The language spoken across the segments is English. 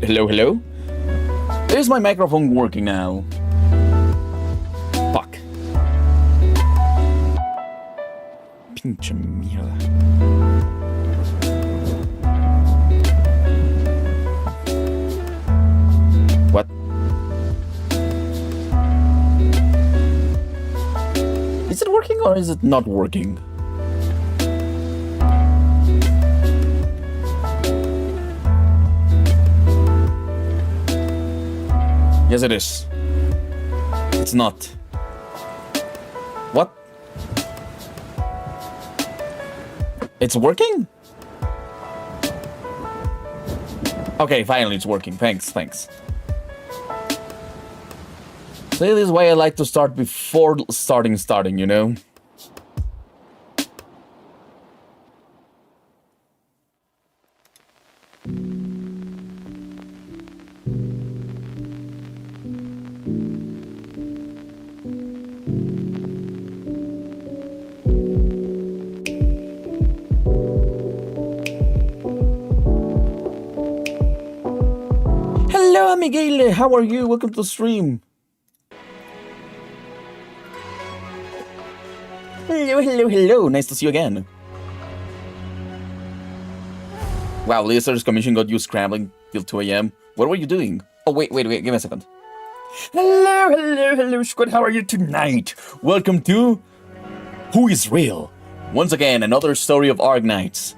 Hello? Is my microphone working now? Fuck. Pinche mierda. What? Is it working or is it not working? Yes, it is. It's not. What? It's working? Okay, finally it's working. Thanks. See, this is why I like to start before starting, you know? Hello, Miguel. How are you? Welcome to the stream. Hello. Nice to see you again. Wow, Lister's commission got you scrambling till 2 a.m. What were you doing? Oh, wait. Give me a second. Hello, squad. How are you tonight? Welcome to Who is Real? Once again, another story of Arknights.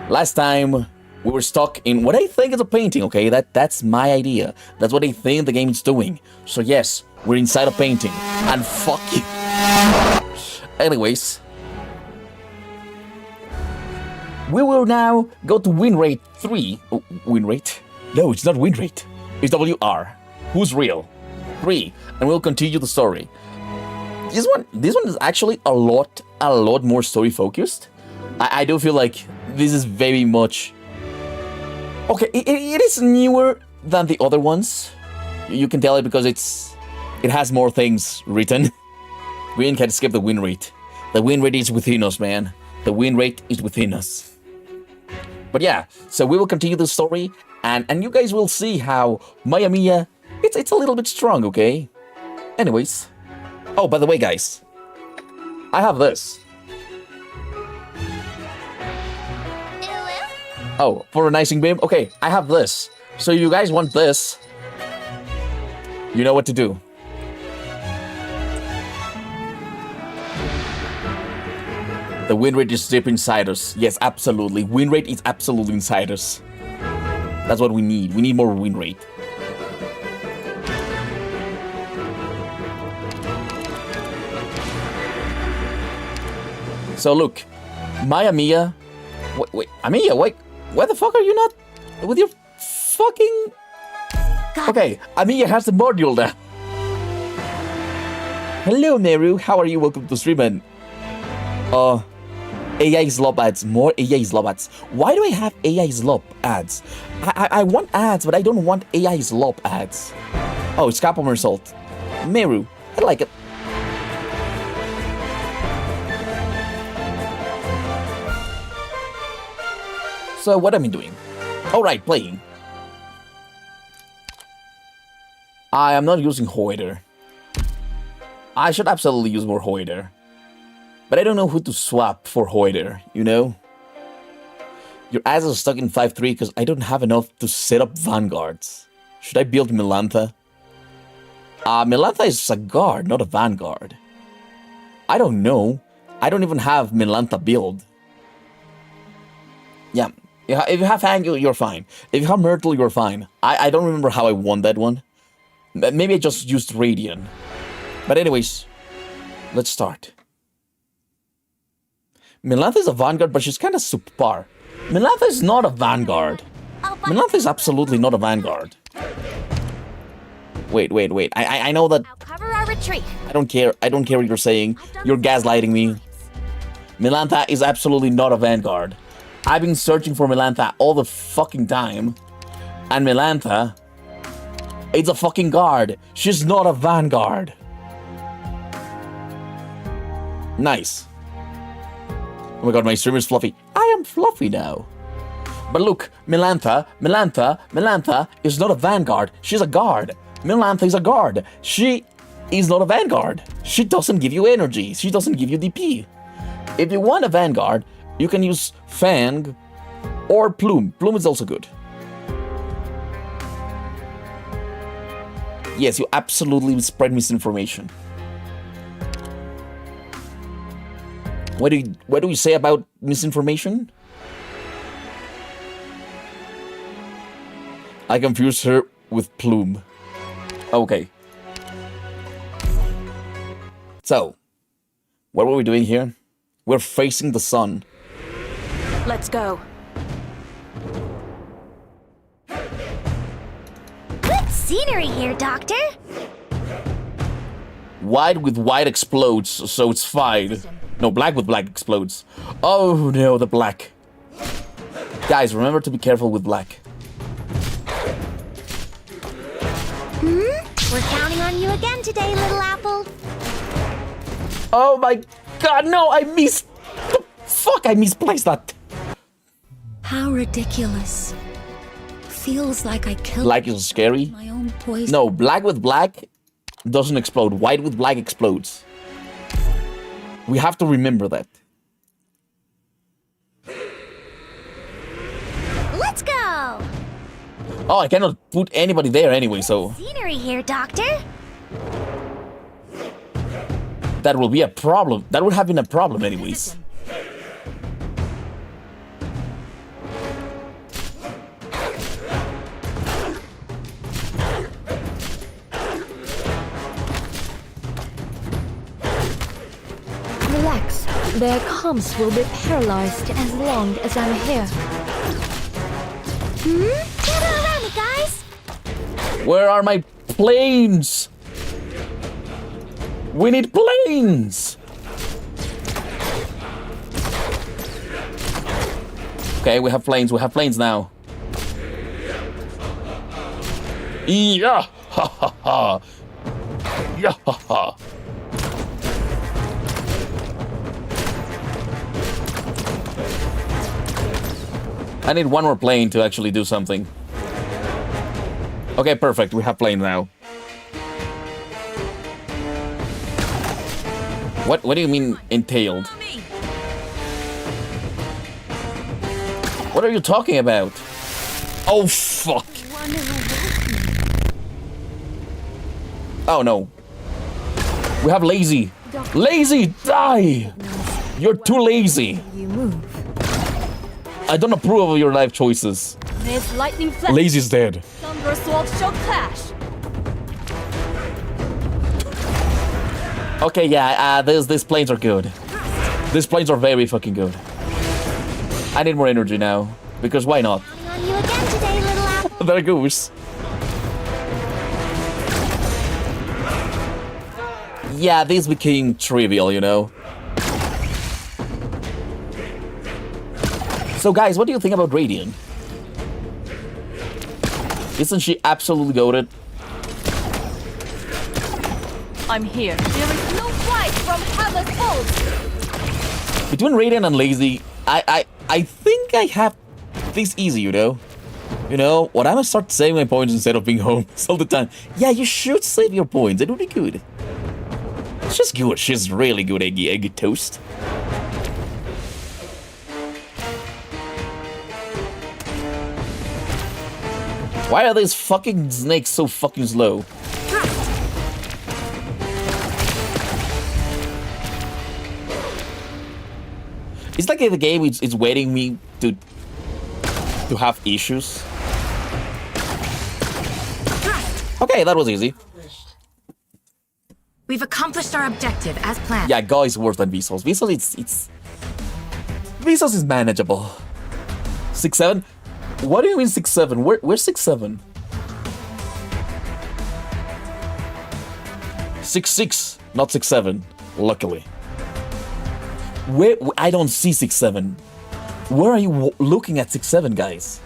Last time, we were stuck in what I think is a painting, okay? That's my idea. That's what I think the game is doing. So yes, we're inside a painting. And fuck you. Anyways. We will now go to win rate 3. Oh, win rate? No, it's not win rate. It's WR. Who's real? 3. And we'll continue the story. This one is actually a lot more story focused. I do feel like this is very much... Okay, it is newer than the other ones. You can tell it because it has more things written. We can't skip the win rate. The win rate is within us, man. The win rate is within us. But yeah, so we will continue the story, and you guys will see how Maya Mia, it's a little bit strong, okay? Anyways. Oh, by the way, guys. I have this. Oh, for a nicing beam? Okay, I have this. So you guys want this, you know what to do. The win rate is deep inside us. Yes, absolutely. Win rate is absolutely inside us. That's what we need. We need more win rate. So look, Maya Mia. Wait, Mia, wait. Why the fuck are you not with your fucking... Okay, Amiya has the module now. Hello, Neru. How are you? Welcome to stream. And AI slop ads. More AI slop ads. Why do I have AI slop ads? I want ads, but I don't want AI slop ads. Oh, it's Capom result. Meru. I like it. So what am I doing? Alright, playing. I am not using Hoider. I should absolutely use more Hoider. But I don't know who to swap for Hoider, you know? Your ass is stuck in 5-3 because I don't have enough to set up vanguards. Should I build Milantha? Milantha is a guard, not a vanguard. I don't know. I don't even have Milantha build. Yeah. If you have Angle, you're fine. If you have Myrtle, you're fine. I don't remember how I won that one. Maybe I just used Radiant. But anyways, let's start. Milantha is a vanguard, but she's kind of subpar. Milantha is not a vanguard. Milantha is absolutely not a vanguard. Wait. I know that... I'll cover our retreat. I don't care what you're saying. You're gaslighting me. Milantha is absolutely not a vanguard. I've been searching for Milantha all the fucking time. And Milantha... it's a fucking guard. She's not a vanguard. Nice. Oh my god, my stream is fluffy. I am fluffy now. But look, Melantha is not a vanguard. She's a guard. Melantha is a guard. She is not a vanguard. She doesn't give you energy. She doesn't give you DP. If you want a vanguard, you can use Fang or Plume. Plume is also good. Yes, you absolutely spread misinformation. What do you say about misinformation? I confused her with Plume. Okay. So, what were we doing here? We're facing the sun. Let's go. Good scenery here, Doctor. White with white explodes, so it's fine. No, black with black explodes. Oh no, the black. Guys, remember to be careful with black. We're counting on you again today, little apple. Oh my god, no, I missed. Fuck, I misplaced that. How ridiculous. Feels like I killed Black is scary. my own poison. No, black with black doesn't explode. White with black explodes. We have to remember that. Let's go. Oh, I cannot put anybody there anyway, so Scenery here, Doctor. that will be a problem. That would have been a problem anyways. Relax. Their comms will be paralyzed as long as I'm here. Gather around me, guys. Where are my planes? We need planes! Okay, we have planes now. Yeah! Ha ha ha! Yeah ha ha! I need one more plane to actually do something. Okay, perfect. We have plane now. What do you mean entailed? What are you talking about? Oh fuck. Oh no. We have lazy. Lazy, die! You're too lazy. You move. I don't approve of your life choices. This lightning flash. Lazy's dead. Thunder swords shall clash. Okay, yeah, these planes are good. These planes are very fucking good. I need more energy now, because why not? Counting on you again today, little apple. There goes. Yeah, this became trivial, you know. So guys, what do you think about Radiant? Isn't she absolutely goated? I'm here. There is no fight from Heaven's Falls. Between Radiant and Lazy, I think I have this easy, you know? You know, when I'm gonna start saving my points instead of being home all the time. Yeah, you should save your points, it would be good. She's good, she's really good egg toast. Why are these fucking snakes so fucking slow? It's like the game is waiting me to have issues. Okay, that was easy. We've accomplished our objective as planned. Yeah, Go is worse than Vsauce. Vsauce, Vsauce is manageable. 6-7? What do you mean 6-7? Where's 6-7? 6-6, not 6-7. Luckily. Where I don't see 6-7. Where are you looking at 6-7, guys?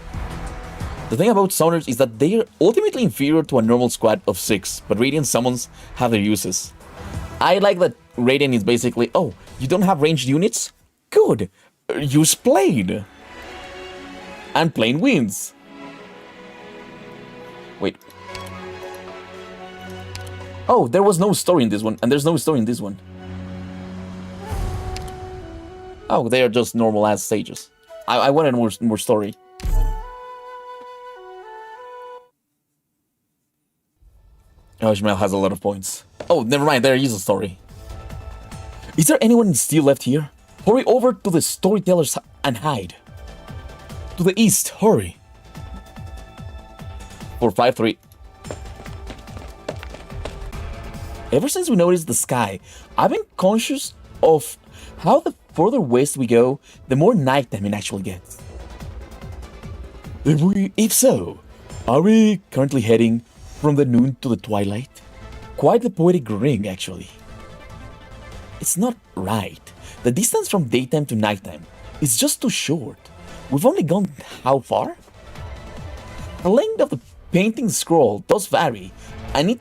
The thing about Summoners is that they are ultimately inferior to a normal squad of 6, but Radiant Summons have their uses. I like that Radiant is basically, oh, you don't have ranged units? Good. Use Blade. And plain wins. Wait. Oh, there was no story in this one, and there's no story in this one. Oh, they are just normal ass stages. I wanted more story. Oh, Ishmael has a lot of points. Oh, never mind, there is a story. Is there anyone still left here? Hurry over to the storytellers and hide. To the east, hurry. 453. Ever since we noticed the sky, I've been conscious of how the further west we go, the more nighttime it actually gets. If so, are we currently heading from the noon to the twilight? Quite the poetic ring, actually. It's not right. The distance from daytime to nighttime is just too short. We've only gone how far? The length of the painting scroll does vary, and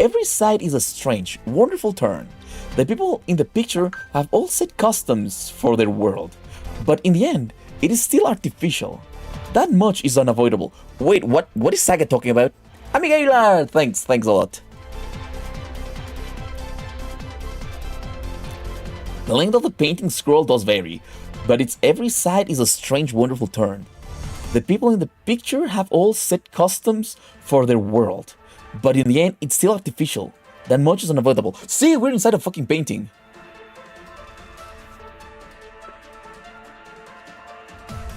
every side is a strange, wonderful turn. The people in the picture have all set customs for their world, but in the end, it is still artificial. That much is unavoidable. Wait, what is Saga talking about? Amigaila! Thanks a lot. The length of the painting scroll does vary, but its every side is a strange, wonderful turn. The people in the picture have all set customs for their world, but in the end, it's still artificial. That much is unavoidable. See, we're inside a fucking painting.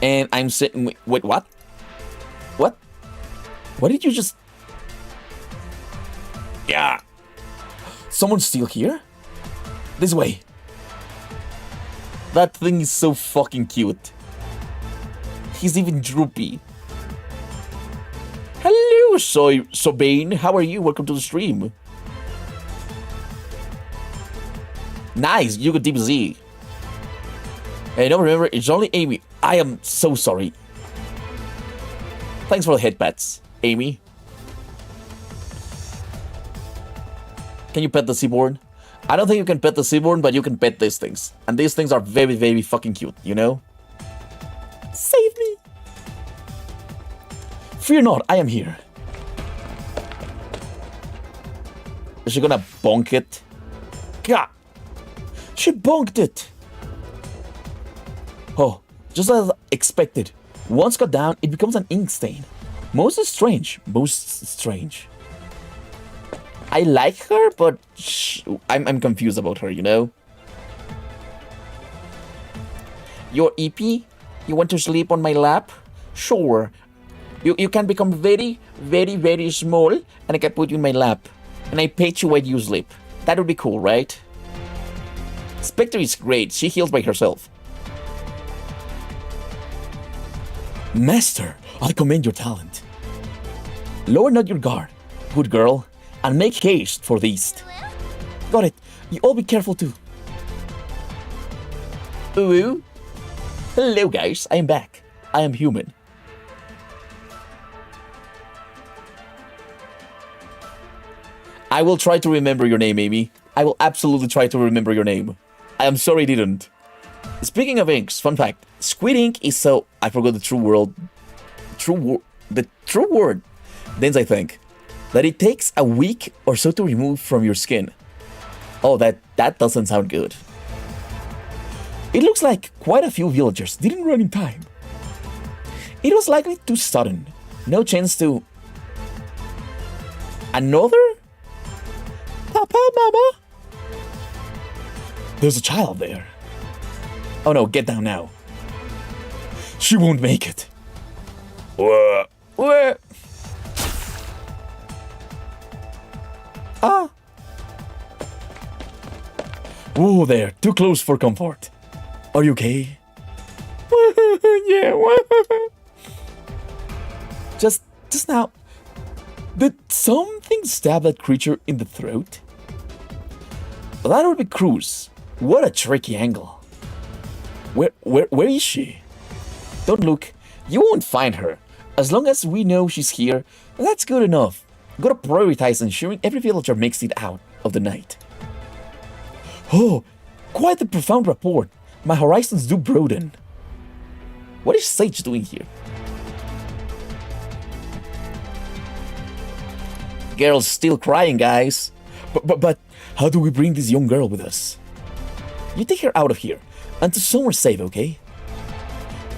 And I'm sitting. Wait, what? What? What did you just? Yeah. Someone's still here? This way. That thing is so fucking cute. He's even droopy. Hello, Sobane. How are you? Welcome to the stream. Nice, you got Deep Z. Hey, don't remember, it's only Amy. I am so sorry. Thanks for the head pats, Amy. Can you pet the seaborn? I don't think you can pet the seaborn, but you can pet these things. And these things are very, very fucking cute, you know? Save me! Fear not, I am here. Is she gonna bonk it? God! She bonked it! Oh, just as expected. Once cut down, it becomes an ink stain. Most strange. I like her, but I'm confused about her, you know? Your EP? You want to sleep on my lap? Sure. You can become very, very, very small, and I can put you in my lap. And I pet you while you sleep. That would be cool, right? Spectre is great. She heals by herself. Master, I commend your talent. Lower not your guard, good girl, and make haste for the east. Got it. You all be careful too. Ooh. Hello guys, I am back. I am human. I will try to remember your name, Amy. I will absolutely try to remember your name. I am sorry I didn't. Speaking of inks, fun fact. Squid ink is so... I forgot the true word. The true word. Then I think. That it takes a week or so to remove from your skin. Oh, that doesn't sound good. It looks like quite a few villagers didn't run in time. It was likely too sudden. No chance to... Another? Papa, mama? There's a child there. Oh no, get down now. She won't make it. What? Ah. Whoa there, too close for comfort. Are you okay? Yeah. Just now, did something stab that creature in the throat? That would be Cruz. What a tricky angle. Where is she? Don't look. You won't find her. As long as we know she's here, that's good enough. Gotta prioritize ensuring every villager makes it out of the night. Oh, quite a profound report. My horizons do broaden. What is Sage doing here? Girl's still crying, guys. But how do we bring this young girl with us? You take her out of here and to somewhere safe, okay?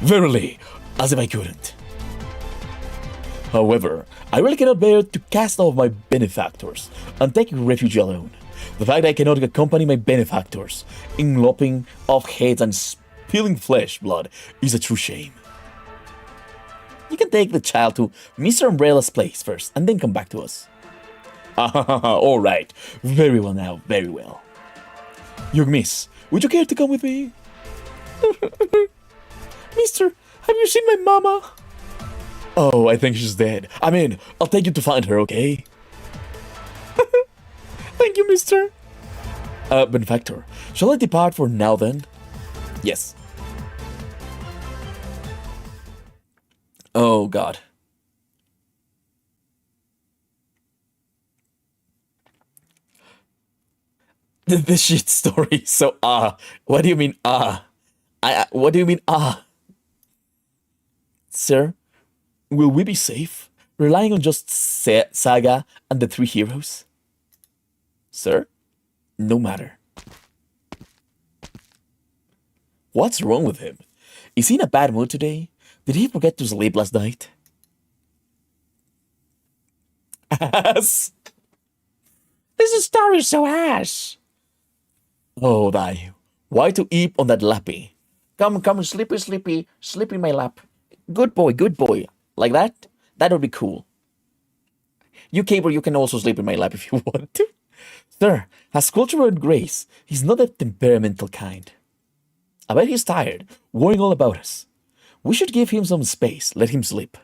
Verily, as if I couldn't. However, I really cannot bear to cast off my benefactors and take refuge alone. The fact that I cannot accompany my benefactors in lopping off heads and spilling flesh blood is a true shame. You can take the child to Mr. Umbrella's place first and then come back to us. Alright. Very well now, very well. Young miss, would you care to come with me? Mister, have you seen my mama? Oh, I think she's dead. I'm in. I'll take you to find her, okay? Thank you, mister. Benefactor, shall I depart for now then? Yes. Oh, God. The shit story. So, what do you mean, what do you mean, Sir, will we be safe, relying on just Saga and the three heroes? Sir, no matter. What's wrong with him? Is he in a bad mood today? Did he forget to sleep last night? Ass. This story is so ass. Oh, thy. Why to eat on that lappy? Come, sleepy, sleep in my lap. Good boy, good boy. Like that? That would be cool. You, Caber, you can also sleep in my lap if you want to. Sir, has culture and grace. He's not a temperamental kind. I bet he's tired, worrying all about us. We should give him some space, let him sleep.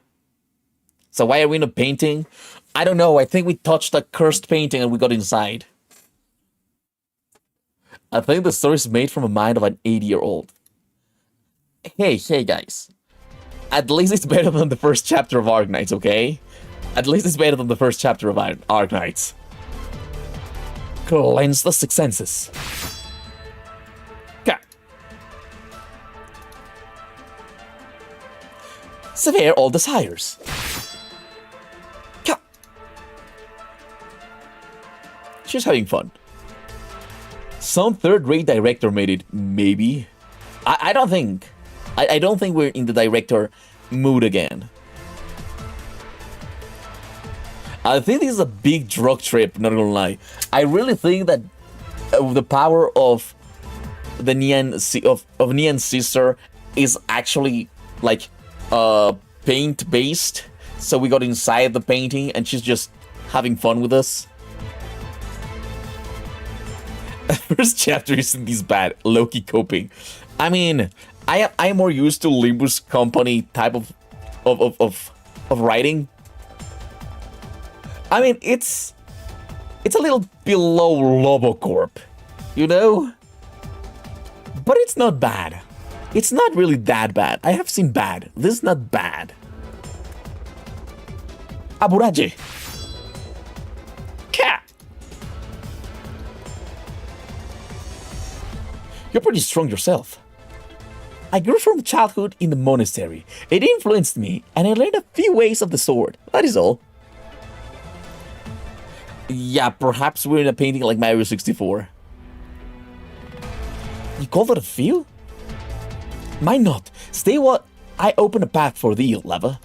So why are we not painting? I don't know, I think we touched a cursed painting and we got inside. I think the story is made from the mind of an 80-year-old. Hey guys. At least it's better than the first chapter of Arknights, okay? At least it's better than the first chapter of Arknights. Cleanse the six senses. Okay. Sever all desires. Okay. She's having fun. Some third-rate director made it, maybe. I don't think. I don't think we're in the director mood again. I think this is a big drug trip, not gonna lie. I really think that the power of the Nian of Nian's sister is actually like paint based. So we got inside the painting and she's just having fun with us. First chapter isn't this bad. Low-key coping. I mean, I'm more used to Limbus Company type of writing. I mean, it's a little below Lobocorp, you know? But it's not bad. It's not really that bad. I have seen bad. This is not bad. Aburaje. Cat. You're pretty strong yourself. I grew from childhood in the monastery. It influenced me, and I learned a few ways of the sword. That is all. Yeah, perhaps we're in a painting like Mario 64. You call that a few? Mine not. Stay what I open a path for thee, Lava.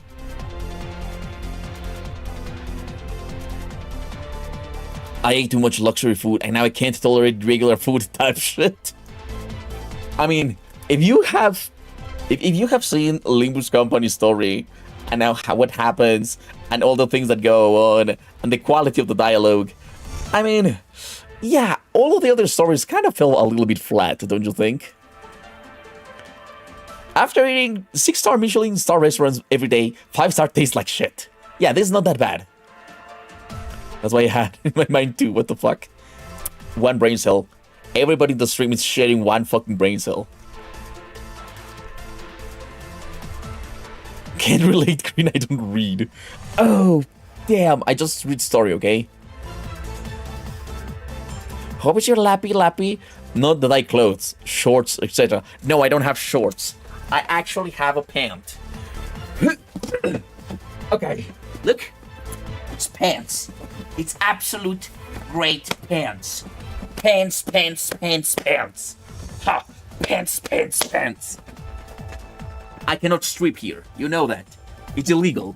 I ate too much luxury food, and now I can't tolerate regular food type shit. I mean, if you have seen Limbus Company's story and now what happens and all the things that go on and the quality of the dialogue, I mean, yeah, all of the other stories kind of fell a little bit flat, don't you think? After eating 6-star Michelin star restaurants every day, 5-star tastes like shit. Yeah, this is not that bad. That's why I had in my mind too, what the fuck? One brain cell. Everybody in the stream is sharing one fucking brain cell. Can't relate, Green, I don't read. Oh, damn, I just read story, okay? How about your lappy? Not that I clothes, shorts, etc. No, I don't have shorts. I actually have a pant. Okay, look. It's pants. It's absolute great pants. Pants, pants, pants, pants. Ha! Pants, pants, pants. I cannot strip here. You know that. It's illegal.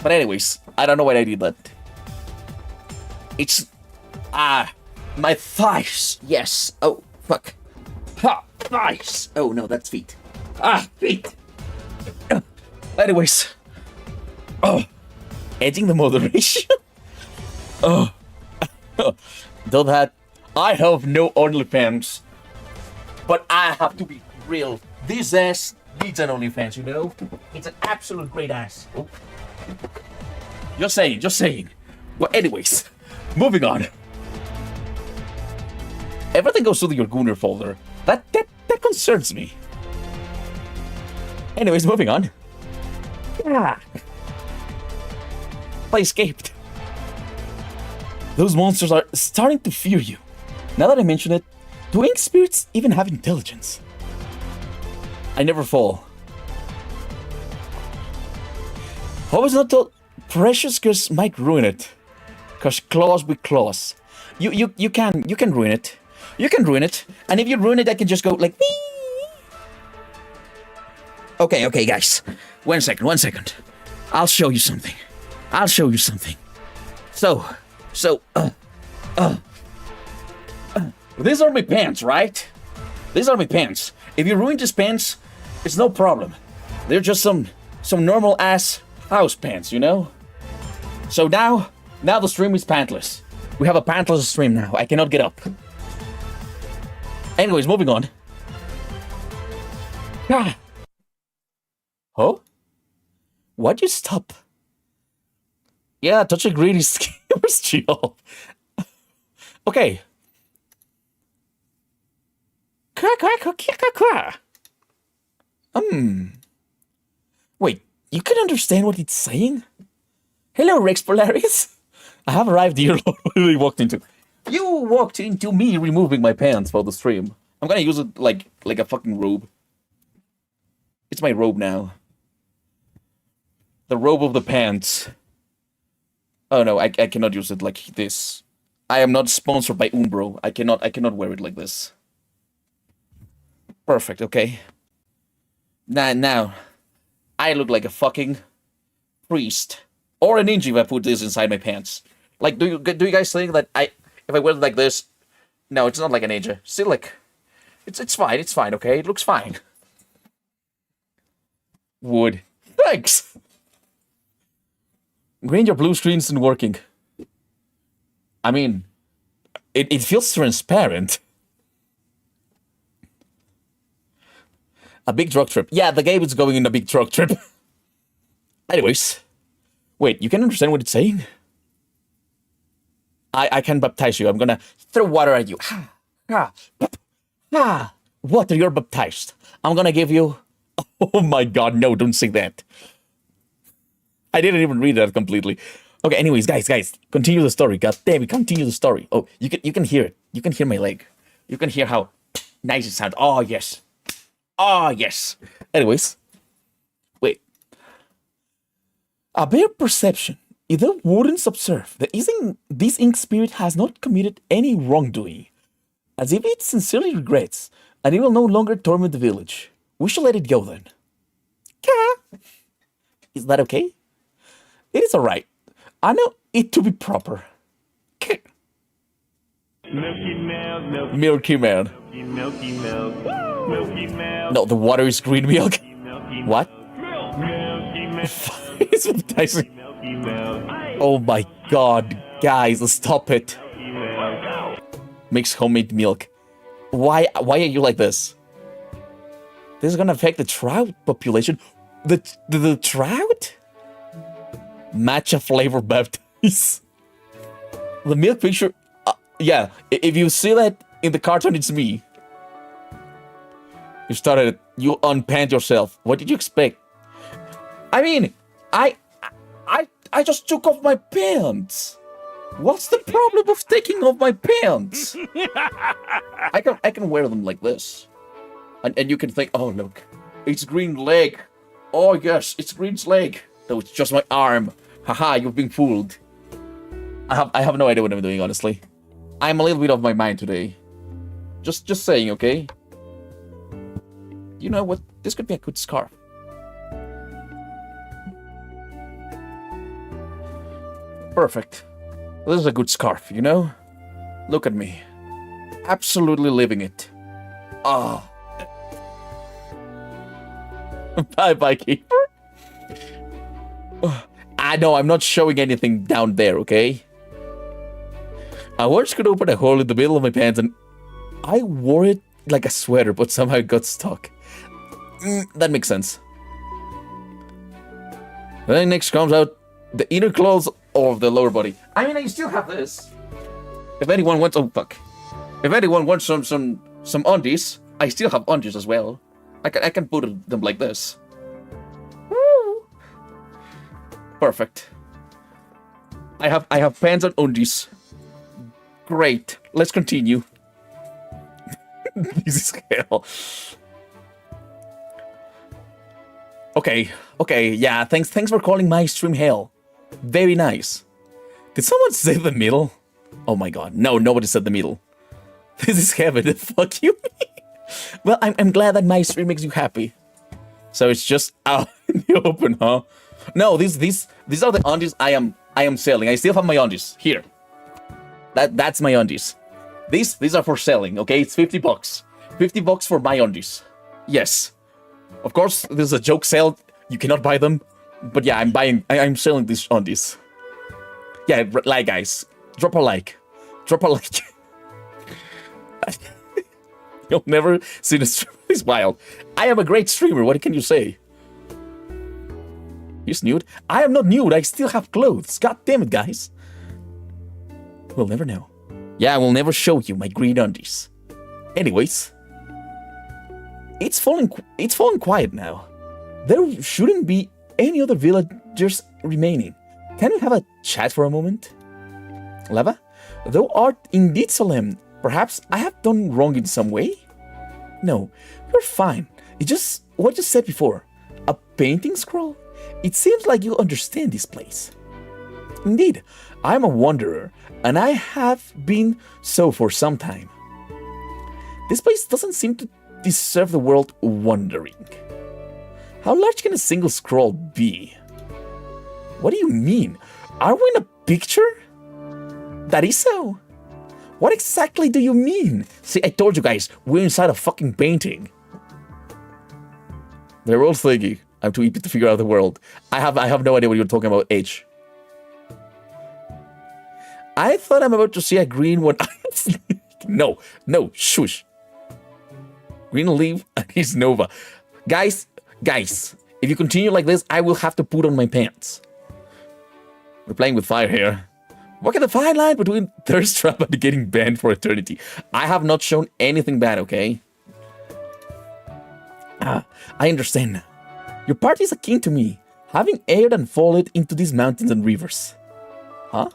But anyways, I don't know why I did that. It's... my thighs. Yes. Oh, fuck. Ha! Thighs. Oh, no, that's feet. Feet. Anyways. Oh. Edging the moderation. Oh. Though that, I have no OnlyFans. But I have to be real. This ass needs an OnlyFans, you know? It's an absolute great ass. Oh. Just saying. Well, anyways, moving on. Everything goes to your Gunner folder. That concerns me. Anyways, moving on. Yeah. I escaped. Those monsters are starting to fear you. Now that I mention it, do ink spirits even have intelligence? I never fall. I was not told precious curse might ruin it. Cause claws with claws. You can ruin it. You can ruin it. And if you ruin it, I can just go like wee. Okay, guys. One second. I'll show you something. So, these are my pants, right? These are my pants. If you ruin these pants, it's no problem. They're just some normal ass house pants, you know? So now the stream is pantless. We have a pantless stream now. I cannot get up. Anyways, moving on. Oh? Why'd you stop? Yeah, touch a greedy skewers, chill. Okay. Wait, you can understand what it's saying? Hello, Rex Polaris. I have arrived here. You walked into me removing my pants for the stream. I'm gonna use it like a fucking robe. It's my robe now. The robe of the pants. Oh no, I cannot use it like this. I am not sponsored by Umbro. I cannot wear it like this. Perfect, okay. Now, I look like a fucking priest. Or a ninja if I put this inside my pants. Like, do you guys think that if I wear it like this... No, it's not like a ninja. Still like... It's fine, okay? It looks fine. Wood. Thanks! Green, your blue screen isn't working. I mean... It feels transparent. A big drug trip. Yeah, the game is going in a big drug trip. Anyways. Wait, you can understand what it's saying? I can baptize you. I'm gonna throw water at you. Water, you're baptized. I'm gonna give you... Oh my god, no, don't say that. I didn't even read that completely. Okay, anyways, guys, continue the story. God damn it, continue the story. Oh, you can hear it. You can hear my leg. You can hear how nice it sounds. Oh, yes. Oh, yes. Anyways. Wait. A bare perception. If the wardens observe that this ink spirit has not committed any wrongdoing, as if it sincerely regrets, and it will no longer torment the village, we shall let it go then. Is that okay? It is alright. I know it to be proper. Milky Man. No, the water is green milk. What? It's baptizing. Oh my god, guys, stop it. Mix homemade milk. Why are you like this? This is gonna affect the trout population. The trout? Matcha flavor baptize. The milk picture. Yeah, if you see that in the cartoon, it's me. You started it. You unpant yourself. What did you expect? I mean, I just took off my pants. What's the problem of taking off my pants? I can wear them like this. And you can think, oh look, it's green leg. Oh yes, it's green's leg. No, it's just my arm. Haha, you've been fooled. I have no idea what I'm doing, honestly. I'm a little bit off my mind today. Just saying, okay? You know what? This could be a good scarf. Perfect. This is a good scarf, you know? Look at me. Absolutely living it. Ah. Bye-bye, keeper. I know, I'm not showing anything down there, okay? I once could open a hole in the middle of my pants and I wore it like a sweater, but somehow it got stuck. That makes sense. Then next comes out the inner clothes of the lower body. I mean, I still have this. If anyone wants, oh fuck. If anyone wants some undies, I still have undies as well. I can put them like this. Woo! Perfect. I have pants and undies. Great. Let's continue. This is hell. Okay, yeah, thanks for calling my stream hell. Very nice. Did someone say the middle? Oh my god, no, nobody said the middle. This is heaven, the fuck you mean? Well, I'm glad that my stream makes you happy. So it's just out in the open, huh? No, these are the undies I am selling. I still have my undies. Here. That's my undies. These are for selling, okay? It's $50. $50 for my undies. Yes. Of course, this is a joke sale. You cannot buy them. But yeah, I'm selling these undies. Yeah, like guys. Drop a like. Drop a like. You'll never see the stream. It's wild. I am a great streamer. What can you say? He's nude. I am not nude. I still have clothes. God damn it, guys. We'll never know. Yeah, I will never show you my green undies. Anyways. It's falling quiet now. There shouldn't be any other villagers remaining. Can we have a chat for a moment? Lava? Thou art indeed solemn. Perhaps I have done wrong in some way? No, you're fine. It's just what you said before. A painting scroll? It seems like you understand this place. Indeed, I'm a wanderer, and I have been so for some time. This place doesn't seem to deserve the world wandering. How large can a single scroll be? What do you mean? Are we in a picture? That is so. What exactly do you mean? See, I told you guys, we're inside a fucking painting. They're all thinking I'm too easy to figure out the world. I have no idea what you're talking about, H. I thought I'm about to see a green one. No, shush. GreenLeafNova. Guys, if you continue like this, I will have to put on my pants. We're playing with fire here. What can the fine line between thirst trap and getting banned for eternity? I have not shown anything bad, okay? I understand now. Your party is akin to me, having erred and fallen into these mountains and rivers. Huh?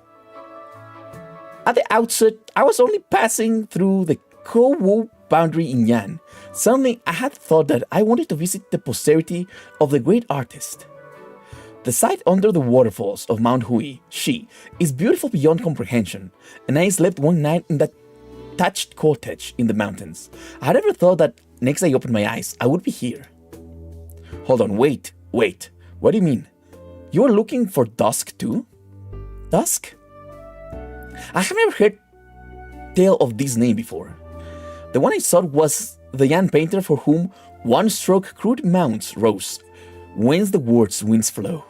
At the outset, I was only passing through the Kowu boundary in Nian. Suddenly, I had thought that I wanted to visit the posterity of the great artist. The sight under the waterfalls of Mount Hui, Shi, is beautiful beyond comprehension, and I slept one night in that thatched cottage in the mountains. I had never thought that next I opened my eyes, I would be here. Hold on, wait. What do you mean? You are looking for Dusk too? Dusk? I have never heard tale of this name before. The one I saw was the young painter for whom one-stroke crude mounts rose, whence the words winds flow.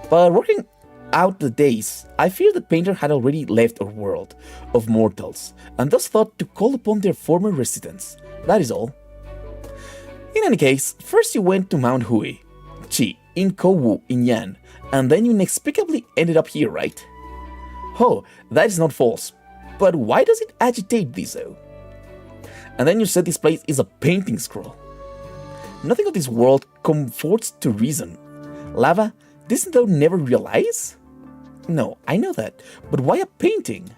But working out the days, I feared the painter had already left our world of mortals, and thus thought to call upon their former residents. That is all. In any case, first you went to Mount Hui, Chi, in Kowu, in Nian, and then you inexplicably ended up here, right? Oh, that is not false. But why does it agitate thee so? And then you said this place is a painting scroll. Nothing of this world comforts to reason. Lava, didn't thou never realize? No, I know that. But why a painting?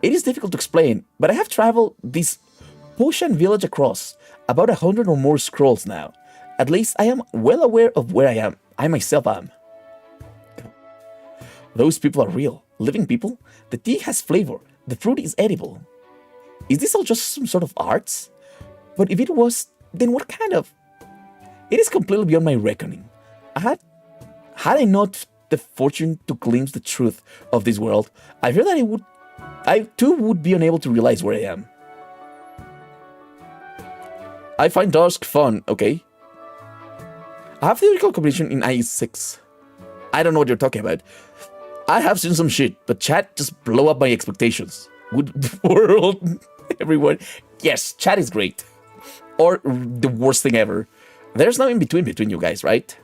It is difficult to explain, but I have traveled this Potion village across. About 100 or more scrolls now. At least I am well aware of where I am. I myself am. Those people are real. Living people. The tea has flavor. The fruit is edible. Is this all just some sort of arts? But if it was, then what kind of... It is completely beyond my reckoning. Had I not the fortune to glimpse the truth of this world, I fear that I too would be unable to realize where I am. I find Dusk fun, okay? I have theoretical competition in IE6. I don't know what you're talking about. I have seen some shit, but chat just blow up my expectations. Good world, everyone. Yes, chat is great. Or the worst thing ever. There's no in between you guys, right?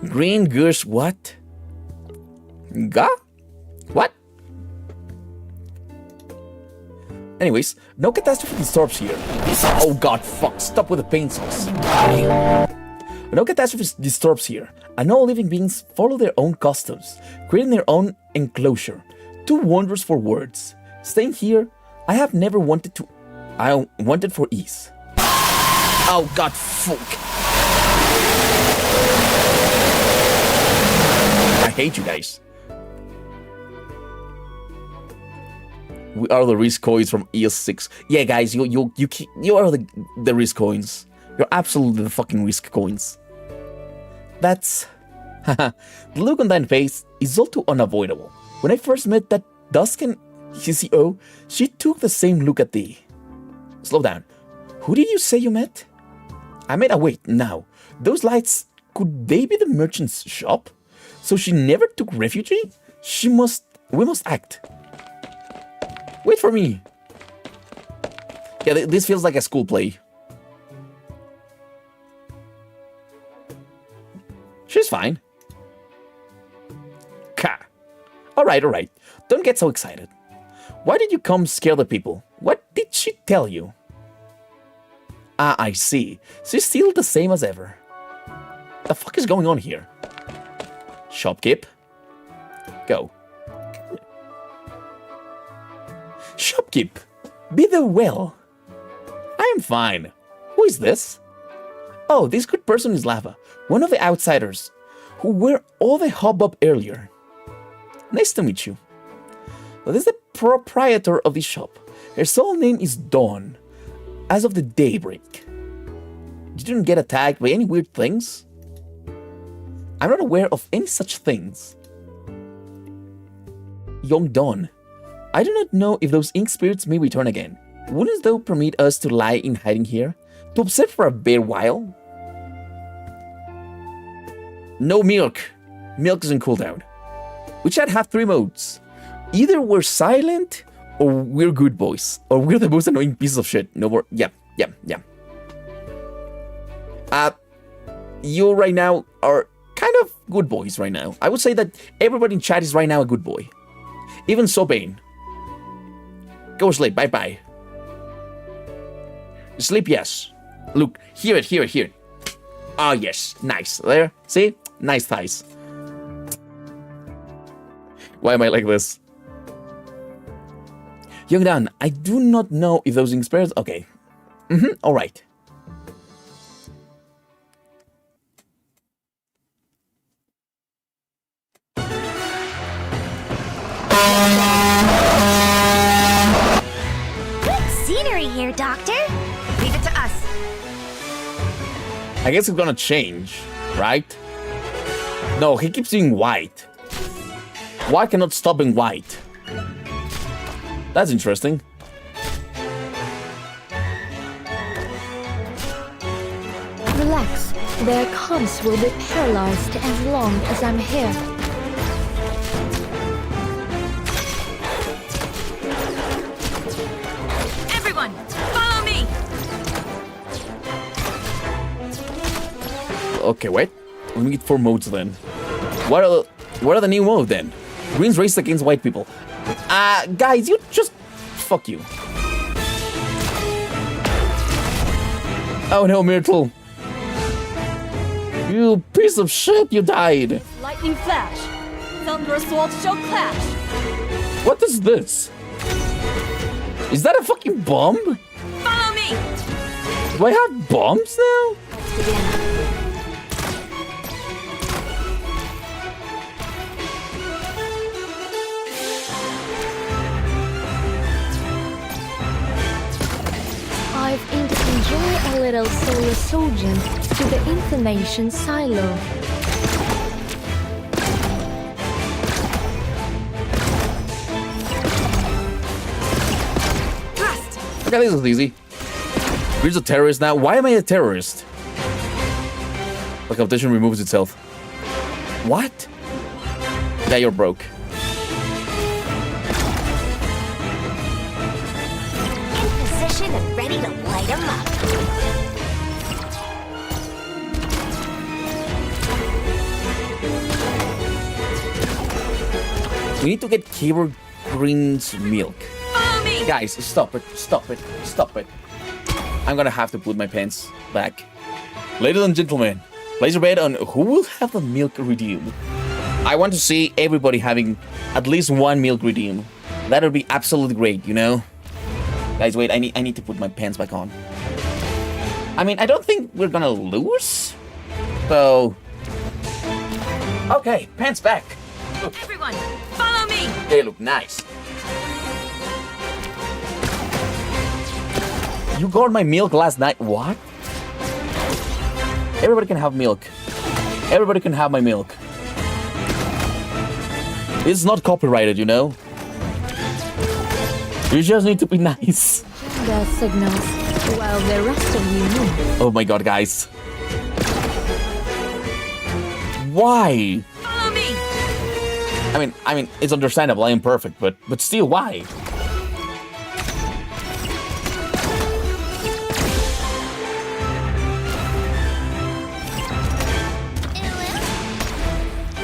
Green goose, what? Ga? What? Anyways, no catastrophe disturbs here. Oh god, fuck, stop with the paint sauce. No catastrophe disturbs here, and all living beings follow their own customs, creating their own enclosure. Too wondrous for words. Staying here, I have never wanted to... I wanted for ease. Oh god, fuck. I hate you guys. We are the risk coins from ES6. Yeah, guys, you are the risk coins. You're absolutely the fucking risk coins. That's... Haha. The look on that face is all too unavoidable. When I first met that Duskin CCO, she took the same look at thee. Slow down. Who did you say you met? I met... wait, now. Those lights, could they be the merchant's shop? So she never took refuge? We must act. Wait for me. Yeah, this feels like a school play. She's fine. Ka. Alright. Don't get so excited. Why did you come scare the people? What did she tell you? Ah, I see. She's still the same as ever. The fuck is going on here? Shopkeep. Go. Shopkeep. Be the well. I am fine. Who is this? Oh, this good person is Lava, one of the outsiders, who were all the hubbub earlier. Nice to meet you. Well, this is the proprietor of this shop. Her sole name is Dawn, as of the daybreak. You didn't get attacked by any weird things? I'm not aware of any such things. Young Dawn, I do not know if those ink spirits may return again. Wouldn't thou permit us to lie in hiding here? To observe for a bare while? No milk. Milk is in cooldown. We should have 3 modes. Either we're silent, or we're good boys. Or we're the most annoying piece of shit. No more. Yeah. You right now are kind of good boys right now. I would say that everybody in chat is right now a good boy. Even Sobane. Go sleep. Bye-bye. Sleep, yes. Look, hear it. Ah, yes. Nice. There. See? Nice thighs. Why am I like this? Young Dan, I do not know if those experiences... Okay. Alright. Good scenery here, Doctor. Leave it to us. I guess it's gonna change, right? No, he keeps doing white. Why cannot stop being white? That's interesting. Relax. Their comms will be paralyzed as long as I'm here. Everyone, follow me. Okay, wait. Let me get 4 modes then. What are the new modes then? Green's race against white people. Guys, you just... Fuck you. Oh no, Myrtle. You piece of shit, you died. Lightning flash. Thunder swords shall clash. What is this? Is that a fucking bomb? Follow me! Do I have bombs now? I've aimed to enjoy a little solar sojourn to the information silo. Okay, this is easy. Here's a terrorist now. Why am I a terrorist? The competition removes itself. What? Yeah, you're broke. In position and ready to light 'em up. We need to get Caber Green's milk. Follow me! Guys, stop it, stop it, stop it. I'm gonna have to put my pants back. Ladies and gentlemen, place your bet on who will have the milk redeemed. I want to see everybody having at least one milk redeemed. That would be absolutely great, you know? Guys, wait, I need to put my pants back on. I mean, I don't think we're gonna lose. So... Okay, pants back. Everyone, follow me! They look nice. You got my milk last night. What? Everybody can have milk. Everybody can have my milk. It's not copyrighted, you know? You just need to be nice. Gender signals, while the rest of you move. Oh my god, guys. Why? Follow me! I mean, it's understandable. I am perfect, but still, why?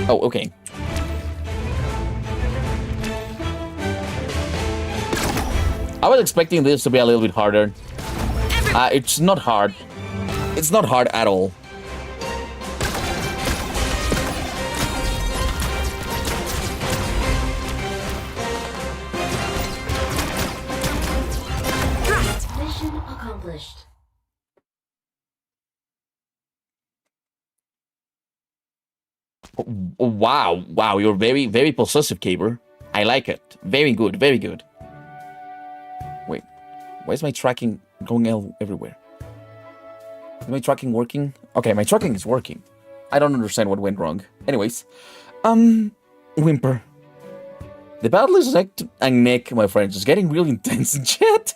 Oh, okay. I was expecting this to be a little bit harder. It's not hard. It's not hard at all. Mission accomplished. Oh, wow, wow, you're very, very possessive, Caber. I like it. Very good, very good. Wait, why is my tracking going everywhere? Is my tracking working? Okay, my tracking is working. I don't understand what went wrong. Anyways, Whimper. The battle is neck and neck, my friends. It's getting really intense in chat.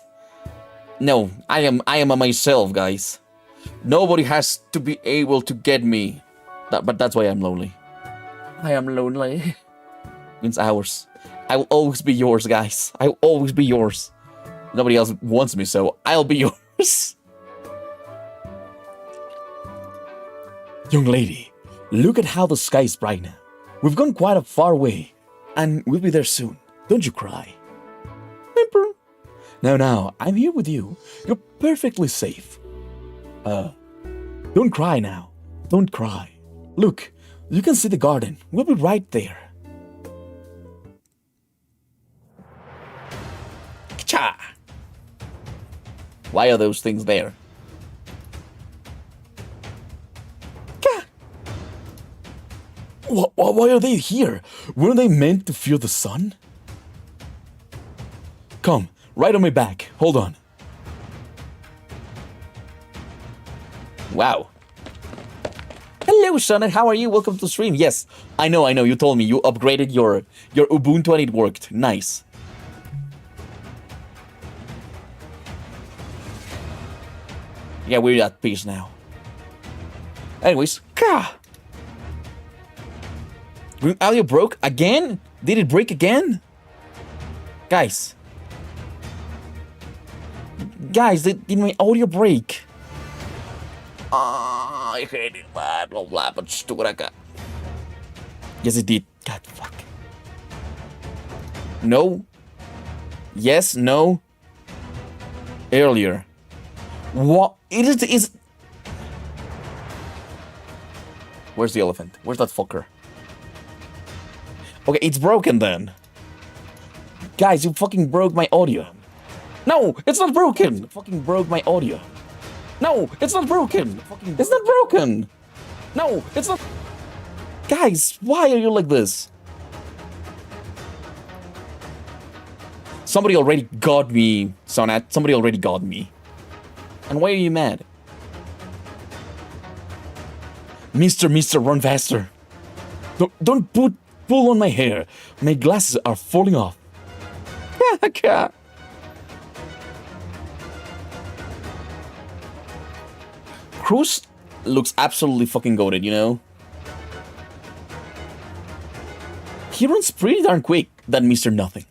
No, I am a myself, guys. Nobody has to be able to get me. But that's why I'm lonely. I am lonely. Means ours. I will always be yours, guys. I will always be yours. Nobody else wants me, so I'll be yours. Young lady, look at how the sky is bright now. We've gone quite a far way, and we'll be there soon. Don't you cry. Whimper. Now, I'm here with you. You're perfectly safe. Don't cry now. Don't cry. Look, you can see the garden. We'll be right there. Cha! Why are those things there? Ka! Why are they here? Weren't they meant to fear the sun? Come, right on my back. Hold on. Wow. Hello, Sonnet. How are you? Welcome to the stream. Yes, I know. You told me you upgraded your Ubuntu and it worked. Nice. Yeah, we're at peace now. Anyways, Green audio broke again? Did it break again? Guys, did my audio break? I hate it, man. Blah, blah, but stupid. Yes, it did. God, fuck. No. Yes, no. Earlier. What? It is. Where's the elephant? Where's that fucker? Okay, it's broken then. Guys, you fucking broke my audio. No, it's not broken. It fucking broke my audio. No, it's not broken. It's not broken. No, it's not. Guys, why are you like this? Somebody already got me, Sonat. Somebody already got me. And why are you mad? Mister, run faster. Don't pull on my hair. My glasses are falling off. Cruz looks absolutely fucking goated, you know? He runs pretty darn quick, that Mr. Nothing.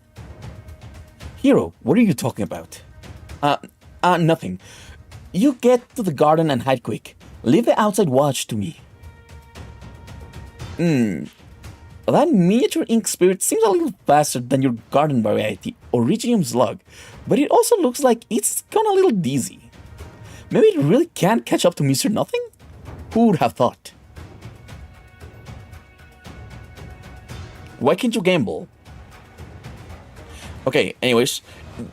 Hero, what are you talking about? Nothing. You get to the garden and hide quick. Leave the outside watch to me. That miniature ink spirit seems a little faster than your garden variety, Originium Slug, but it also looks like it's gone a little dizzy. Maybe it really can't catch up to Mr. Nothing? Who would have thought? Why can't you gamble? Okay, anyways,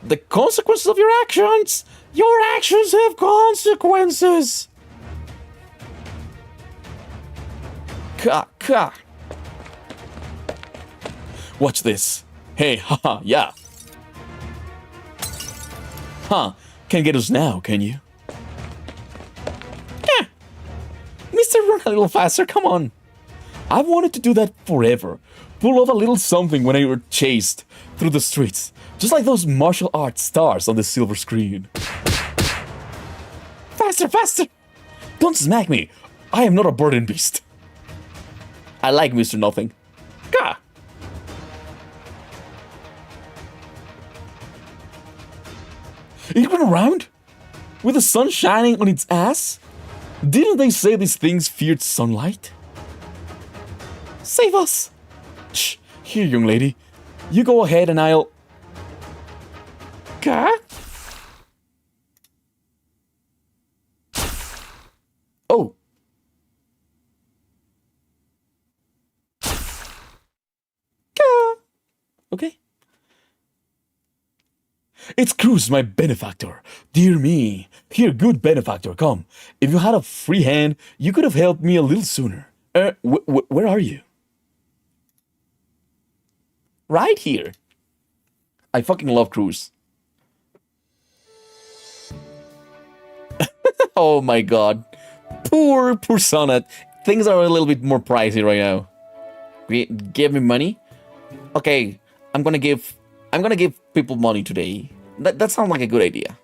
the consequences of your actions! Your actions have consequences! Ka. Watch this. Hey, haha, yeah. Huh, can't get us now, can you? Mister, run a little faster, come on. I've wanted to do that forever. Pull off a little something when I were chased through the streets. Just like those martial arts stars on the silver screen. Faster! Don't smack me. I am not a burden beast. I like Mr. Nothing. Gah! It went around? With the sun shining on its ass? Didn't they say these things feared sunlight? Save us! Shh, here, young lady. You go ahead and I'll... Gah? Oh. Gah. Okay. It's Cruz, my benefactor. Dear me. Here, good benefactor, come. If you had a free hand, you could have helped me a little sooner. Where are you? Right here. I fucking love Cruz. Oh my god. Poor Sonat. Things are a little bit more pricey right now. Give me money? Okay, I'm gonna give people money today. That sounds like a good idea.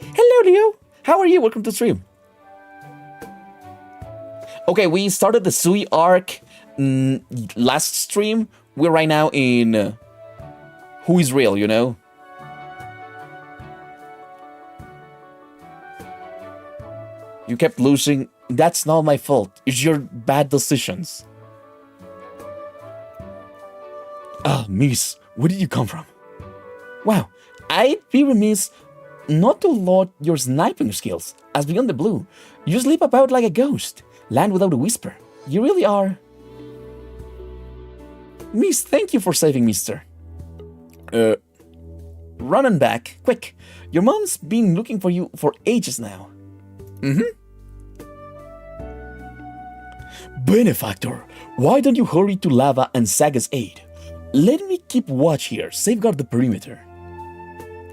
Hello, Leo. How are you? Welcome to stream. Okay, we started the Sui arc last stream. We're right now in Who is Real, you know? You kept losing. That's not my fault. It's your bad decisions. Ah, miss, where did you come from? Wow, I'd be remiss not to laud your sniping skills. As beyond the blue, you sleep about like a ghost. Land without a whisper. You really are. Miss, thank you for saving me, sir. Running back, quick. Your mom's been looking for you for ages now. Benefactor, why don't you hurry to Lava and Saga's aid? Let me keep watch here, safeguard the perimeter.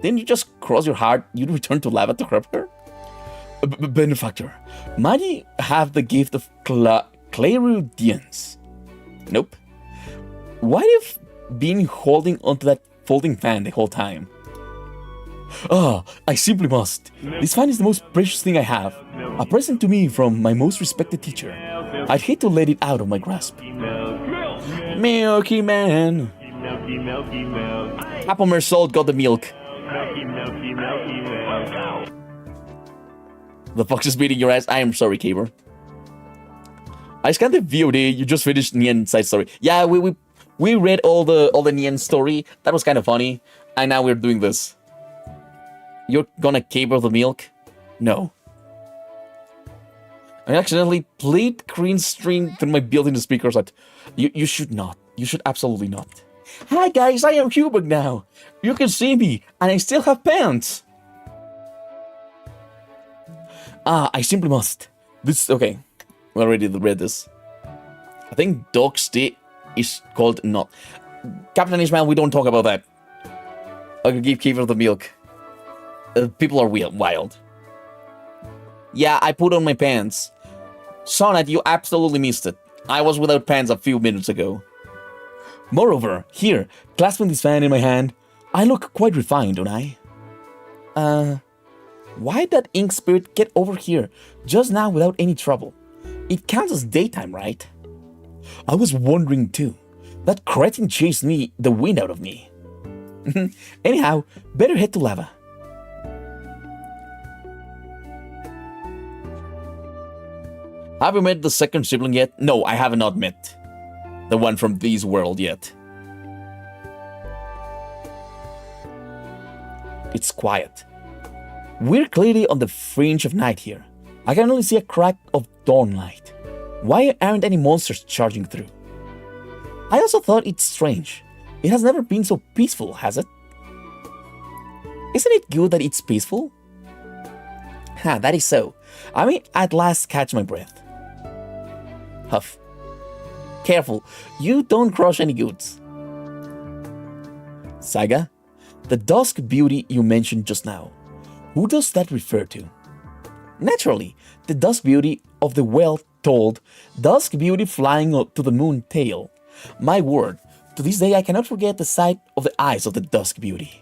Then you just cross your heart, you'd return to Lava to help her? Benefactor, might you have the gift of clairaudience? Nope. Why have you been holding onto that folding fan the whole time? Ah, I simply must. This fan is the most precious thing I have. A present to me from my most respected teacher. I'd hate to let it out of my grasp. Milky man. Apple Salt got the milk. The fox is beating your ass. I am sorry, Caber. I scanned the VOD. You just finished Nian side story. Yeah, we read all the Nian story. That was kind of funny. And now we're doing this. You're gonna caber the milk? No. I accidentally played green string through my built-in speakers. You should not. You should absolutely not. Hi guys, I am Hubert now. You can see me, and I still have pants. I simply must. This, okay. We already read this. I think Dog's Day is called not. Captain Ishmael, we don't talk about that. I can give Kiefer the milk. People are wild. Yeah, I put on my pants. Sonnet, you absolutely missed it. I was without pants a few minutes ago. Moreover, here, clasping this fan in my hand, I look quite refined, don't I? Why'd that ink spirit get over here just now without any trouble? It counts as daytime, right? I was wondering too. That cretin chased the wind out of me. Anyhow, better head to lava. Have you met the second sibling yet? No, I have not met the one from this world yet. It's quiet. We're clearly on the fringe of night here. I can only see a crack of dawn light. Why aren't any monsters charging through? I also thought it's strange. It has never been so peaceful, has it? Isn't it good that it's peaceful? That is so. I may at last catch my breath. Huff. Careful, you don't crush any goods. Saga, the dusk beauty you mentioned just now, who does that refer to? Naturally, the dusk beauty of the well-told dusk beauty flying to the moon tail. My word, to this day I cannot forget the sight of the eyes of the dusk beauty.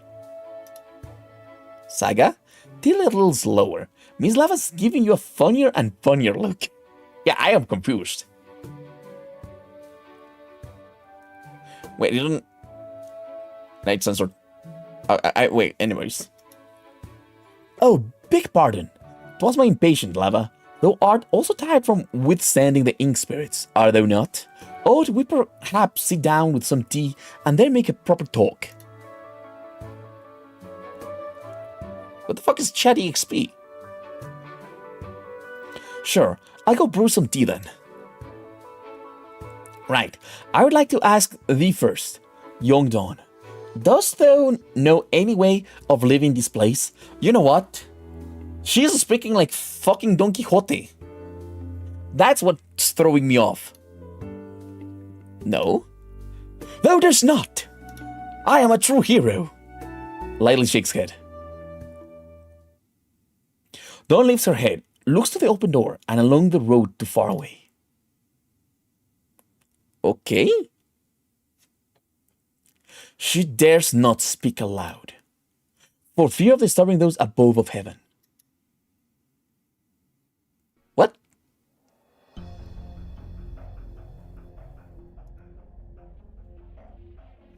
Saga, till a little slower. Miss Lava's giving you a funnier and funnier look. Yeah, I am confused. Wait, you didn't... Night censored. Wait, anyways. Oh, big pardon. 'Twas my impatient, Lava. Thou art also tired from withstanding the ink spirits, are thou not? Ought we perhaps sit down with some tea and then make a proper talk? What the fuck is chatty XP? Sure, I'll go brew some tea then. Right, I would like to ask thee first, young Dawn. Dost thou know any way of leaving this place? You know what? She's speaking like fucking Don Quixote. That's what's throwing me off. No? No, there's not. I am a true hero. Lightly shakes head. Dawn lifts her head, looks to the open door and along the road to far away. Okay. She dares not speak aloud, for fear of disturbing those above of heaven. What?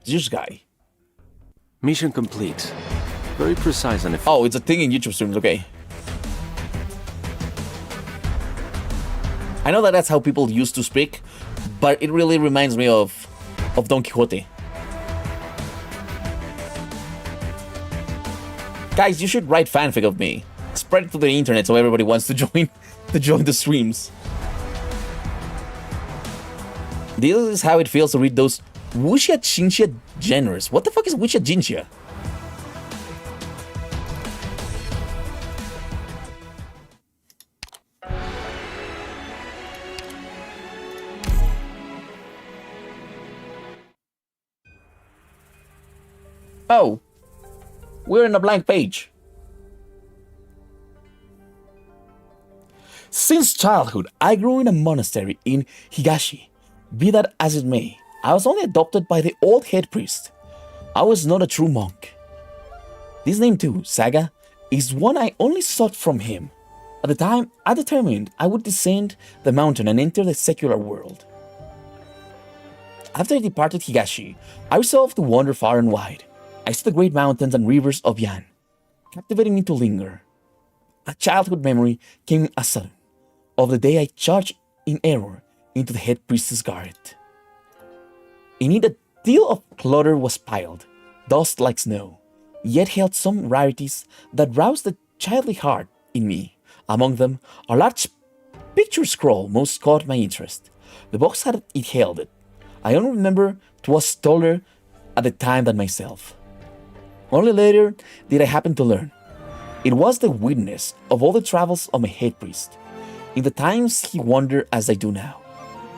This guy. Mission complete. Very precise and Oh, it's a thing in YouTube streams, okay. I know that that's how people used to speak, but it really reminds me of Don Quixote. Guys, you should write fanfic of me. Spread it to the internet so everybody wants to join the streams. This is how it feels to read those Wuxia Jinxia genres. What the fuck is Wuxia Jinxia? Oh, we're in a blank page. Since childhood, I grew in a monastery in Higashi. Be that as it may, I was only adopted by the old head priest. I was not a true monk. This name too, Saga, is one I only sought from him. At the time, I determined I would descend the mountain and enter the secular world. After I departed Higashi, I resolved to wander far and wide. I saw the great mountains and rivers of Yan, captivating me to linger. A childhood memory came as sudden, of the day I charged in error into the head priestess garret. In it a deal of clutter was piled, dust like snow, yet held some rarities that roused the childly heart in me. Among them, a large picture scroll most caught my interest. The box it held it. I only remember 'twas taller at the time than myself. Only later did I happen to learn. It was the witness of all the travels of my head priest, in the times he wandered as I do now.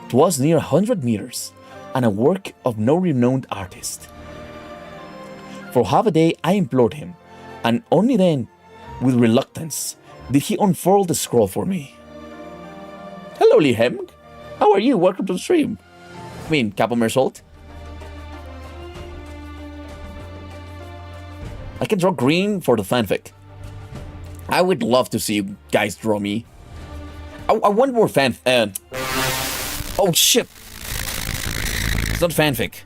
'Twas near 100 meters, and a work of no renowned artist. For half a day I implored him, and only then, with reluctance, did he unfurl the scroll for me. Hello, Lihem. How are you? Welcome to the stream. I mean, Capomere Salt. I can draw green for the fanfic. I would love to see you guys draw me. I want more oh shit. It's not fanfic.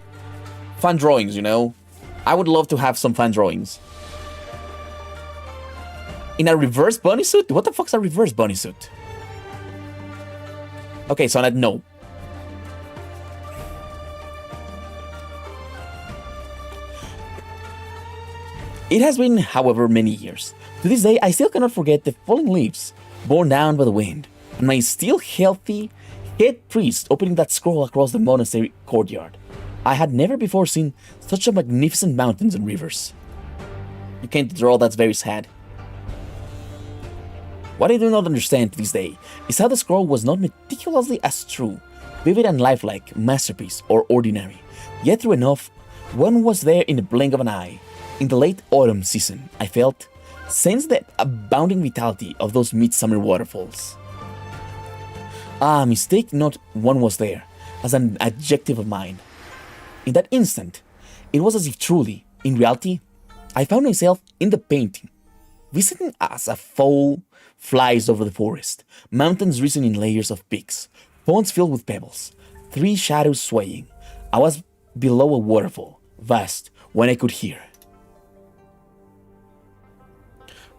Fan drawings, you know? I would love to have some fan drawings. In a reverse bunny suit? What the fuck's a reverse bunny suit? Okay, Sonnet, no. It has been, however, many years. To this day, I still cannot forget the falling leaves borne down by the wind, and my still healthy head priest opening that scroll across the monastery courtyard. I had never before seen such a magnificent mountains and rivers. You can't draw, that's very sad. What I do not understand to this day is how the scroll was not meticulously as true, vivid and lifelike, masterpiece, or ordinary. Yet true enough, one was there in the blink of an eye. In the late autumn season, I felt, sensed the abounding vitality of those midsummer waterfalls. Ah, mistake not one was there, as an adjective of mine. In that instant, it was as if truly, in reality, I found myself in the painting, visiting as a fowl flies over the forest, mountains risen in layers of peaks, ponds filled with pebbles, three shadows swaying. I was below a waterfall, vast, when I could hear.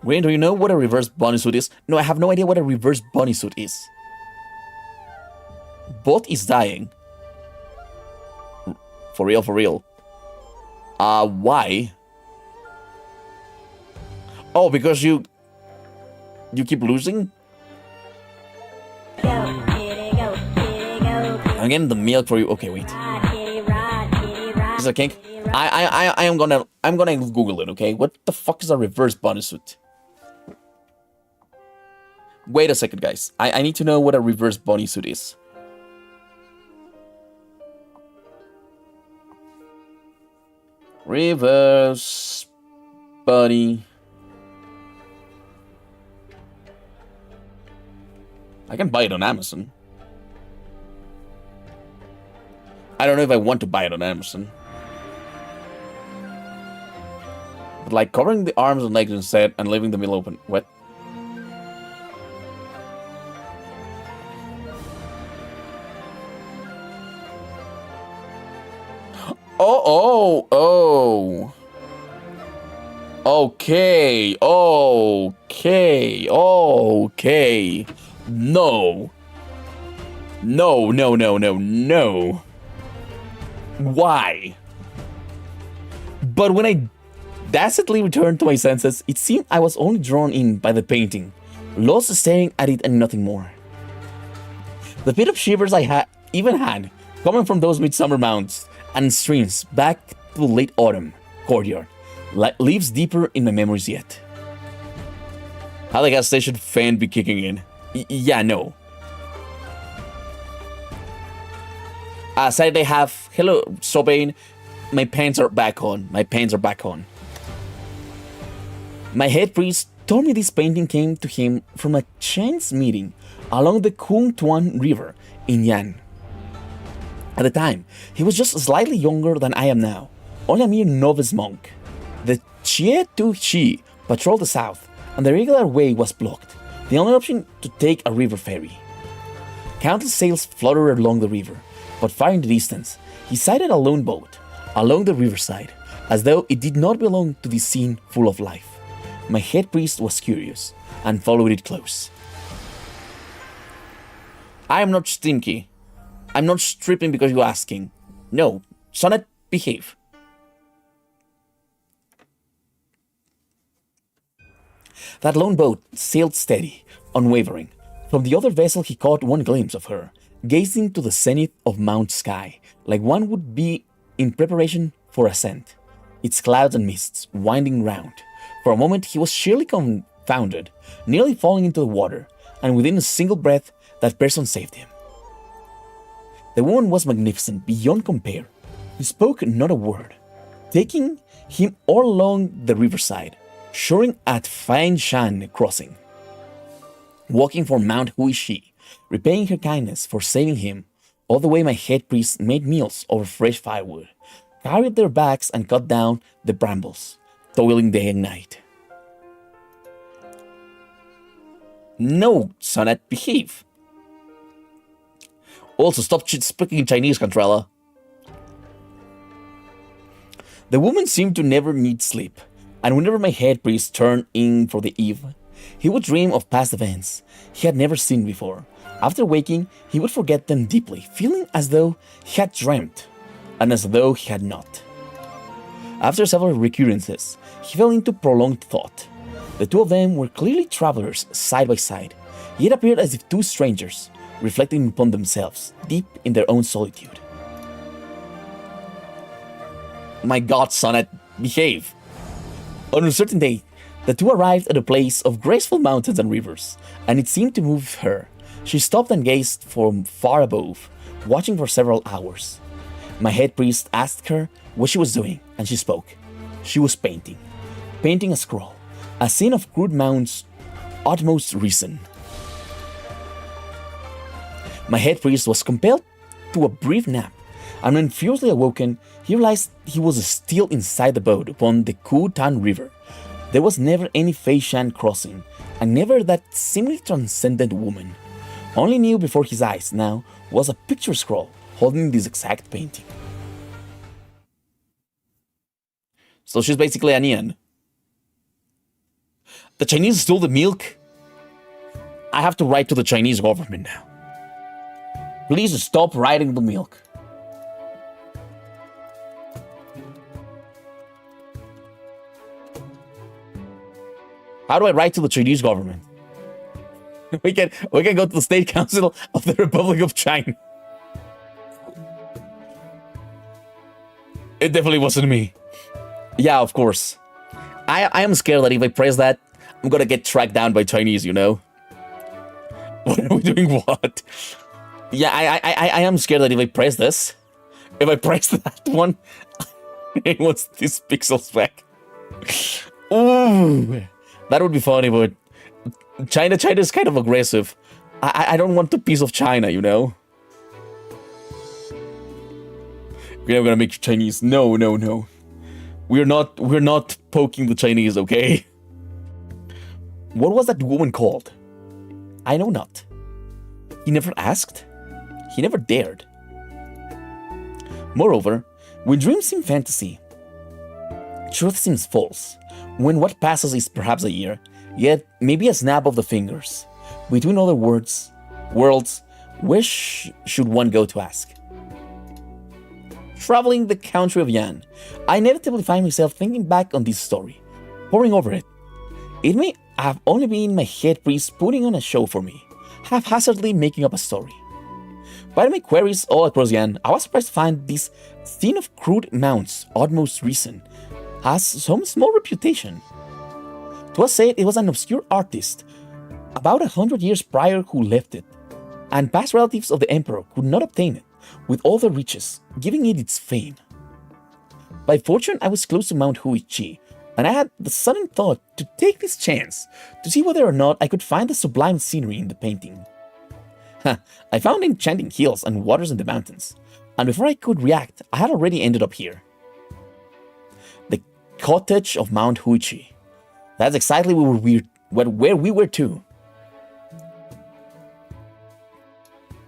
Green, do you know what a reverse bunny suit is? No, I have no idea what a reverse bunny suit is. Bot is dying. For real, for real. Why? Oh, because you keep losing? I'm getting the milk for you. Okay, wait. Is that kink? I'm gonna Google it, okay? What the fuck is a reverse bunny suit? Wait a second, guys. I need to know what a reverse bunny suit is. Reverse bunny. I can buy it on Amazon. I don't know if I want to buy it on Amazon. But like covering the arms and legs instead and leaving the middle open. What? Oh. Okay. No. Why? But when I dastardly returned to my senses, it seemed I was only drawn in by the painting, lost staring at it and nothing more. The pit of shivers I had coming from those midsummer mounts and streams back to the late autumn courtyard lives deeper in my memories yet. How the gas station fan be kicking in? Yeah, no. Saturday have hello Sobane. My pants are back on. My head priest told me this painting came to him from a chance meeting along the Kung Tuan River in Nian. At the time, he was just slightly younger than I am now, only a mere novice monk. The Chie Tu Chi patrolled the south, and the regular way was blocked, the only option to take a river ferry. Countless sails fluttered along the river, but far in the distance, he sighted a lone boat along the riverside, as though it did not belong to this scene full of life. My head priest was curious, and followed it close. I am not stinky. I'm not stripping because you're asking. No, Sonnet, behave. That lone boat sailed steady, unwavering. From the other vessel he caught one glimpse of her, gazing to the zenith of Mount Sky, like one would be in preparation for ascent, its clouds and mists winding round. For a moment he was sheerly confounded, nearly falling into the water, and within a single breath that person saved him. The woman was magnificent beyond compare. He spoke not a word, taking him all along the riverside, shoring at Faenshan crossing, walking for Mount Huishi, repaying her kindness for saving him. All the way my head priest made meals over fresh firewood, carried their bags and cut down the brambles, toiling day and night. No, Sonnet, behave. Also, stop speaking Chinese, Contrella. The woman seemed to never need sleep, and whenever my head priest turned in for the eve, he would dream of past events he had never seen before. After waking, he would forget them deeply, feeling as though he had dreamt, and as though he had not. After several recurrences, he fell into prolonged thought. The two of them were clearly travelers side by side, yet appeared as if two strangers, reflecting upon themselves, deep in their own solitude. My God, Sonnet, behave. On a certain day, the two arrived at a place of graceful mountains and rivers, and it seemed to move her. She stopped and gazed from far above, watching for several hours. My head priest asked her what she was doing, and she spoke. She was painting a scroll, a scene of crude Mount's utmost reason. My head priest was compelled to a brief nap, and when furiously awoken, he realized he was still inside the boat upon the Kutan River. There was never any Feishan crossing, and never that seemingly transcendent woman. Only knew before his eyes now was a picture scroll holding this exact painting. So she's basically a Nian. The Chinese stole the milk? I have to write to the Chinese government now. Please stop riding the milk. How do I write to the Chinese government? We can go to the State Council of the Republic of China. It definitely wasn't me. Yeah, of course. I am scared that if I press that, I'm gonna get tracked down by Chinese, you know? What are we doing what? Yeah, I am scared that if I press this, if I press that one, it wants these pixels back. Ooh, that would be funny, but China is kind of aggressive. I don't want the piece of China, you know? We're gonna make Chinese. No. We're not poking the Chinese, okay? What was that woman called? I know not. He never asked. He never dared. Moreover, when dreams seem fantasy, truth seems false. When what passes is perhaps a year, yet maybe a snap of the fingers. Between other worlds, where should one go to ask? Traveling the country of Yan, I inevitably find myself thinking back on this story, poring over it. It may have only been my head priest putting on a show for me, haphazardly making up a story. By my queries all across Yan, I was surprised to find this scene of crude Mount's utmost reason has some small reputation. 'Twas said it was an obscure artist, about 100 years prior, who left it, and past relatives of the emperor could not obtain it, with all the riches, giving it its fame. By fortune, I was close to Mount Huichi, and I had the sudden thought to take this chance to see whether or not I could find the sublime scenery in the painting. I found enchanting hills and waters in the mountains, and before I could react, I had already ended up here. The cottage of Mount Huichi. That's exactly where we were too.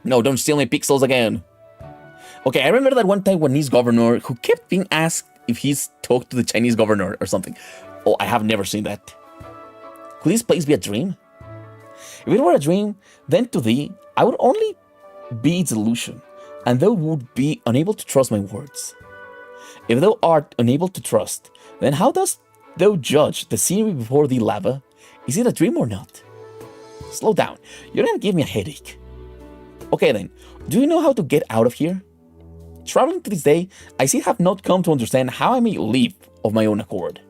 No, don't steal my pixels again. Okay, I remember that one Taiwanese governor who kept being asked if he's talked to the Chinese governor or something. Oh, I have never seen that. Could this place be a dream? If it were a dream, then to thee, I would only be its illusion, and thou would be unable to trust my words. If thou art unable to trust, then how dost thou judge the scenery before thee, lava? Is it a dream or not? Slow down, you're gonna give me a headache. Okay then, do you know how to get out of here? Traveling to this day, I still have not come to understand how I may leave of my own accord.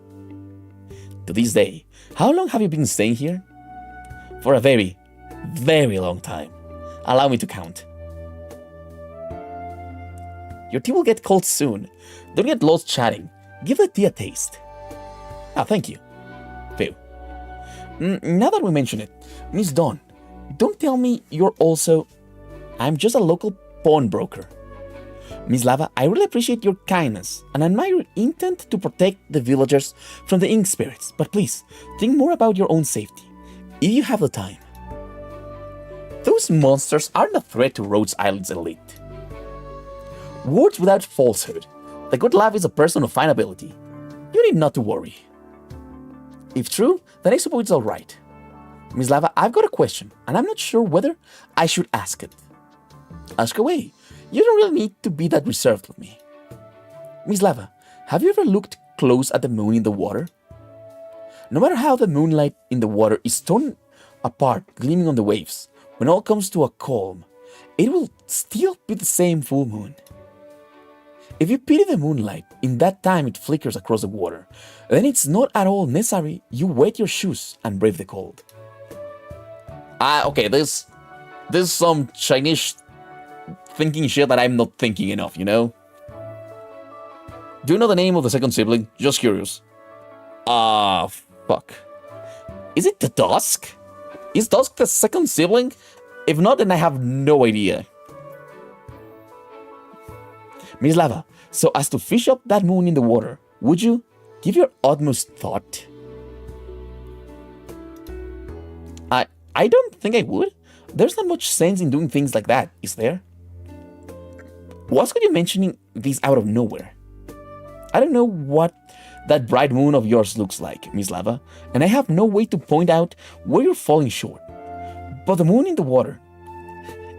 To this day, how long have you been staying here? For a very, very long time. Allow me to count. Your tea will get cold soon. Don't get lost chatting. Give the tea a taste. Ah, thank you. Phew. Now that we mention it, Miss Dawn, don't tell me you're also... I'm just a local pawnbroker. Miss Lava, I really appreciate your kindness and admire your intent to protect the villagers from the ink spirits, but please, think more about your own safety, if you have the time. Those monsters aren't a threat to Rhodes Island's elite. Words without falsehood. The good Lava is a person of fine ability. You need not to worry. If true, then I suppose it's alright. Miss Lava, I've got a question, and I'm not sure whether I should ask it. Ask away. You don't really need to be that reserved with me. Miss Lava, have you ever looked close at the moon in the water? No matter how the moonlight in the water is torn apart, gleaming on the waves, when all comes to a calm, it will still be the same full moon. If you pity the moonlight, in that time it flickers across the water, then it's not at all necessary you wet your shoes and brave the cold. Okay, this is some Chinese thinking shit that I'm not thinking enough, you know? Do you know the name of the second sibling? Just curious. Fuck. Is it the Dusk? Is Dusk the second sibling? If not, then I have no idea. Miss Lava, so as to fish up that moon in the water, would you give your utmost thought? I don't think I would. There's not much sense in doing things like that, is there? What's got you mentioning this out of nowhere? I don't know what that bright moon of yours looks like, Miss Lava, and I have no way to point out where you're falling short. But the moon in the water,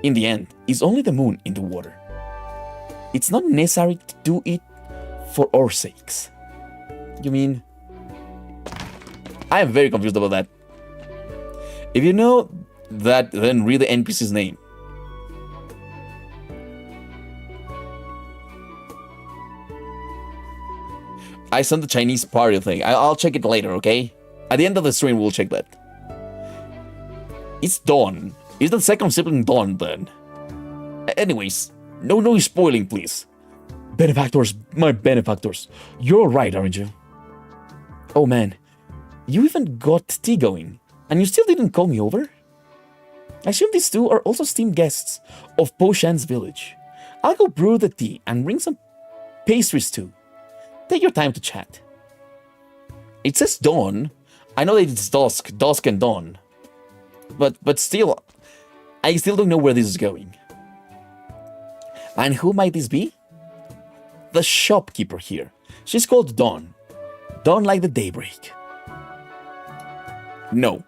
in the end, is only the moon in the water. It's not necessary to do it for our sakes. You mean? I am very confused about that. If you know that, then read the NPC's name. I sent the Chinese party thing. I'll check it later, okay? At the end of the stream, we'll check that. It's Dawn. Is the second sibling Dawn, then? Anyways, no spoiling, please. Benefactors, my benefactors. You're alright, aren't you? Oh man, you even got tea going, and you still didn't call me over? I assume these two are also esteemed guests of Po Shan's village. I'll go brew the tea and bring some pastries too. Take your time to chat. It says dawn. I know that it's dusk and dawn. But still, I still don't know where this is going. And who might this be? The shopkeeper here. She's called Dawn. Dawn like the daybreak. No.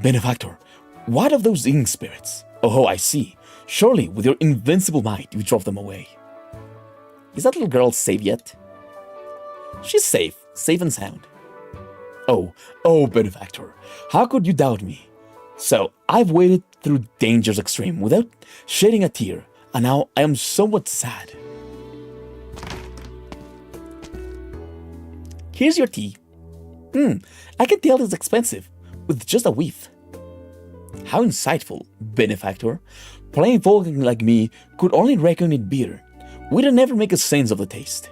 Benefactor, what of those ink spirits? Oh, I see. Surely, with your invincible might, you drove them away. Is that little girl safe yet? She's safe and sound. Oh, benefactor, how could you doubt me? So, I've waded through dangers extreme without shedding a tear, and now I am somewhat sad. Here's your tea. I can tell it's expensive, with just a whiff. How insightful, benefactor. Plain folk like me could only reckon it bitter. We'd never make a sense of the taste.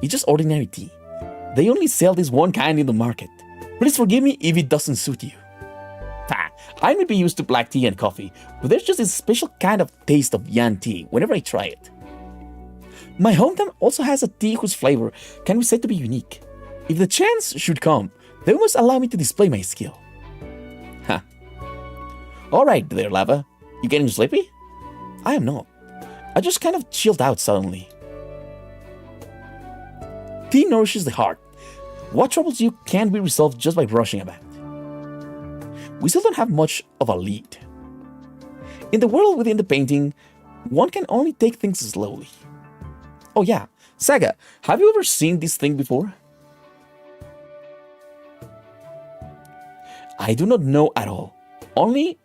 It's just ordinary tea. They only sell this one kind in the market. Please forgive me if it doesn't suit you. I may be used to black tea and coffee, but there's just this special kind of taste of yan tea whenever I try it. My hometown also has a tea whose flavor can be said to be unique. If the chance should come, they must allow me to display my skill. Alright there, Lava. You getting sleepy? I am not. I just kind of chilled out suddenly. Tea nourishes the heart. What troubles you can't be resolved just by brushing a bath. We still don't have much of a lead. In the world within the painting, one can only take things slowly. Oh yeah, Saga, have you ever seen this thing before? I do not know at all. Only,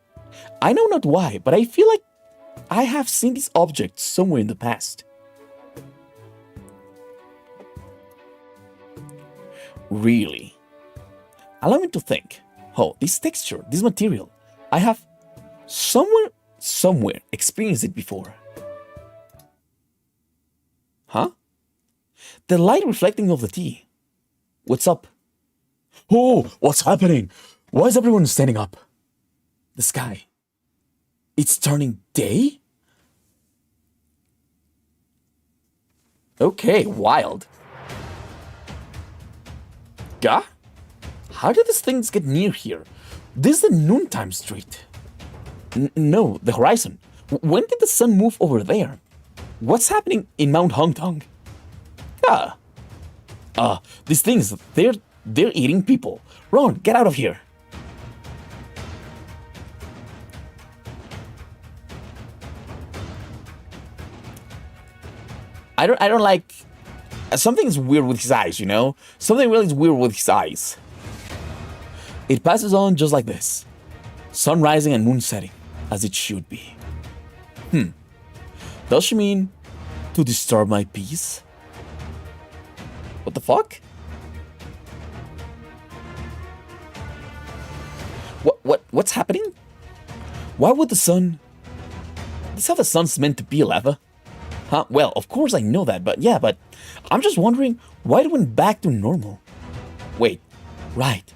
I know not why, but I feel like I have seen this object somewhere in the past. Really? Allow me to think. Oh, this texture, this material, I have somewhere experienced it before. Huh? The light reflecting off the tea. What's up? Oh, what's happening? Why is everyone standing up? The sky. It's turning day? Okay, wild. Gah? How did these things get near here? This is the noontime street. No, the horizon. When did the sun move over there? What's happening in Mount Hongtong? These things, they're eating people. Ron, get out of here. I don't like... Something's weird with his eyes, you know? Something really is weird with his eyes. It passes on just like this. Sun rising and moon setting, as it should be. Does she mean to disturb my peace? What the fuck? What's happening? Why would the sun... This how the sun's meant to be, Lava? Huh? Well, of course I know that, but I'm just wondering why it went back to normal. Wait, right.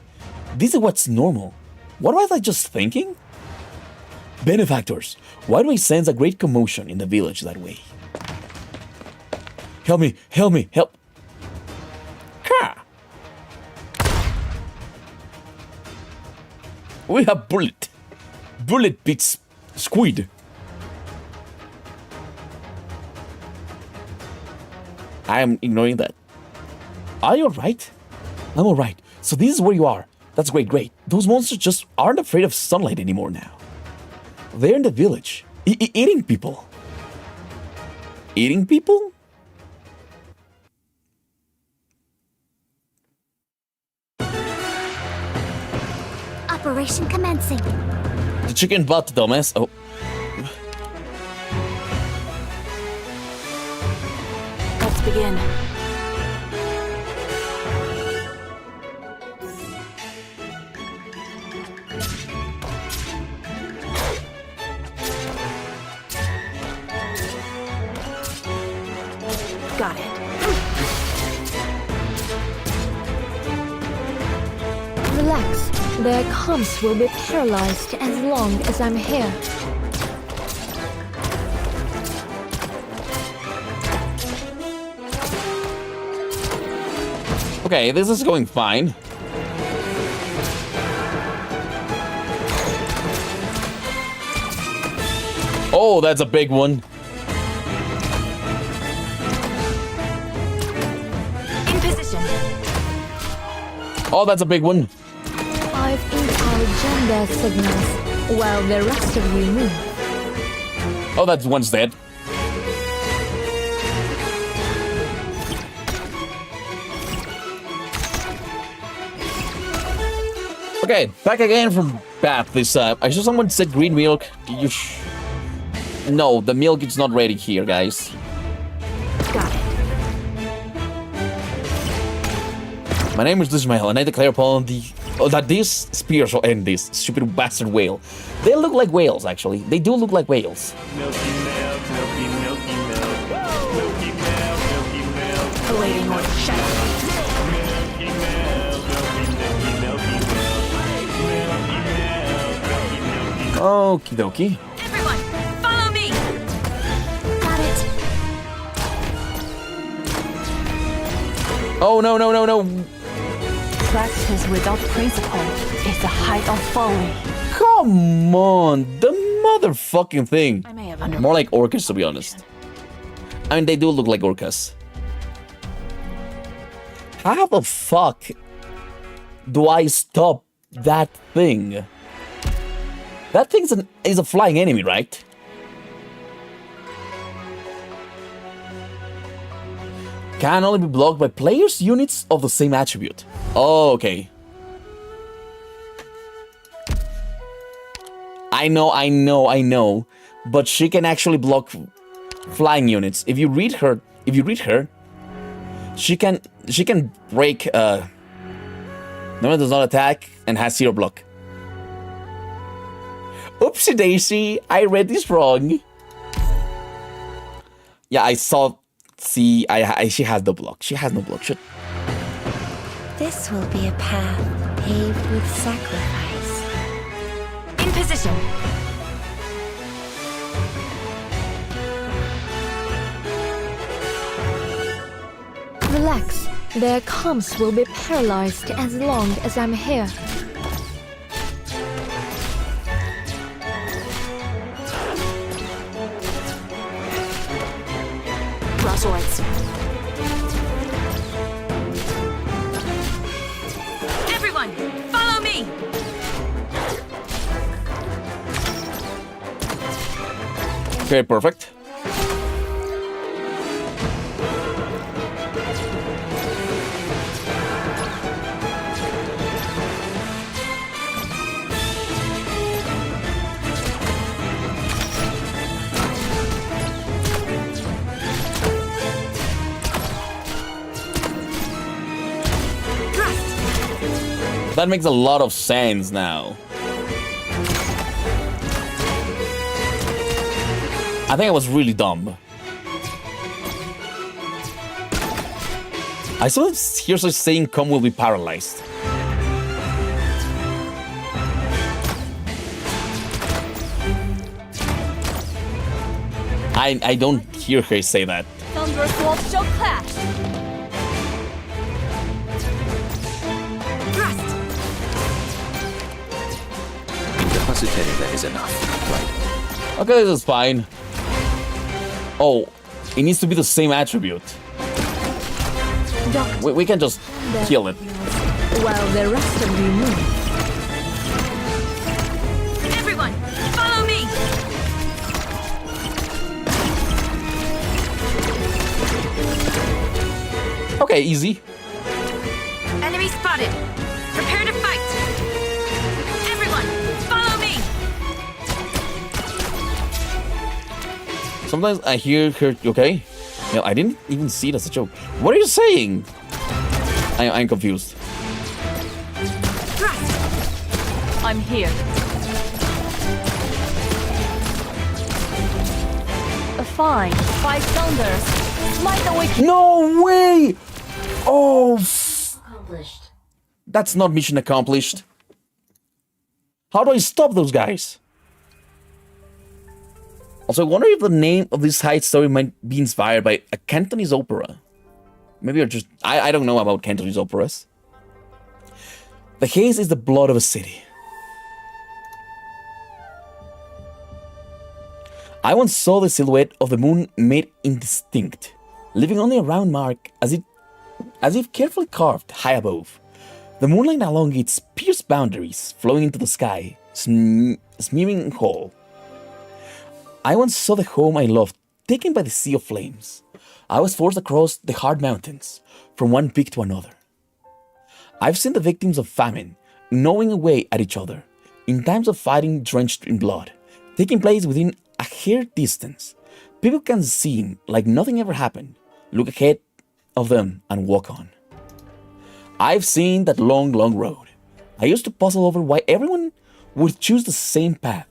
This is what's normal. What was I just thinking? Benefactors, why do I sense a great commotion in the village that way? Help me, help. Ka! We have bullet. Bullet beats squid. I am ignoring that. Are you alright? I'm alright. So this is where you are. That's great. Those monsters just aren't afraid of sunlight anymore now. They're in the village. Eating people. Eating people? Operation commencing. The chicken butt, dumbass. Oh. Let's begin. Got it. Relax. Their comms will be paralyzed as long as I'm here. Okay, this is going fine. Oh, that's a big one. In position. Oh, that's a big one. I've inked our gender signals while the rest of you move. Oh, that's one's dead. Okay, back again from bath this time. I saw someone said green milk. No, the milk is not ready here, guys. Got it. My name is Ismail, and I declare upon that this spear shall end this stupid bastard whale. They look like whales, actually. They do look like whales. Milky milk, milky, milky milk. Milky milk, milky milk. Awaiting order. Shut up. Milky milk, milky, milky, milky milk. Milky milk, milky, milky. Okie dokie. Everyone, follow me. Got it. Oh, no. Practice without principle is the height of folly. Come on, the motherfucking thing. I may have under. More like orcas, to be honest. I mean, they do look like orcas. How the fuck do I stop that thing? That thing is a flying enemy, right? Can only be blocked by players' units of the same attribute. Oh, okay. I know. but she can actually block flying units. If you read her, she can break no one does not attack and has 0 block. Oopsie daisy, I read this wrong. Yeah, I saw. See, she has the block. She has no block. Shit. This will be a path paved with sacrifice. In position. Relax. Their comms will be paralyzed as long as I'm here. Crosswords. Everyone, follow me! Okay, perfect. That makes a lot of sense now. I think I was really dumb. I saw here's a saying "come will be paralyzed." I don't hear her say that. Thunder swords shall clash. Thrust! Incapacitated is enough, right? Okay, this is fine. Oh, it needs to be the same attribute. Doctor, We can just kill it. while the rest of you move. Everyone, follow me! Okay, easy. Enemy spotted. Prepare to fight. Everyone, follow me! Sometimes I hear her. Okay, no, I didn't even see it as a joke. What are you saying? I'm confused. Thrust! I'm here. A fine. 5 thunders. Smite the wicked. No way! Oh, Accomplished. that's not mission accomplished. How do I stop those guys? Also, I wonder if the name of this side story might be inspired by a Cantonese opera. Maybe you're just... I don't know about Cantonese operas. The haze is the blood of a city. I once saw the silhouette of the moon made indistinct, leaving only a round mark as if carefully carved high above. The moonlight along its pierced boundaries flowing into the sky, smearing whole. I once saw the home I loved taken by the sea of flames. I was forced across the hard mountains, from one peak to another. I've seen the victims of famine gnawing away at each other, in times of fighting drenched in blood, taking place within a hair distance. People can seem like nothing ever happened, look ahead of them and walk on. I've seen that long, long road. I used to puzzle over why everyone would choose the same path,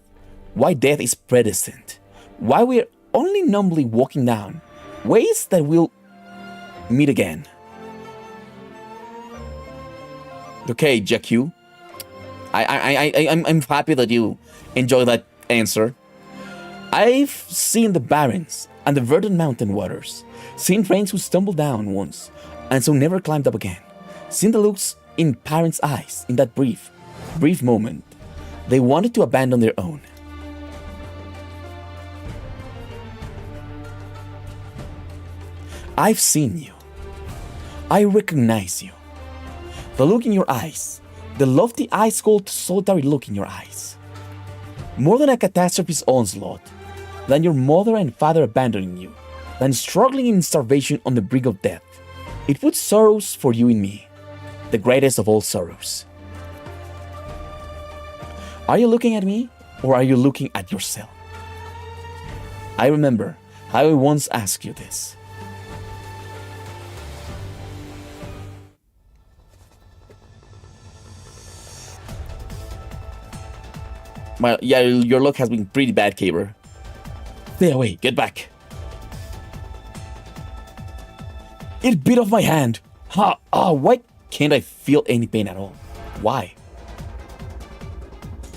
why death is predestined, why we're only numbly walking down ways that we'll meet again. Okay, JQ. I'm happy that you enjoy that answer. I've seen the barrens and the verdant mountain waters, seen friends who stumbled down once and so never climbed up again, seen the looks in parents' eyes in that brief moment they wanted to abandon their own. I've seen you. I recognize you. The look in your eyes, the lofty ice-cold solitary look in your eyes. More than a catastrophe's onslaught, than your mother and father abandoning you, than struggling in starvation on the brink of death, it puts sorrows for you in me, the greatest of all sorrows. Are you looking at me, or are you looking at yourself? I remember how I once asked you this. Yeah, your luck has been pretty bad, Caber. Stay away, get back. It bit off my hand. Why can't I feel any pain at all? Why?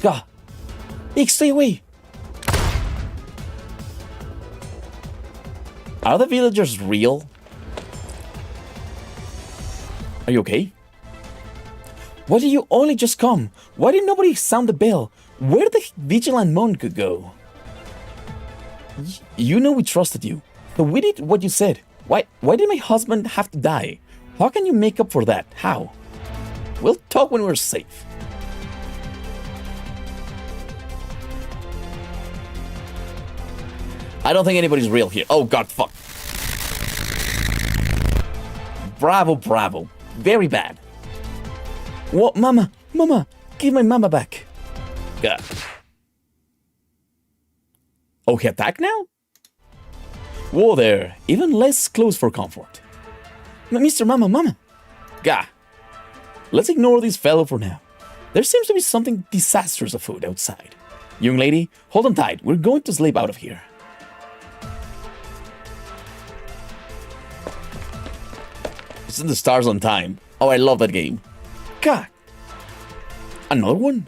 Gah. Nick, stay away. Are the villagers real? Are you okay? Why did you only just come? Why did nobody sound the bell? Where did the vigilant monk go? You know we trusted you, so we did what you said. Why did my husband have to die? How can you make up for that? How? We'll talk when we're safe. I don't think anybody's real here. Oh god, fuck. Bravo, bravo. Very bad. What? Mama, give my mama back. God. Oh, he attacked now? Whoa there, even less clothes for comfort. Mr. Mama. Gah. Let's ignore this fellow for now. There seems to be something disastrous afoot outside. Young lady, hold on tight. We're going to slip out of here. It's in the stars on time. Oh, I love that game. God. Another one?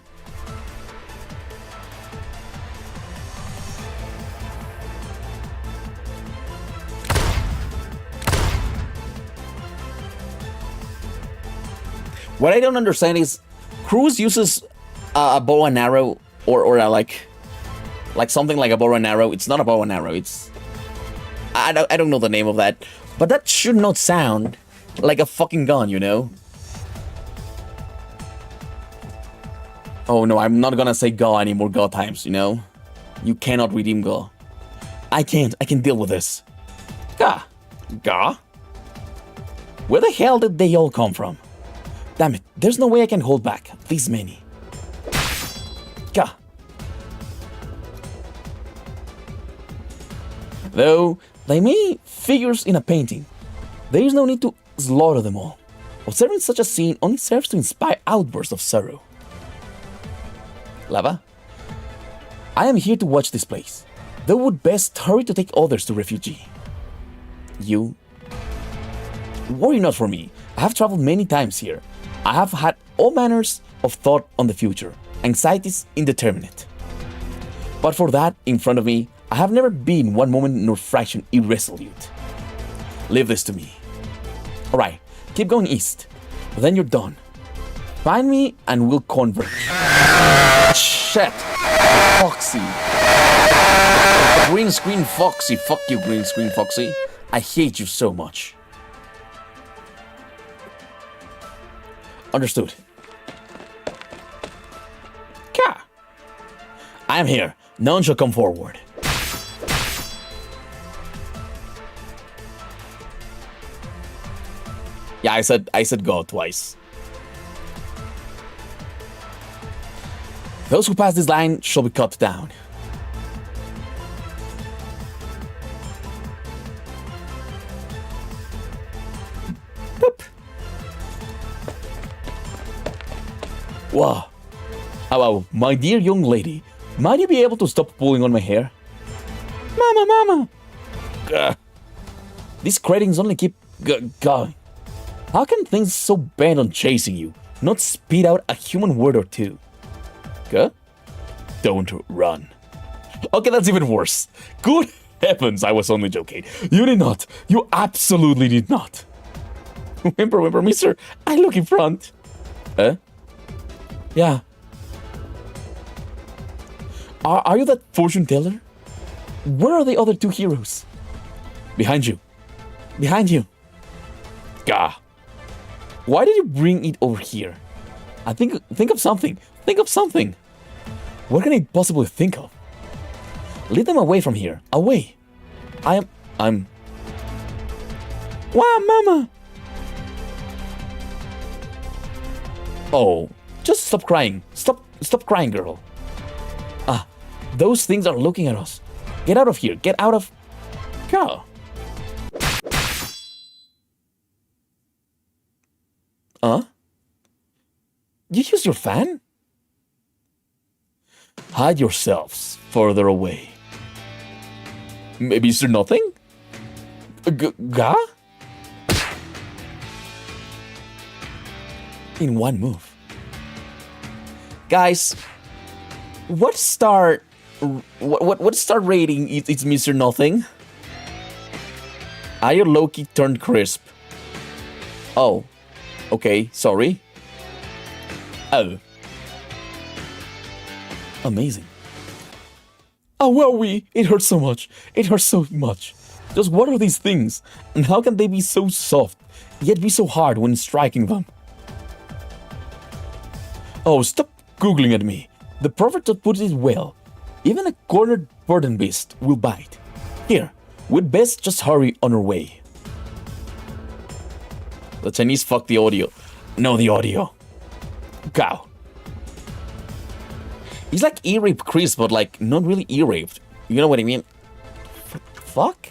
What I don't understand is Cruz uses a bow and arrow or like something like a bow and arrow. It's not a bow and arrow. It's I don't know the name of that, but that should not sound like a fucking gun, you know? Oh no, I'm not gonna say Ga anymore, Ga times, you know? You cannot redeem Ga. I can't. I can deal with this. Ga. Where the hell did they all come from? Damn it, there's no way I can hold back this many. Gah. Though they may figures in a painting, there is no need to slaughter them all. Observing such a scene only serves to inspire outbursts of sorrow. Lava, I am here to watch this place. Thou would best hurry to take others to refugee. You? Worry not for me. I have traveled many times here. I have had all manners of thought on the future, anxieties indeterminate. But for that, in front of me, I have never been one moment nor fraction irresolute. Leave this to me. Alright, keep going east. Then you're done. Find me and we'll converge. Shit! Foxy. Green screen Foxy. Fuck you, green screen Foxy. I hate you so much. Understood. Ka! I am here. None shall come forward. Yeah, I said go twice. Those who pass this line shall be cut down. Boop. Wow. Hello, my dear young lady. Might you be able to stop pulling on my hair? Mama! Gah. These cratings only keep going. How can things so bent on chasing you not spit out a human word or two? Gah? Don't run. Okay, that's even worse. Good heavens, I was only joking. You did not. You absolutely did not. Whimper, mister. I look in front. Yeah. Are you that fortune teller? Where are the other two heroes? Behind you. Behind you. Gah. Why did you bring it over here? I think of something. Think of something. What can I possibly think of? Lead them away from here. Away. I'm... Wow, mama! Oh, just stop crying. Stop crying, girl. Those things are looking at us. Get out of here. Get out of... Go. You use your fan? Hide yourselves further away. Maybe is there nothing? Ga? In one move. Guys, what star rating is Mr. Nothing? Are you Loki turned crisp? Oh. Okay, sorry. Oh. Amazing. Oh, wowie! It hurts so much. It hurts so much. Just what are these things? And how can they be so soft, yet be so hard when striking them? Oh, stop googling at me. The prophet put it well. Even a cornered burden beast will bite. Here, we'd best just hurry on our way. The Chinese fuck the audio. No, the audio. Cow. He's like ear-raped Chris, but like not really ear-raped. You know what I mean? Fuck?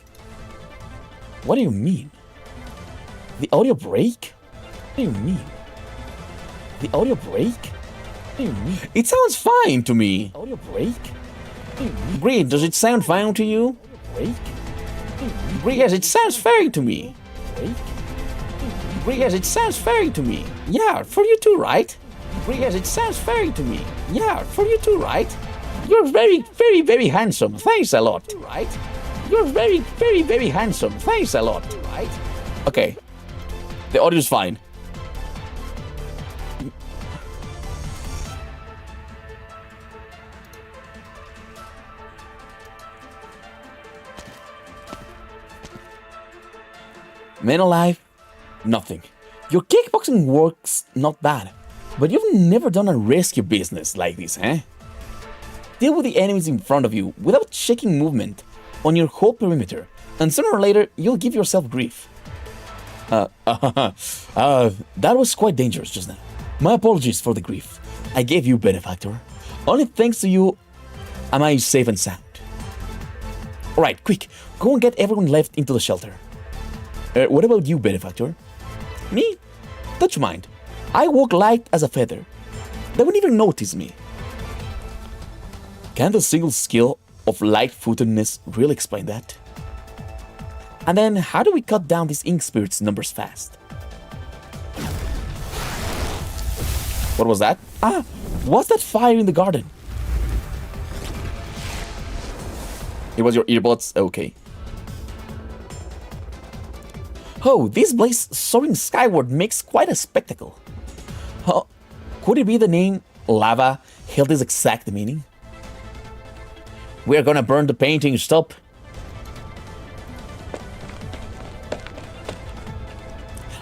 What do you mean? The audio break? What do you mean? The audio break? What do you mean? It sounds fine to me. Audio break? What do you mean? Green, does it sound fine to you? Break? Green, yes, it sounds fine to me. Break? Yes, it sounds fairy to me. Yeah, for you too, right? Yes, it sounds fairy to me. Yeah, for you too, right? You're very, very, very handsome. Thanks a lot. Right? You're very, very, very handsome. Thanks a lot. Right? Okay. The audio's fine. Man alive? Nothing. Your kickboxing works not bad, but you've never done a rescue business like this, eh? Deal with the enemies in front of you without checking movement on your whole perimeter, and sooner or later you'll give yourself grief. That was quite dangerous just now. My apologies for the grief I gave you, benefactor. Only thanks to you am I safe and sound. Alright, quick, go and get everyone left into the shelter. What about you, benefactor? Me? Don't you mind. I walk light as a feather. They won't even notice me. Can the single skill of light-footedness really explain that? And then, how do we cut down these ink spirits numbers fast? What was that? Ah, what's that fire in the garden? It was your earbuds? Okay. Oh, this blaze soaring skyward makes quite a spectacle. Oh, could it be the name lava held this exact meaning? We're gonna burn the painting, stop.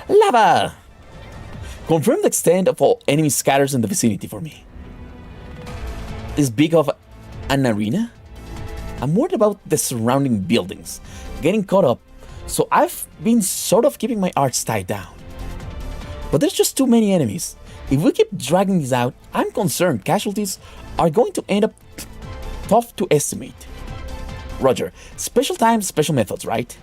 Lava! Confirm the extent of all enemy scatters in the vicinity for me. This big of an arena? I'm worried about the surrounding buildings getting caught up, so I've been sort of keeping my arts tied down. But there's just too many enemies. If we keep dragging this out, I'm concerned casualties are going to end up tough to estimate. Roger, special times, special methods, right?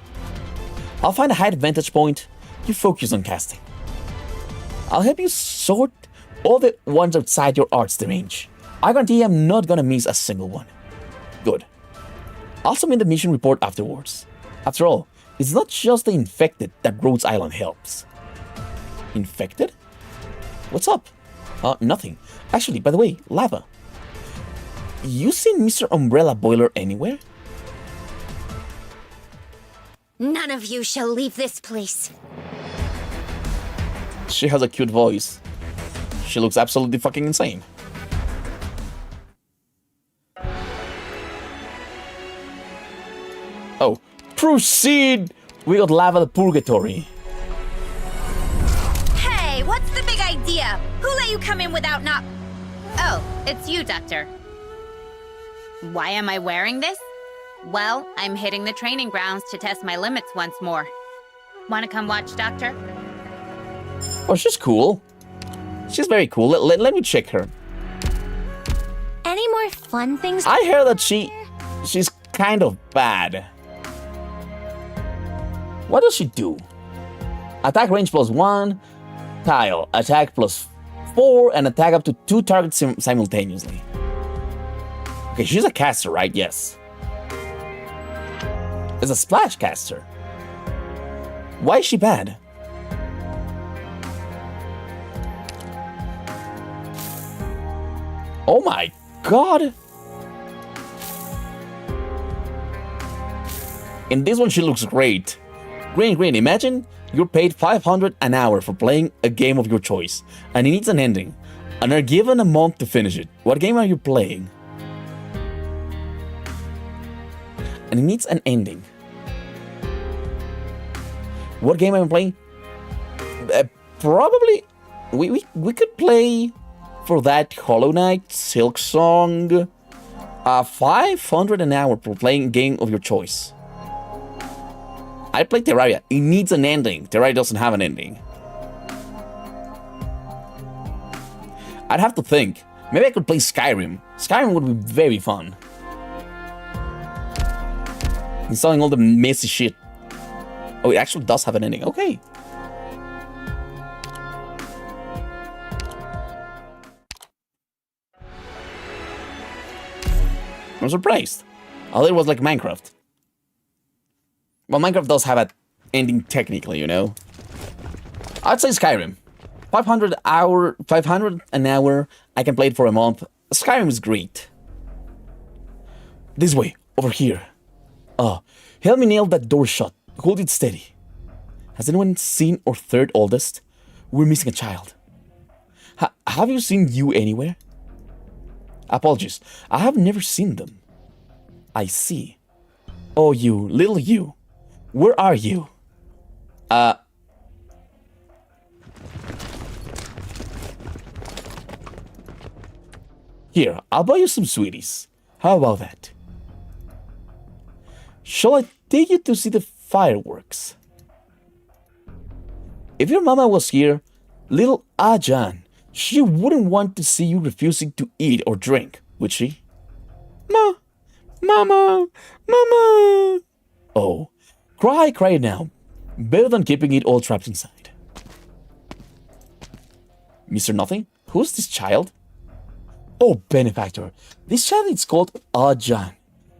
I'll find a high vantage point, you focus on casting. I'll help you sort all the ones outside your art's range. I guarantee I'm not gonna miss a single one. Good. I'll submit the mission report afterwards. After all, it's not just the infected that Rhodes Island helps. Infected? What's up? Nothing. Actually, by the way, lava. You seen Mr. Umbrella Boiler anywhere? None of you shall leave this place. She has a cute voice. She looks absolutely fucking insane. Oh, proceed! We got lava the purgatory. Hey, what's the big idea? Who let you come in without not... Oh, it's you, Doctor. Why am I wearing this? Well, I'm hitting the training grounds to test my limits once more. Wanna come watch, Doctor? Oh, she's cool. She's very cool. Let me check her. Any Any more fun things? I heard that she's kind of bad. What does she do? Attack range +1, tile, attack +4, and attack up to 2 targets simultaneously. Okay, she's a caster, right? Yes. It's a splash caster. Why is she bad? Oh my god! In this one, she looks great. Green, imagine you're paid 500 an hour for playing a game of your choice, and it needs an ending, and are given a month to finish it. What game are you playing? And it needs an ending. What game am I playing? Probably, we could play for that Hollow Knight, Silk Song, 500 an hour for playing a game of your choice. I played Terraria. It needs an ending. Terraria doesn't have an ending. I'd have to think. Maybe I could play Skyrim. Skyrim would be very fun. Installing all the messy shit. Oh, it actually does have an ending. Okay. I'm surprised. I thought it was like Minecraft. Well, Minecraft does have an ending technically, you know. I'd say Skyrim. 500 an hour. I can play it for a month. Skyrim is great. This way, over here. Oh, help me nail that door shut. Hold it steady. Has anyone seen our third oldest? We're missing a child. Have you seen you anywhere? Apologies, I have never seen them. I see. Oh, you, little you. Where are you? Here, I'll buy you some sweeties. How about that? Shall I take you to see the fireworks? If your mama was here, little Ajan, she wouldn't want to see you refusing to eat or drink, would she? Mama. Oh, cry now. Better than keeping it all trapped inside. Mr. Nothing? Who's this child? Oh, benefactor. This child is called Ajan.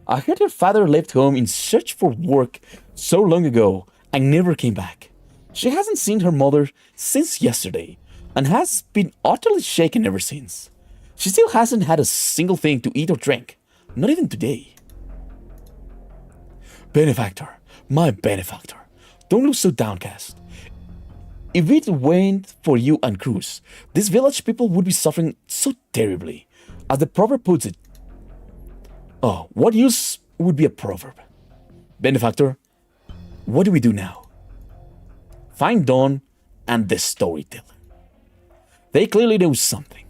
I heard her father left home in search for work so long ago and never came back. She hasn't seen her mother since yesterday and has been utterly shaken ever since. She still hasn't had a single thing to eat or drink, not even today. Benefactor, my benefactor, don't look so downcast. If it weren't for you and Cruz, this village people would be suffering so terribly. As the proverb puts it, oh, what use would be a proverb? Benefactor, what do we do now? Find Dawn and the storyteller. They clearly know something.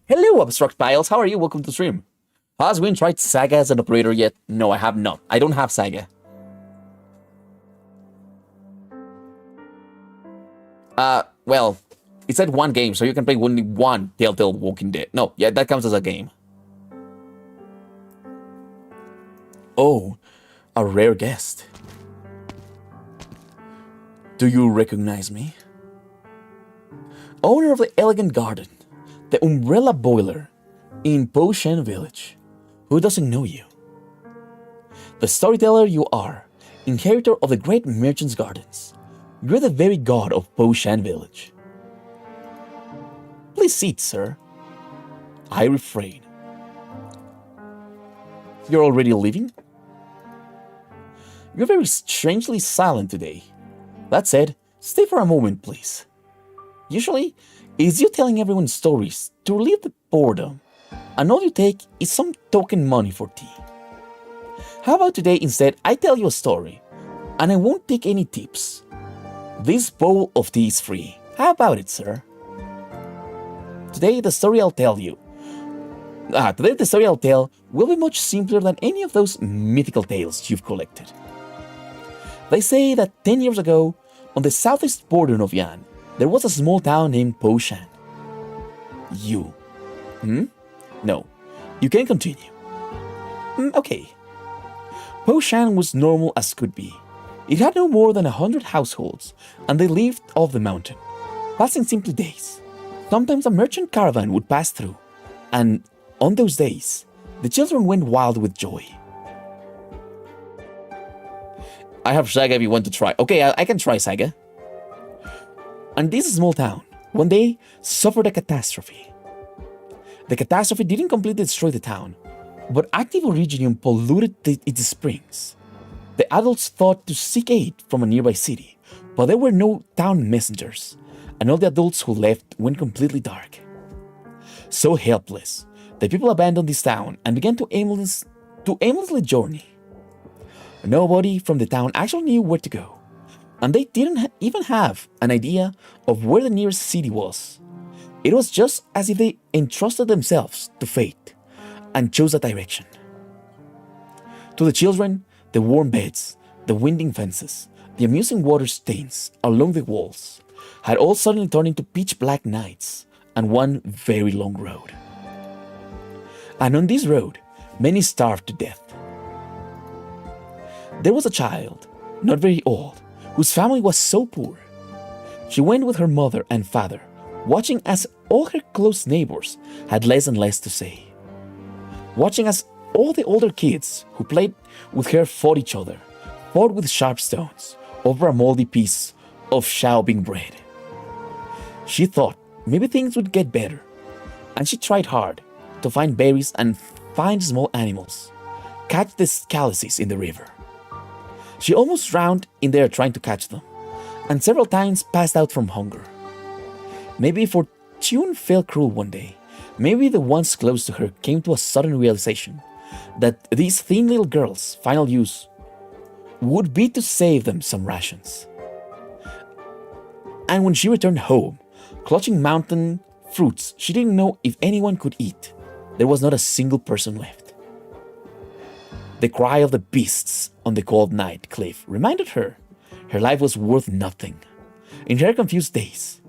Hello, Abstract Piles. How are you? Welcome to the stream. Has Win tried Saga as an operator yet? No, I have not. I don't have Saga. Well, it said one game, so you can play only one Telltale Walking Dead. No, yeah, that counts as a game. Oh, a rare guest. Do you recognize me? Owner of the Elegant Garden, the Umbrella Boiler in Po Shen Village. Who doesn't know you? The storyteller you are, inheritor of the great merchant's gardens. You're the very god of Po Shan Village. Please sit, sir. I refrain. You're already leaving? You're very strangely silent today. That said, stay for a moment, please. Usually, it's you telling everyone stories to relieve the boredom, and all you take is some token money for tea. How about today instead I tell you a story, and I won't take any tips. This bowl of tea is free. How about it, sir? Today the story I'll tell will be much simpler than any of those mythical tales you've collected. They say that 10 years ago, on the southeast border of Yan, there was a small town named Po Shan. You. No, you can continue. Okay. Po Shan was normal as could be. It had no more than 100 households, and they lived off the mountain, passing simply days. Sometimes a merchant caravan would pass through, and on those days, the children went wild with joy. I have Saga if you want to try. Okay, I can try Saga. And this small town, one day, suffered a catastrophe. The catastrophe didn't completely destroy the town, but active originium polluted its springs. The adults thought to seek aid from a nearby city, but there were no town messengers, and all the adults who left went completely dark. So helpless, the people abandoned this town and began to aimlessly journey. Nobody from the town actually knew where to go, and they didn't even have an idea of where the nearest city was. It was just as if they entrusted themselves to fate and chose a direction. To the children, the warm beds, the winding fences, the amusing water stains along the walls had all suddenly turned into pitch black nights and one very long road. And on this road, many starved to death. There was a child, not very old, whose family was so poor. She went with her mother and father, watching as all her close neighbors had less and less to say. Watching as all the older kids who played with her fought each other, fought with sharp stones, over a moldy piece of Xiaobing bread. She thought maybe things would get better, and she tried hard to find berries and find small animals, catch the scalices in the river. She almost drowned in there trying to catch them, and several times passed out from hunger. Maybe fortune fell cruel one day. Maybe the ones close to her came to a sudden realization that these thin little girls' final use would be to save them some rations. And when she returned home, clutching mountain fruits she didn't know if anyone could eat, there was not a single person left. The cry of the beasts on the cold night cliff reminded her life was worth nothing. In her confused days,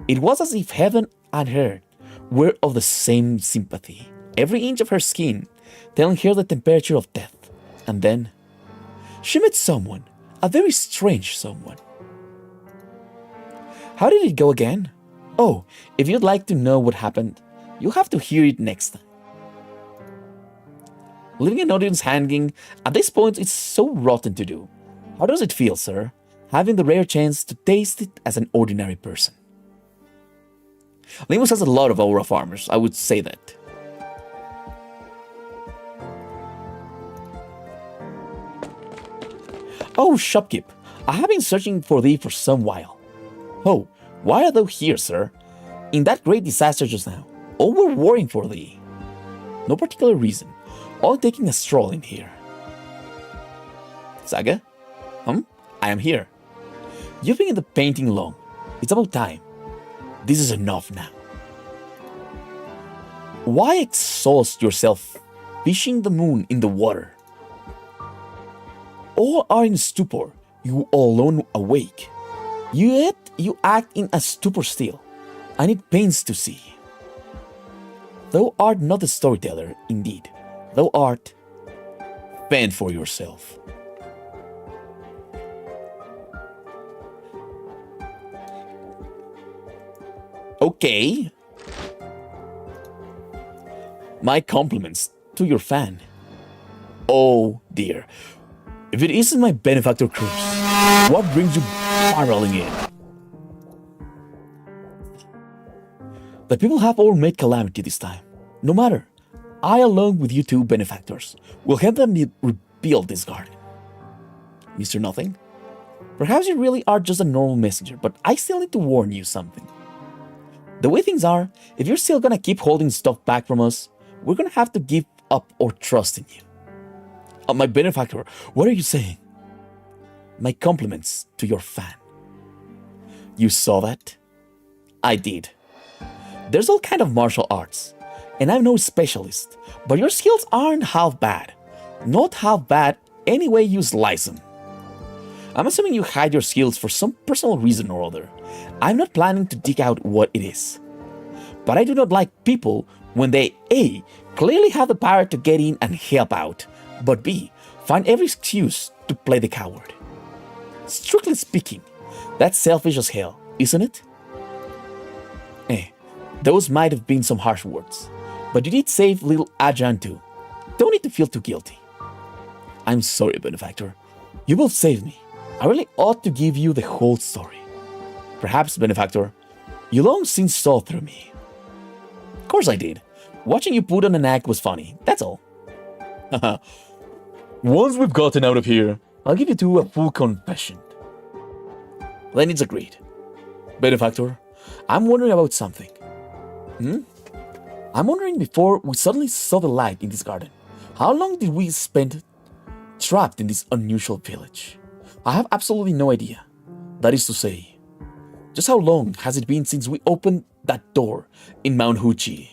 it was as if heaven and her were of the same sympathy, every inch of her skin telling her the temperature of death. And then she met someone, a very strange someone. How did it go again? Oh, if you'd like to know what happened, you'll have to hear it next time. Leaving an audience hanging, at this point it's so rotten to do. How does it feel, sir, having the rare chance to taste it as an ordinary person? Limos has a lot of aura farmers, I would say that. Oh, shopkeep, I have been searching for thee for some while. Oh, why art thou here, sir? In that great disaster just now, all were worrying for thee. No particular reason, all taking a stroll in here. Saga? I am here. You've been in the painting long. It's about time. This is enough now. Why exhaust yourself fishing the moon in the water? All are in stupor, you alone awake. Yet you act in a stupor still, and it pains to see. Thou art not a storyteller, indeed. Thou art... fend for yourself. Okay. My compliments to your fan. Oh dear. If it isn't my benefactor cruise, what brings you barreling in? The people have all made calamity this time. No matter, I along with you two benefactors will help them rebuild this garden. Mr. Nothing? Perhaps you really are just a normal messenger, but I still need to warn you something. The way things are, if you're still gonna keep holding stuff back from us, we're gonna have to give up our trust in you. My benefactor, what are you saying? My compliments to your fan. You saw that? I did. There's all kind of martial arts, and I'm no specialist, but your skills aren't half bad. Not half bad any way you slice them. I'm assuming you hide your skills for some personal reason or other. I'm not planning to dig out what it is. But I do not like people when they A. clearly have the power to get in and help out, but B. find every excuse to play the coward? Strictly speaking, that's selfish as hell, isn't it? Those might have been some harsh words, but you did save little Ajan too. Don't need to feel too guilty. I'm sorry, Benefactor. You will save me. I really ought to give you the whole story. Perhaps, Benefactor, you long since saw through me. Of course I did. Watching you put on an act was funny, that's all. Once we've gotten out of here, I'll give you two a full confession. Then it's agreed. Benefactor, I'm wondering about something. I'm wondering, before we suddenly saw the light in this garden, how long did we spend trapped in this unusual village? I have absolutely no idea. That is to say, just how long has it been since we opened that door in Mount Huchi?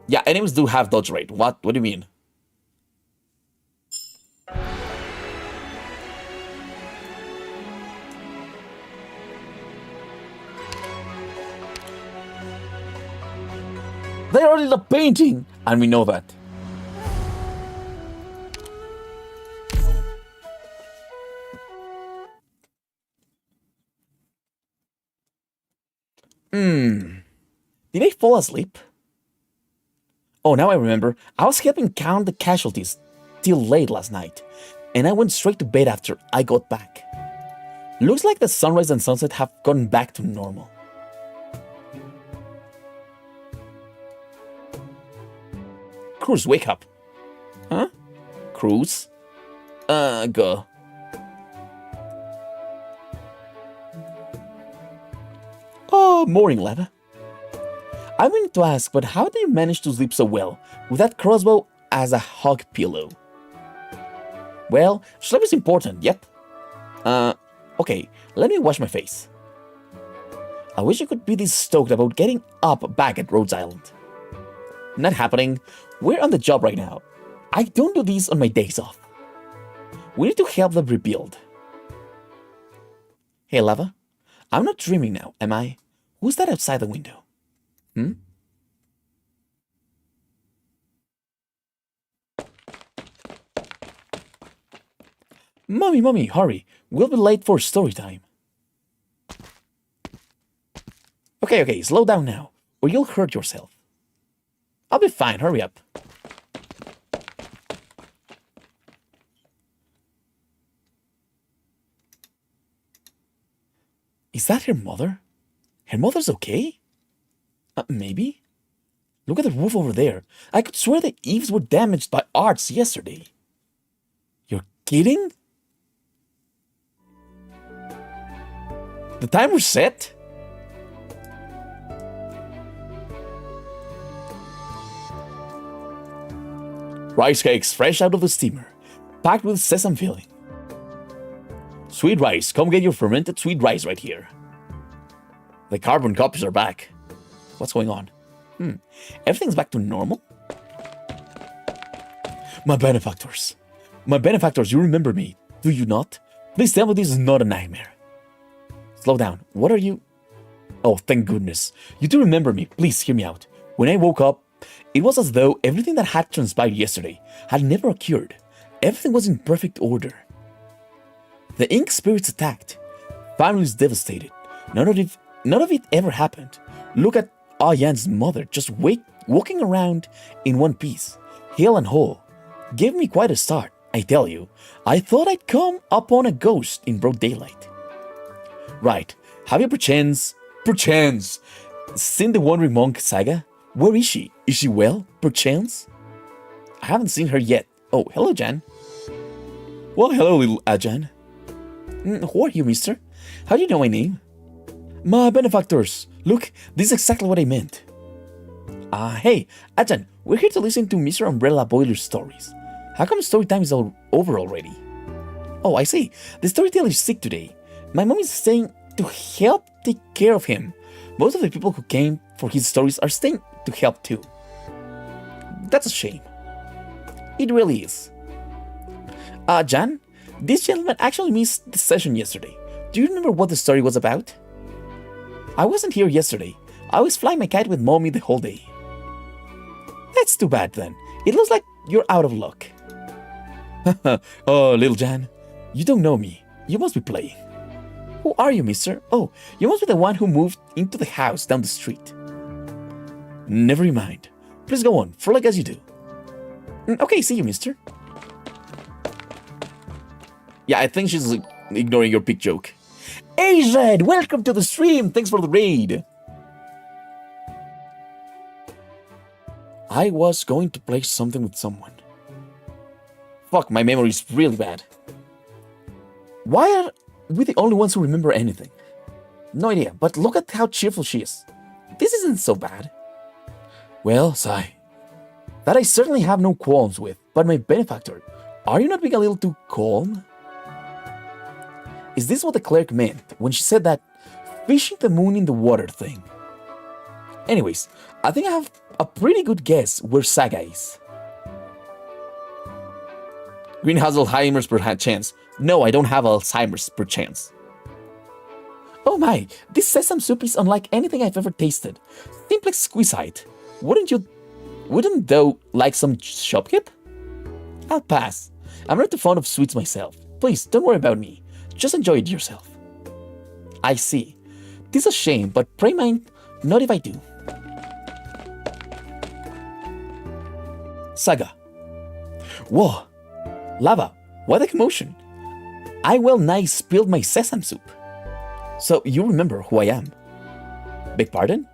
Yeah, enemies do have dodge rate. What do you mean? They already did a painting, and we know that. Did I fall asleep? Oh, now I remember. I was helping count the casualties till late last night, and I went straight to bed after I got back. Looks like the sunrise and sunset have gone back to normal. Cruz, wake up. Huh? Cruz? Go. Oh, morning, Leva. I wanted to ask, but how do you manage to sleep so well with that crossbow as a hug pillow? Well, sleep is important, yep. Okay, let me wash my face. I wish I could be this stoked about getting up back at Rhodes Island. Not happening. We're on the job right now. I don't do these on my days off. We need to help them rebuild. Hey, Lava. I'm not dreaming now, am I? Who's that outside the window? Mommy, hurry. We'll be late for story time. Okay, slow down now, or you'll hurt yourself. I'll be fine, hurry up. Is that her mother? Her mother's okay? Maybe? Look at the roof over there. I could swear the eaves were damaged by arts yesterday. You're kidding? The timer's set? Rice cakes fresh out of the steamer, packed with sesame filling. Sweet rice, come get your fermented sweet rice right here. The carbon copies are back. What's going on? Everything's back to normal? My benefactors, you remember me, do you not? Please tell me this is not a nightmare. Slow down, what are you? Oh, thank goodness. You do remember me, please hear me out. When I woke up, it was as though everything that had transpired yesterday had never occurred. Everything was in perfect order. The ink spirits attacked. Families devastated. None of it ever happened. Look at Yan's mother just walking around in one piece, hale and whole. Gave me quite a start, I tell you. I thought I'd come upon a ghost in broad daylight. Right, have you perchance, seen the Wandering Monk saga? Where is she? Is she well, perchance? I haven't seen her yet. Oh, hello, Jan. Well, hello, little Ajan. Who are you, mister? How do you know my name? My benefactors. Look, this is exactly what I meant. Hey, Ajan, we're here to listen to Mr. Umbrella Boiler's stories. How come story time is all over already? Oh, I see. The storyteller is sick today. My mom is staying to help take care of him. Most of the people who came for his stories are staying to help too. That's a shame. It really is. Jan, this gentleman actually missed the session yesterday. Do you remember what the story was about? I wasn't here yesterday. I was flying my kite with mommy the whole day. That's too bad then. It looks like you're out of luck. Oh, little Jan, you don't know me. You must be playing. Who are you, mister? Oh, you must be the one who moved into the house down the street. Never mind. Please go on, frolic as you do. Okay, see you, mister. Yeah, I think she's ignoring your big joke. Hey, Zed, welcome to the stream. Thanks for the raid. I was going to play something with someone. Fuck, my memory is really bad. Why are we the only ones who remember anything? No idea, but look at how cheerful she is. This isn't so bad. Well, sigh. That I certainly have no qualms with, but my benefactor, are you not being a little too calm? Is this what the cleric meant when she said that fishing the moon in the water thing? Anyways, I think I have a pretty good guess where Saga is. Green has Alzheimer's per chance. No, I don't have Alzheimer's per chance. Oh my, this sesame soup is unlike anything I've ever tasted. Simply exquisite. Wouldn't though like some shopkeep? I'll pass. I'm not too fond of sweets myself. Please, don't worry about me. Just enjoy it yourself. I see. This is a shame, but pray mind, not if I do. Saga. Whoa. Lava, what a commotion. I well nigh spilled my sesame soup. So you remember who I am? Beg pardon?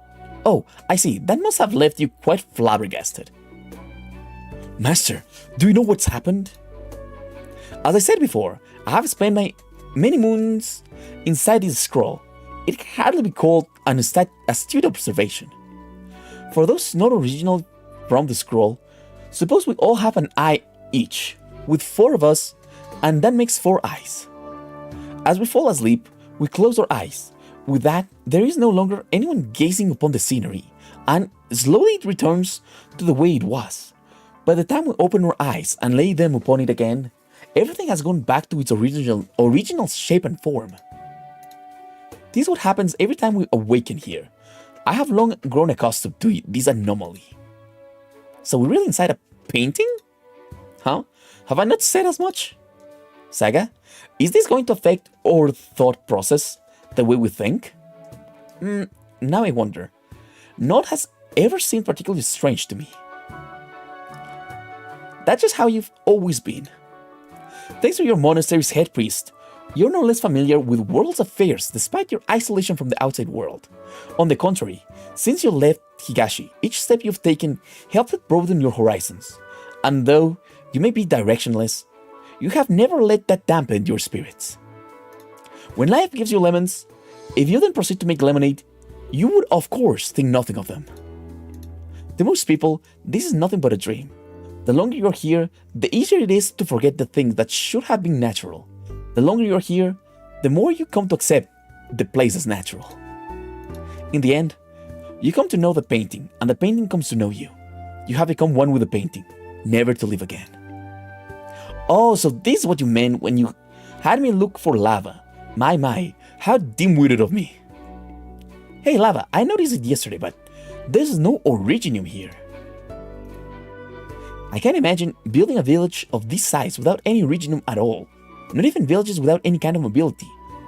Oh, I see. That must have left you quite flabbergasted. Master, do you know what's happened? As I said before, I have spent my many moons inside this scroll. It can hardly be called an astute observation. For those not original from the scroll, suppose we all have an eye each, with 4 of us, and that makes 4 eyes. As we fall asleep, we close our eyes. With that, there is no longer anyone gazing upon the scenery, and slowly it returns to the way it was. By the time we open our eyes and lay them upon it again, everything has gone back to its original shape and form. This is what happens every time we awaken here. I have long grown accustomed to this anomaly. So we're really inside a painting? Huh? Have I not said as much? Saga, is this going to affect our thought process, the way we think? Now I wonder. Not has ever seemed particularly strange to me. That's just how you've always been. Thanks to your monastery's head priest, you're no less familiar with world's affairs despite your isolation from the outside world. On the contrary, since you left Higashi, each step you've taken helped it broaden your horizons. And though you may be directionless, you have never let that dampen your spirits. When life gives you lemons, if you then proceed to make lemonade, you would of course think nothing of them. To most people, this is nothing but a dream. The longer you're here, the easier it is to forget the things that should have been natural. The longer you're here, the more you come to accept the place as natural. In the end, you come to know the painting, and the painting comes to know you. You have become one with the painting, never to live again. Oh, so this is what you meant when you had me look for lava. My, how dim-witted of me. Hey, Lava, I noticed it yesterday, but there's no Originium here. I can't imagine building a village of this size without any Originium at all. Not even villages without any kind of mobility.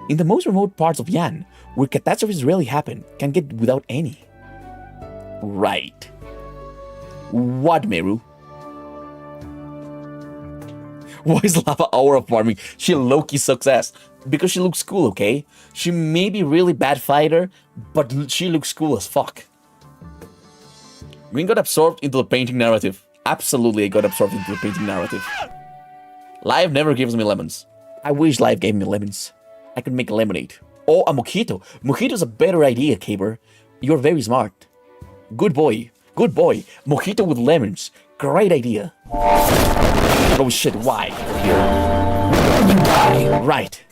In the most remote parts of Yan, where catastrophes rarely happen, can get without any. Right. What, Meru? Why is Lava aura farming? She low-key sucks ass. Because she looks cool, okay? She may be really bad fighter, but she looks cool as fuck. Green got absorbed into the painting narrative. Absolutely, I got absorbed into the painting narrative. Life never gives me lemons. I wish life gave me lemons. I could make lemonade. Or a mojito. Mojito's a better idea, Caber. You're very smart. Good boy. Good boy. Mojito with lemons. Great idea. Oh shit, why? Right.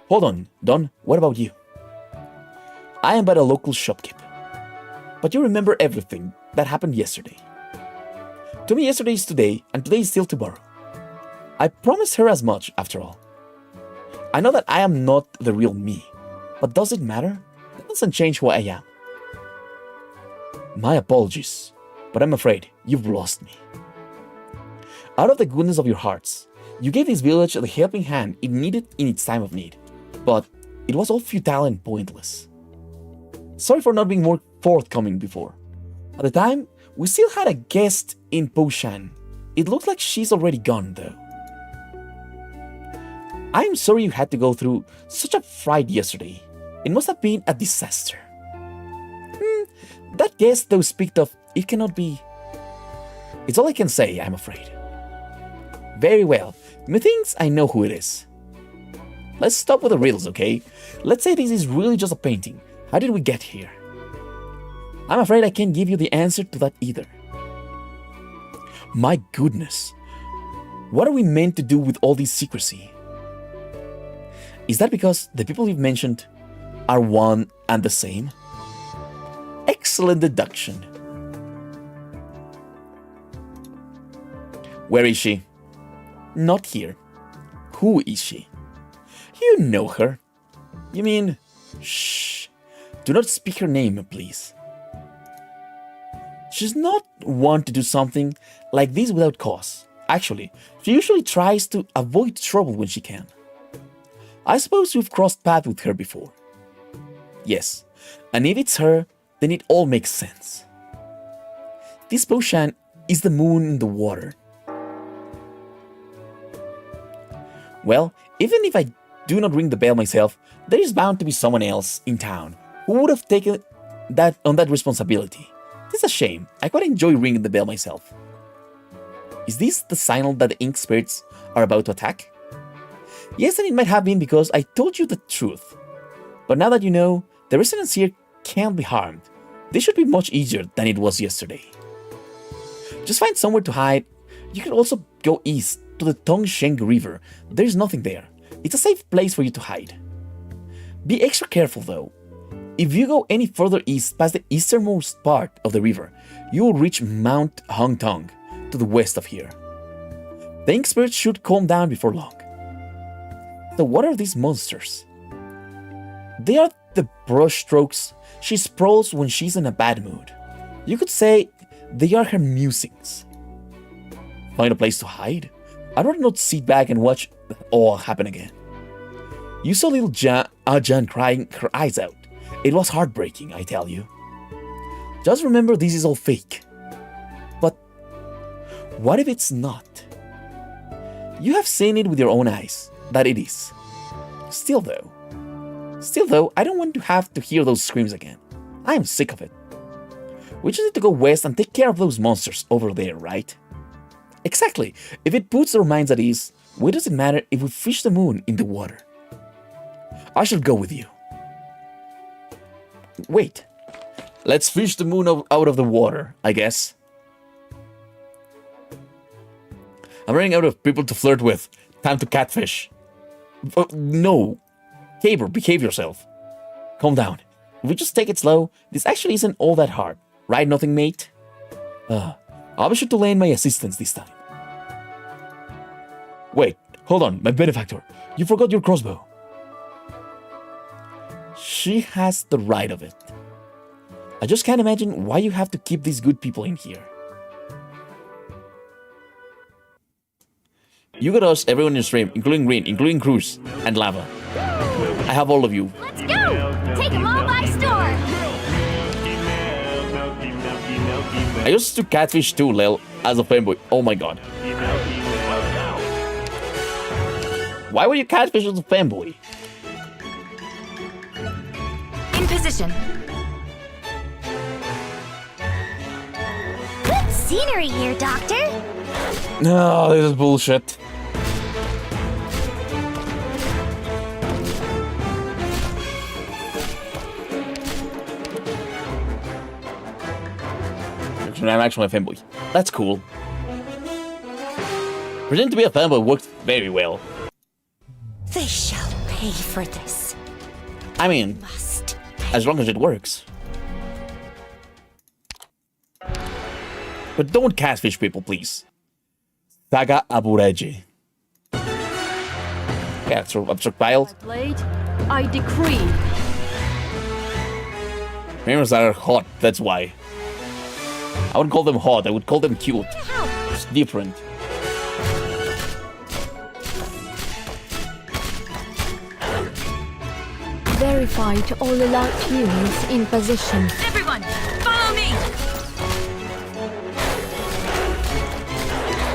Hold on, Don. What about you? I am but a local shopkeep. But you remember everything that happened yesterday. To me, yesterday is today, and today is still tomorrow. I promised her as much, after all. I know that I am not the real me, but does it matter? That doesn't change who I am. My apologies, but I'm afraid you've lost me. Out of the goodness of your hearts, you gave this village the helping hand it needed in its time of need, but it was all futile and pointless. Sorry for not being more forthcoming before. At the time, we still had a guest in Poshan. It looks like she's already gone though. I'm sorry you had to go through such a fright yesterday. It must have been a disaster. That guest thou speak of, it cannot be. It's all I can say, I'm afraid. Very well, methinks I know who it is. Let's stop with the riddles, okay? Let's say this is really just a painting. How did we get here? I'm afraid I can't give you the answer to that either. My goodness. What are we meant to do with all this secrecy? Is that because the people you've mentioned are one and the same? Excellent deduction. Where is she? Not here. Who is she? You know her. You mean... Shh. Do not speak her name, please. She's not one to do something like this without cause. Actually, she usually tries to avoid trouble when she can. I suppose you've crossed paths with her before. Yes, and if it's her, then it all makes sense. This Poshan is the moon in the water. Well, even if I do not ring the bell myself, there is bound to be someone else in town who would have taken that responsibility. It's a shame. I quite enjoy ringing the bell myself. Is this the signal that the ink spirits are about to attack? Yes, and it might have been because I told you the truth. But now that you know, the residents here can't be harmed. This should be much easier than it was yesterday. Just find somewhere to hide. You can also go east to the Tongsheng River. There's nothing there. It's a safe place for you to hide. Be extra careful though. If you go any further east past the easternmost part of the river, you will reach Mount Hongtong to the west of here. The ink spirits should calm down before long. So what are these monsters? They are the brush strokes she sprawls when she's in a bad mood. You could say they are her musings. Find a place to hide? I'd rather not sit back and watch it all happen again. You saw little Jan crying her eyes out. It was heartbreaking, I tell you. Just remember this is all fake. But what if it's not? You have seen it with your own eyes, that it is. Still though, I don't want to have to hear those screams again. I am sick of it. We just need to go west and take care of those monsters over there, right? Exactly. If it puts our minds at ease, why does it matter if we fish the moon in the water? I shall go with you. Wait. Let's fish the moon out of the water, I guess. I'm running out of people to flirt with. Time to catfish. No. Caber, behave yourself. Calm down. If we just take it slow, this actually isn't all that hard. Right, nothing, mate? I'll be sure to lend my assistance this time. Wait, hold on, my benefactor. You forgot your crossbow. She has the right of it. I just can't imagine why you have to keep these good people in here. You got us, everyone in the stream, including Green, including Cruz, and Lava. I have all of you. Let's go! Take them all by storm! I used to catfish too, Lel, as a fanboy. Oh my god. Why were you catfish as a fanboy? In position. Good scenery here, Doctor. No, this is bullshit. I'm actually a fanboy. That's cool. Pretending to be a fanboy works very well. They shall pay for this. I mean, Must. as long as it works. But don't catfish people, please. Saga Abureji. Yeah, it's sort of abstract wild. Blade, I decree. Mirrors are hot, that's why. I wouldn't call them hot, I would call them cute. It's different. Verify to all alert units in position. Everyone, follow me!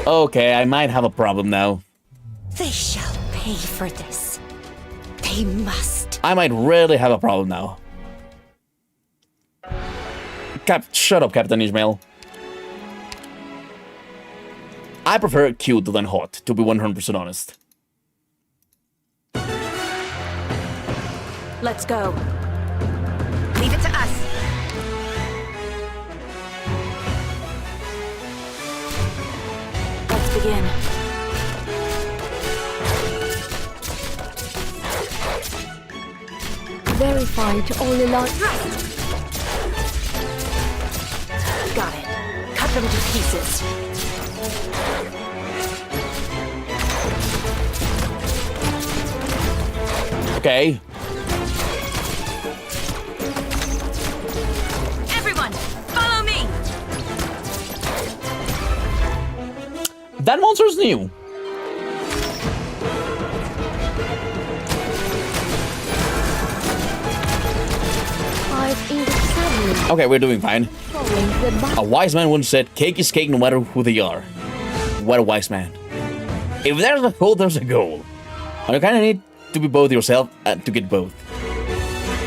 Okay, I might have a problem now. They shall pay for this. They must. I might really have a problem now. Shut up, Captain Ishmael. I prefer cute than hot, to be 100% honest. Let's go. Leave it to us. Let's begin. Verify to all alert. Got it. Cut them to pieces. Okay. Everyone, follow me! That monster's new. I've in the saddle. Okay, we're doing fine. Following the A wise man once said, cake is cake no matter who they are. What a wise man. If there's a goal, there's a goal. And you kind of need to be both yourself to get both.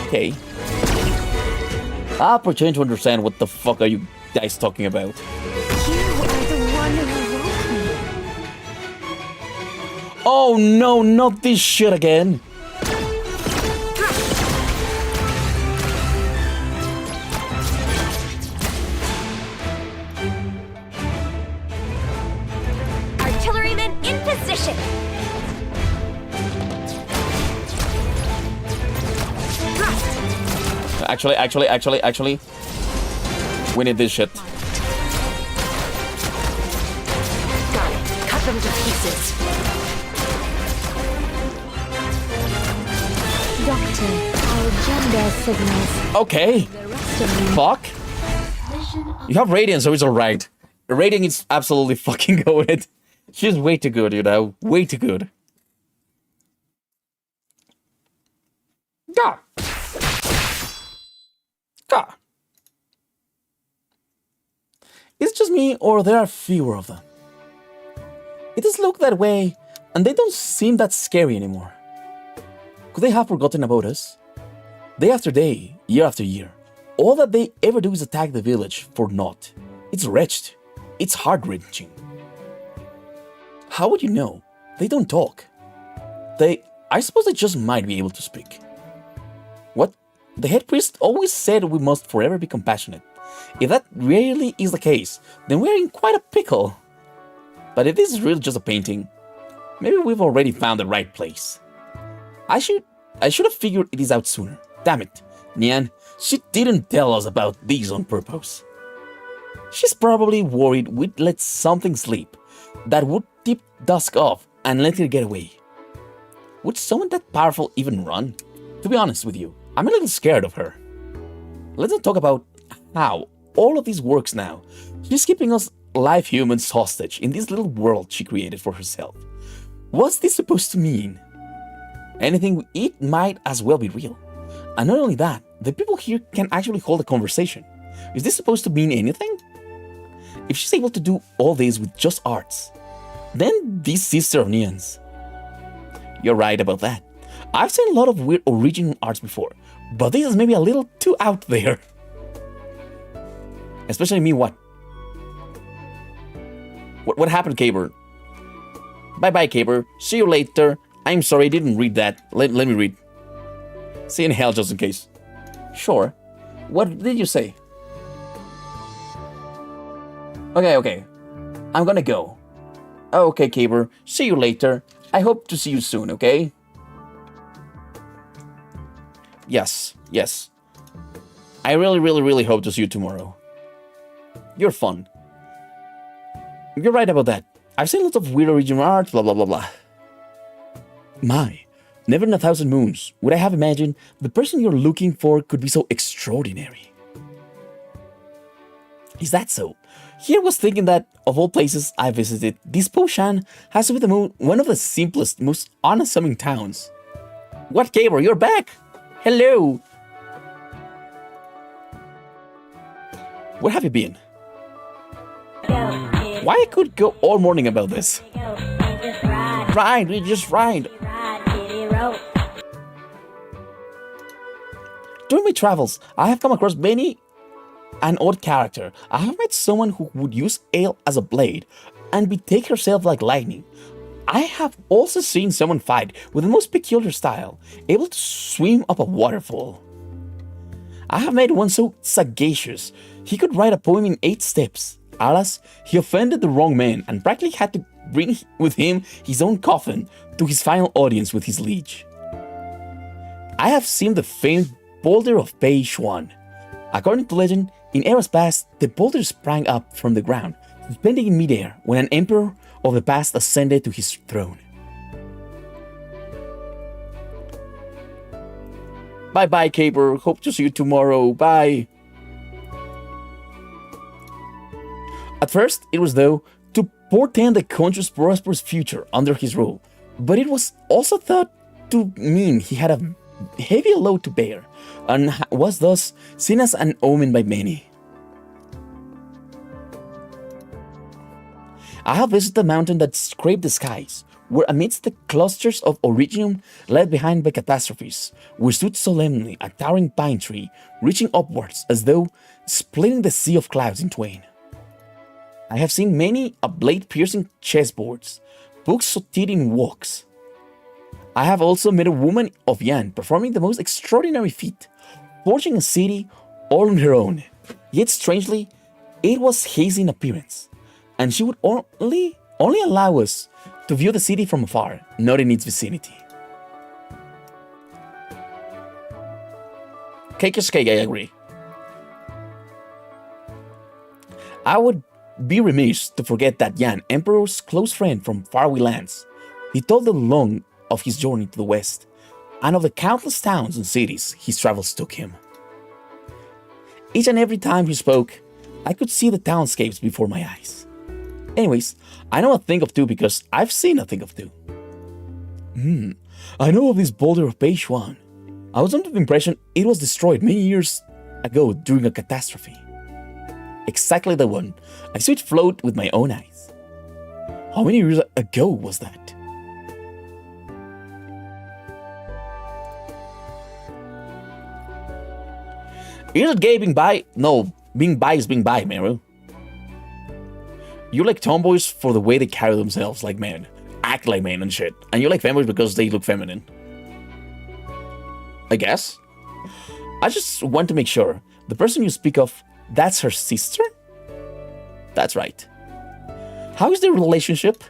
Okay. I'll pretend to understand what the fuck are you guys talking about. You are the one who woke me. Oh no, not this shit again. Artillerymen in position. Actually. We need this shit. Got it. Cut them to pieces. Doctor, our gender signals. Okay. The rest of you. Fuck. You have Radiant, so it's alright. Radiant is absolutely fucking goated. She's way too good, you know. Way too good. God. God. Is it just me, or there are fewer of them? It does look that way, and they don't seem that scary anymore. Could they have forgotten about us? Day after day, year after year, all that they ever do is attack the village for naught. It's wretched. It's heart-wrenching. How would you know? They don't talk. I suppose they just might be able to speak. What? The head priest always said we must forever be compassionate. If that really is the case, then we're in quite a pickle. But if this is really just a painting, maybe we've already found the right place. I should have figured it is out sooner. Damn it, Nian, she didn't tell us about these on purpose. She's probably worried we'd let something sleep that would tip dusk off and let it get away. Would someone that powerful even run? To be honest with you, I'm a little scared of her. Let's not talk about how all of this works now. She's keeping us live humans hostage in this little world she created for herself. What's this supposed to mean? Anything we eat might as well be real. And not only that, the people here can actually hold a conversation. Is this supposed to mean anything? If she's able to do all this with just arts, then this sister of Nian's. You're right about that. I've seen a lot of weird original arts before, but this is maybe a little too out there. Especially me, what? What happened, Caber? Bye-bye, Caber. See you later. I'm sorry, I didn't read that. Let me read. See you in hell, just in case. Sure. What did you say? Okay. I'm gonna go. Okay, Caber. See you later. I hope to see you soon, okay? Yes. I really hope to see you tomorrow. You're fun. You're right about that. I've seen lots of weird original art, blah blah blah blah. My, never in 1,000 moons would I have imagined the person you're looking for could be so extraordinary. Is that so? Here was thinking that, of all places I visited, this Poshan has to be one of the simplest, most unassuming towns. What, Gabriel, you're back! Hello! Where have you been? Why I could go all morning about this? Ride, we just ride. During my travels, I have come across many an odd character. I have met someone who would use ale as a blade and betake herself like lightning. I have also seen someone fight with the most peculiar style, able to swim up a waterfall. I have met one so sagacious, he could write a poem in 8 steps. Alas, he offended the wrong man and practically had to bring with him his own coffin to his final audience with his liege. I have seen the famed boulder of Pei Xuan. According to legend, in eras past, the boulder sprang up from the ground, suspending in midair when an emperor of the past ascended to his throne. Bye-bye, Caper. Hope to see you tomorrow. Bye. At first, it was though to portend the country's prosperous future under his rule, but it was also thought to mean he had a heavy load to bear, and was thus seen as an omen by many. I have visited the mountain that scraped the skies, where amidst the clusters of Originium left behind by catastrophes, we stood solemnly a towering pine tree, reaching upwards as though splitting the sea of clouds in twain. I have seen many a blade-piercing chessboards, books so in walks. I have also met a woman of Yan performing the most extraordinary feat, forging a city all on her own. Yet strangely, it was hazy in appearance, and she would only allow us to view the city from afar, not in its vicinity. Cake is cake, I agree. I would be remiss to forget that Yan, Emperor's close friend from faraway lands, he told them long of his journey to the west, and of the countless towns and cities his travels took him. Each and every time he spoke, I could see the townscapes before my eyes. Anyways, I know a thing of two because I've seen a thing of two. I know of this boulder of Pei Xuan. I was under the impression it was destroyed many years ago during a catastrophe. Exactly the one. I saw it float with my own eyes. How many years ago was that? Isn't gay being bi? No, being bi is being bi, Meru. You like tomboys for the way they carry themselves like men, act like men and shit, and you like femboys because they look feminine. I guess. I just want to make sure the person you speak of, that's her sister? That's right. How is their relationship?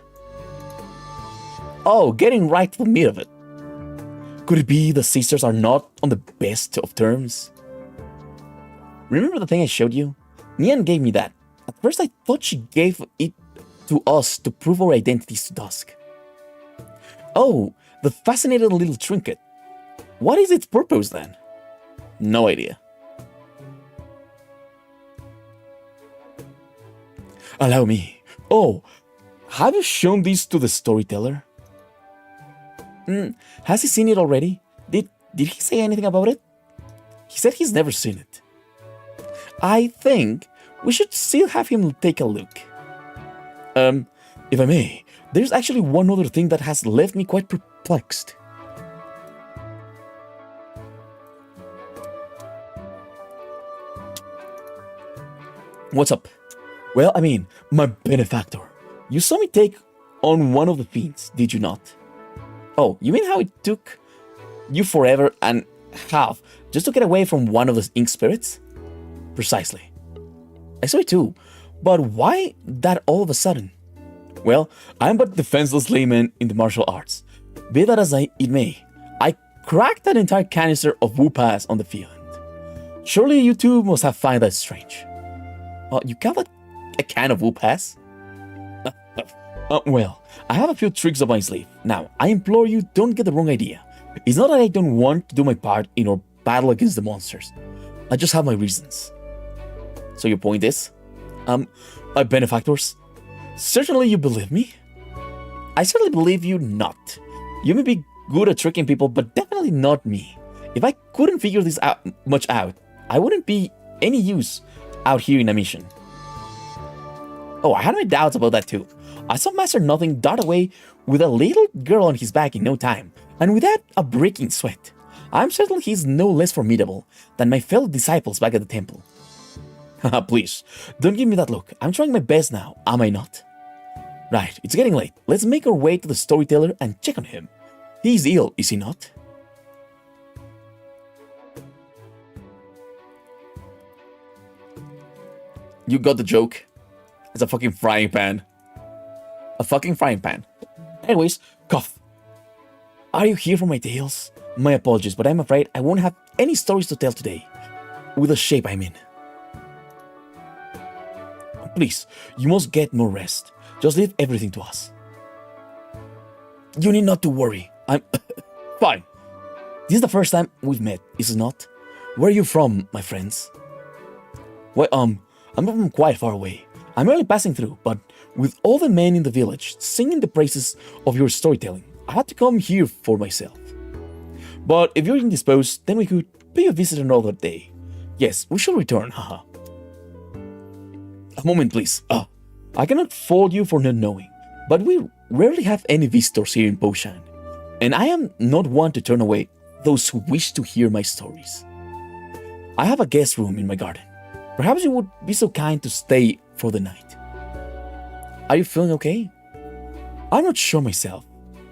Oh, getting right to the meat of it. Could it be the sisters are not on the best of terms? Remember the thing I showed you? Nian gave me that. At first I thought she gave it to us to prove our identities to Dusk. Oh, the fascinating little trinket. What is its purpose then? No idea. Allow me. Oh, have you shown this to the storyteller? Has he seen it already? Did he say anything about it? He said he's never seen it. I think we should still have him take a look. If I may, there's actually one other thing that has left me quite perplexed. What's up? Well, I mean, my benefactor. You saw me take on one of the fiends, did you not? Oh, you mean how it took you forever and half just to get away from one of the ink spirits? Precisely. I saw it too, but why that all of a sudden? Well, I'm but a defenseless layman in the martial arts. Be that as it may, I cracked an entire canister of Wu Pass on the field. Surely you too must have found that strange. You got a can of Wu Pass? Well, I have a few tricks up my sleeve. Now, I implore you, don't get the wrong idea. It's not that I don't want to do my part in our battle against the monsters. I just have my reasons. So your point is? My benefactors? Certainly you believe me? I certainly believe you not. You may be good at tricking people, but definitely not me. If I couldn't figure this much out, I wouldn't be any use out here in a mission. Oh, I had my doubts about that too. I saw Master Nothing dart away with a little girl on his back in no time, and without a breaking sweat. I'm certain he's no less formidable than my fellow disciples back at the temple. Haha, please, don't give me that look. I'm trying my best now, am I not? Right, it's getting late. Let's make our way to the storyteller and check on him. He's ill, is he not? You got the joke. It's a fucking frying pan. A fucking frying pan. Anyways, cough. Are you here for my tales? My apologies, but I'm afraid I won't have any stories to tell today. With the shape I'm in. Please, you must get more rest. Just leave everything to us. You need not to worry. I'm fine. This is the first time we've met, is it not? Where are you from, my friends? Well, I'm from quite far away. I'm only passing through, but with all the men in the village singing the praises of your storytelling, I had to come here for myself. But if you're indisposed, then we could pay a visit another day. Yes, we shall return, haha. A moment, please. I cannot fault you for not knowing, but we rarely have any visitors here in Poshan, and I am not one to turn away those who wish to hear my stories. I have a guest room in my garden. Perhaps you would be so kind to stay for the night. Are you feeling okay? I'm not sure myself.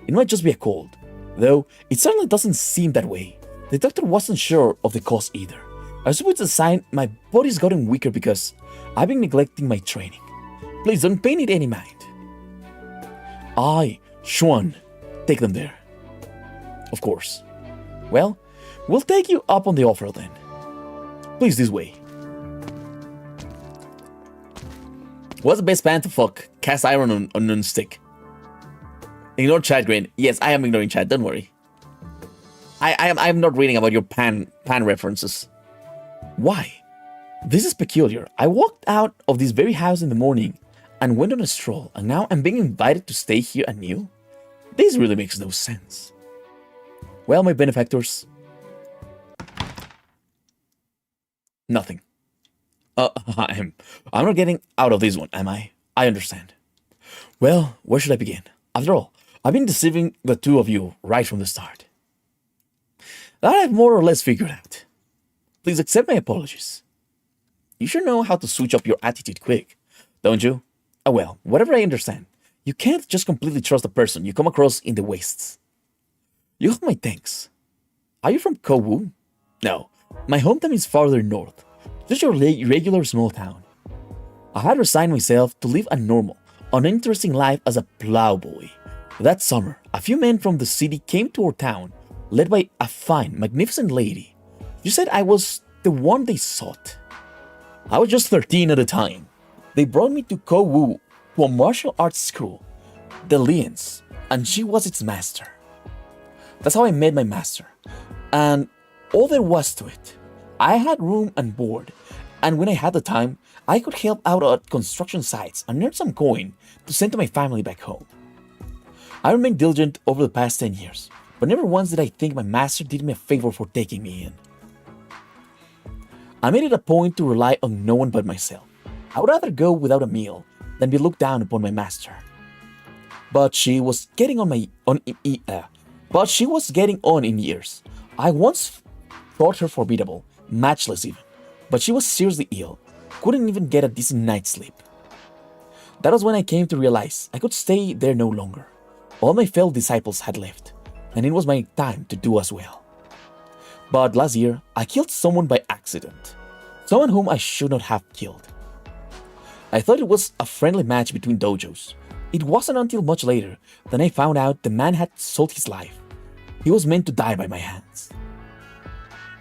It might just be a cold, though it certainly doesn't seem that way. The doctor wasn't sure of the cause either. I suppose it's a sign my body's gotten weaker because I've been neglecting my training. Please don't pay it any mind. Aye, Xuan, take them there. Of course. Well, we'll take you up on the offer then. Please, this way. What's the best pan to fuck? Cast iron on non-stick. Ignore chat, Green. Yes, I am ignoring chat, don't worry. I am not reading about your pan references. Why? This is peculiar. I walked out of this very house in the morning and went on a stroll, and now I'm being invited to stay here anew? This really makes no sense. Well, my benefactors. Nothing. I'm not getting out of this one, am I? I understand. Well, where should I begin? After all, I've been deceiving the two of you right from the start. That I've more or less figured out. Please accept my apologies. You sure know how to switch up your attitude quick, don't you? Oh well, whatever I understand, you can't just completely trust the person you come across in the wastes. You have my thanks. Are you from Kowu? No, my hometown is farther north. Just your regular small town. I had resigned myself to live a normal, uninteresting life as a plowboy. That summer, a few men from the city came to our town, led by a fine, magnificent lady. You said I was the one they sought. I was just 13 at the time. They brought me to Kowu, to a martial arts school, the Lians, and she was its master. That's how I met my master, and all there was to it. I had room and board, and when I had the time, I could help out at construction sites and earn some coin to send to my family back home. I remained diligent over the past 10 years, but never once did I think my master did me a favor for taking me in. I made it a point to rely on no one but myself. I would rather go without a meal than be looked down upon my master. But she was getting on in years. I once thought her formidable, matchless even, but she was seriously ill, couldn't even get a decent night's sleep. That was when I came to realize I could stay there no longer. All my fellow disciples had left, and it was my time to do as well. But last year, I killed someone by accident, someone whom I should not have killed. I thought it was a friendly match between dojos. It wasn't until much later that I found out the man had sold his life. He was meant to die by my hands.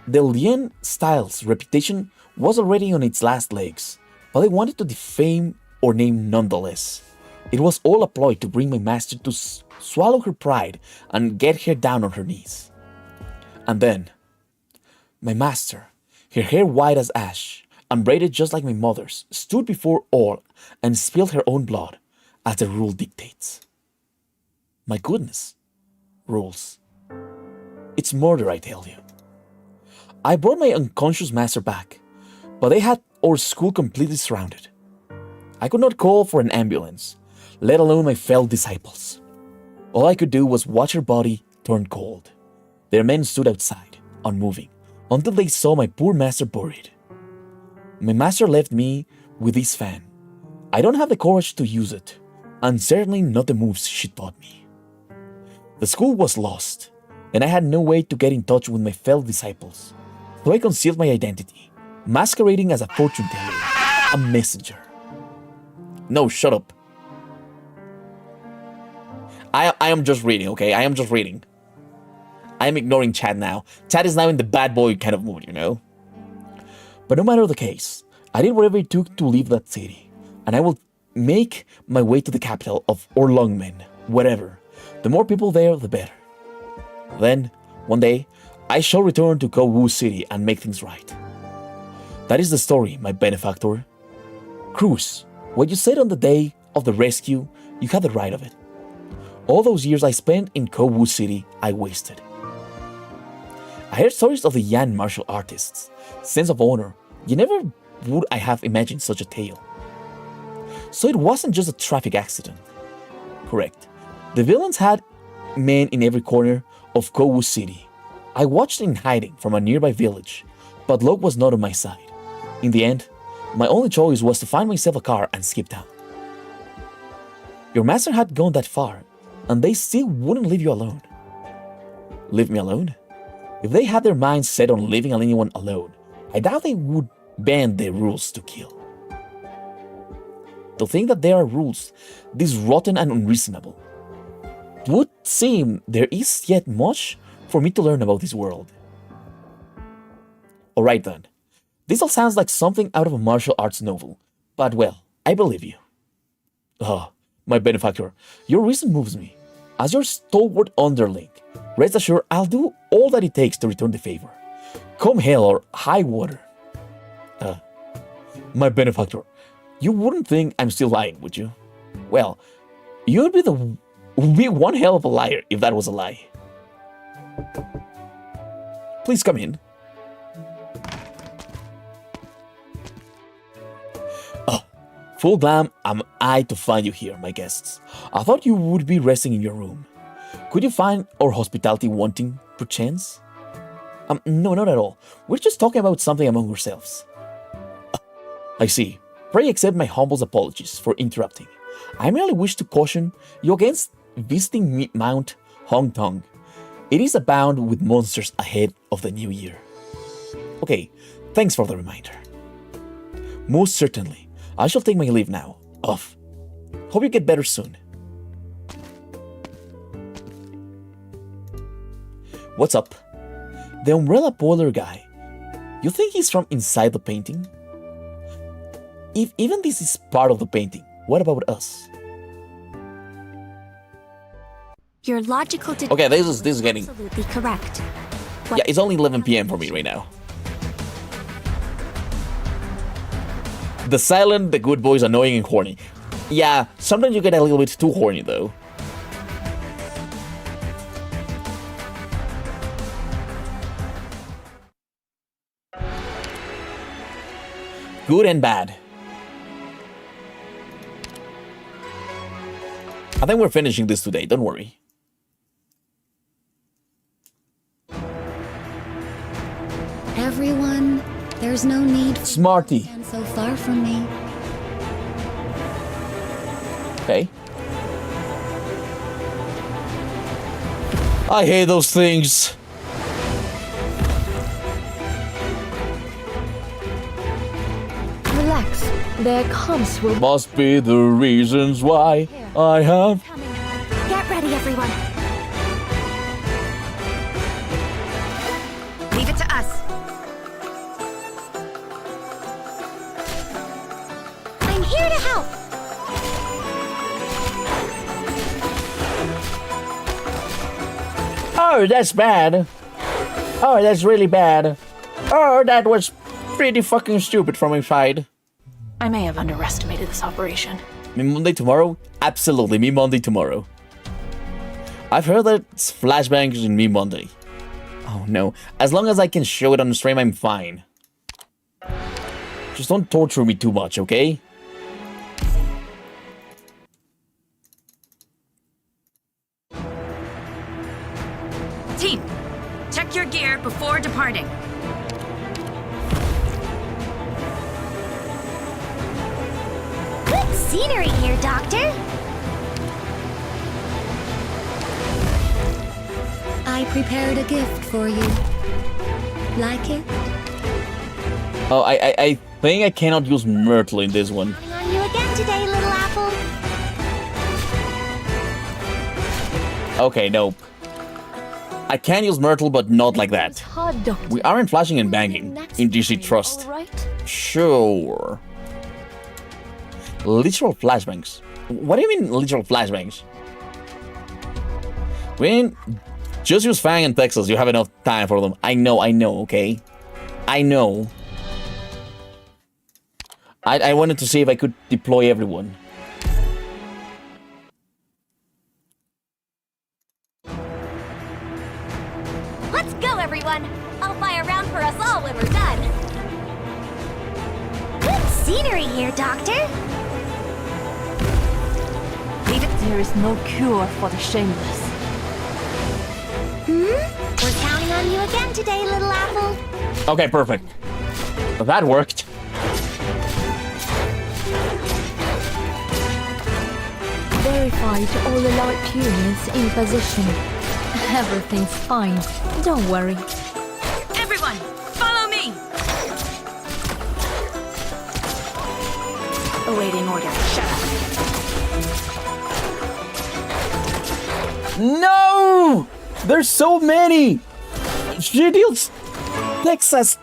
The Lian style's reputation was already on its last legs, but I wanted to defame our name nonetheless. It was all a ploy to bring my master to swallow her pride and get her down on her knees. And then, my master, her hair white as ash, and braided just like my mother's, stood before all and spilled her own blood, as the rule dictates. My goodness. Rules. It's murder, I tell you. I brought my unconscious master back, but they had our school completely surrounded. I could not call for an ambulance, let alone my fellow disciples. All I could do was watch her body turn cold. Their men stood outside, unmoving, until they saw my poor master buried. My master left me with this fan. I don't have the courage to use it, and certainly not the moves she taught me. The school was lost, and I had no way to get in touch with my fellow disciples, so I concealed my identity, masquerading as a fortune teller, a messenger. No, shut up. I am just reading, okay? I am just reading. I am ignoring Chad now. Chad is now in the bad boy kind of mood, you know? But no matter the case, I did whatever it took to leave that city, and I will make my way to the capital of Orlungmen, wherever. The more people there, the better. Then, one day, I shall return to Kowu City and make things right. That is the story, my benefactor. Cruz, what you said on the day of the rescue, you had the right of it. All those years I spent in Kowu City, I wasted. I heard stories of the Nian martial artists, sense of honor. You never would I have imagined such a tale. So it wasn't just a traffic accident. Correct. The villains had men in every corner of Kowu City. I watched in hiding from a nearby village, but luck was not on my side. In the end, my only choice was to find myself a car and skip town. Your master had gone that far, and they still wouldn't leave you alone. Leave me alone? If they had their minds set on leaving anyone alone, I doubt they would bend the rules to kill. To think that there are rules this rotten and unreasonable, it would seem there is yet much for me to learn about this world. Alright then, this all sounds like something out of a martial arts novel, but well, I believe you. My benefactor, your reason moves me. As your stalwart underling, rest assured I'll do all that it takes to return the favor. Come hell or high water. My benefactor, you wouldn't think I'm still lying, would you? Well, you'd be one hell of a liar if that was a lie. Please come in. Full glam am I to find you here, my guests. I thought you would be resting in your room. Could you find our hospitality wanting, perchance? No, not at all. We're just talking about something among ourselves. I see. Pray accept my humble apologies for interrupting. I merely wish to caution you against visiting Mount Hong Tong. It is abound with monsters ahead of the new year. Okay, thanks for the reminder. Most certainly. I shall take my leave now. Off. Hope you get better soon. What's up? The umbrella boiler guy. You think he's from inside the painting? If even this is part of the painting, what about us? Your logical Okay, this is getting... absolutely correct. Yeah, it's only 11 p.m. for me right now. The silent, the good boys, annoying and horny. Yeah, sometimes you get a little bit too horny though. Good and bad. I think we're finishing this today, don't worry. Everyone, there's no need for Smarty. you to stand so far from me. Okay. I hate those things. Relax. Their comps will Must be the reasons why I have... Get ready, everyone. Leave it to us. I'm here to help. Oh, that's bad. Oh, that's really bad. Oh, that was pretty fucking stupid from my side. I may have underestimated this operation. Me Monday tomorrow? Absolutely, me Monday tomorrow. I've heard that it's flashbangs in me Monday. Oh no, as long as I can show it on the stream, I'm fine. Just don't torture me too much, okay? Team, check your gear before departing. Good scenery here, Doctor. I prepared a gift for you. Like it? Oh, I think I cannot use Myrtle in this one. On you again today, little apple. Okay, nope. I can use Myrtle, but not like that. Hard, Doctor. We aren't flashing and banging in DC Trust. All right. Sure. Literal flashbangs. What do you mean literal flashbangs? When just use Fang and Texas, you have enough time for them. I know, okay? I know. I wanted to see if I could deploy everyone. Let's go, everyone. I'll fly around for us all when we're done. Good scenery here, Doctor. There is no cure for the shameless. We're counting on you again today, little apple. Okay, perfect. That worked. Verified all the light units in position. Everything's fine. Don't worry. Everyone, follow me! Awaiting order. Shut up. No! There's so many! She deals... Texas!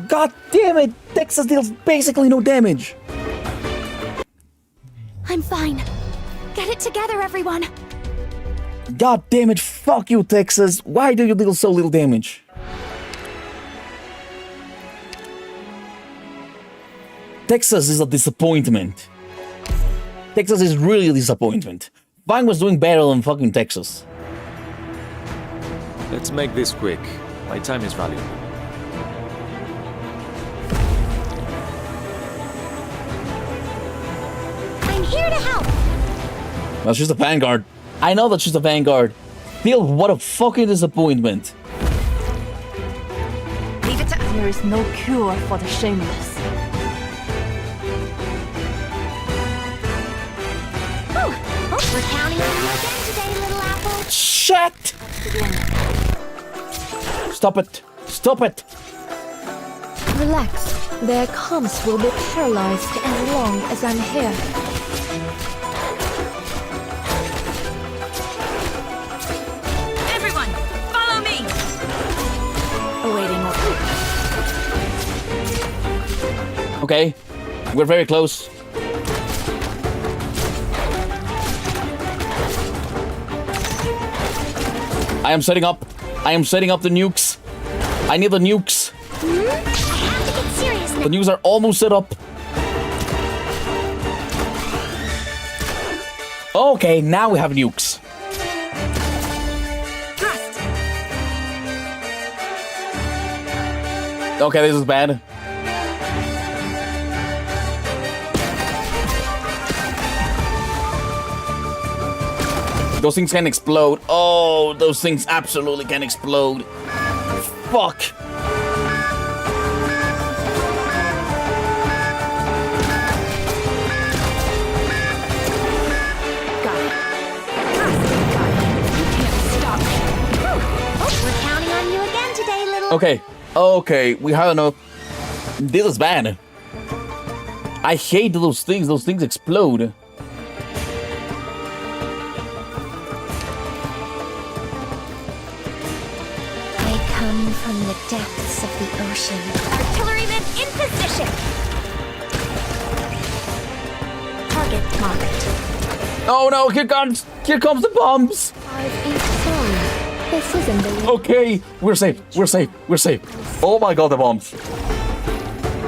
God damn it! Texas deals basically no damage. I'm fine. Get it together, everyone. God damn it, fuck you, Texas. Why do you deal so little damage? Texas is a disappointment. Texas is really a disappointment. Fang was doing better than fucking Texas. Let's make this quick. My time is valuable. I'm here to help. Well, she's the Vanguard. I know that she's the Vanguard. Still, what a fucking disappointment. Leave it to There is no cure for the shameless. Whew. Oh, we're counting on you again today, little apple. Shit! Stop it! Stop it! Relax. Their comms will be paralyzed as long as I'm here. everyone, follow me! Awaiting order. Okay, we're very close. I am setting up the nukes. I need the nukes. I have to get serious now. The nukes are almost set up. Okay, now we have nukes. Thrust! Okay, this is bad. Those things can explode. Oh, those things absolutely can explode. Fuck. Got it. Got it. You can't stop me. Oh, we're counting on you again today, little... Okay, we have enough. This is bad. I hate those things. Those things explode. I come from the depths of the ocean. Artillerymen in position! Target marked. Oh no, here comes the bombs. I'm sorry. This isn't the way. Okay, we're safe. Oh my god, the bombs.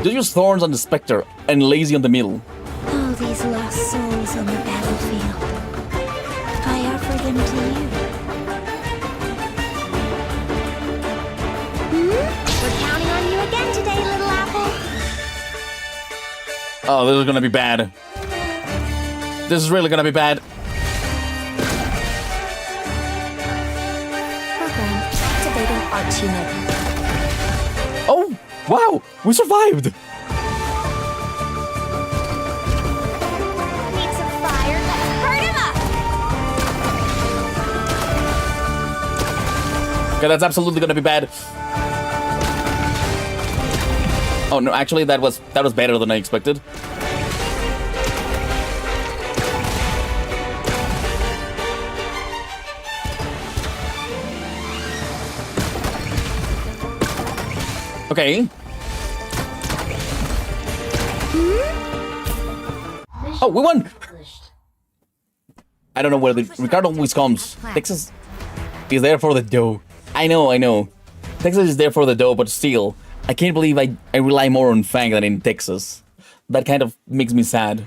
Just use thorns on the specter and lazy on the middle. All these lost souls on the battlefield. I offer them to you. We're counting on you again today, little apple. Oh, this is gonna be bad. This is really gonna be bad. Program activating Arknights. Oh, wow, we survived. Need some fire? Let's burn him up! Okay, that's absolutely gonna be bad. Oh no, actually that was better than I expected. Okay. Oh, we won! I don't know where the Ricardo always comes. Texas is there for the dough. I know. Texas is there for the dough, but still, I can't believe I rely more on Fang than in Texas. That kind of makes me sad.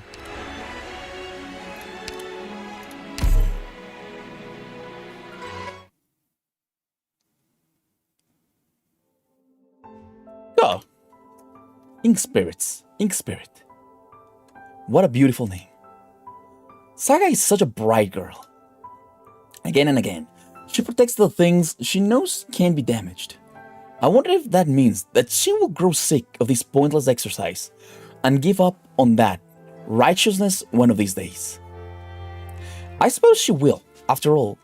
Oh. Ink Spirits. Ink Spirit. What a beautiful name. Saga is such a bright girl. Again and again, she protects the things she knows can't be damaged. I wonder if that means that she will grow sick of this pointless exercise and give up on that righteousness one of these days. I suppose she will, after all.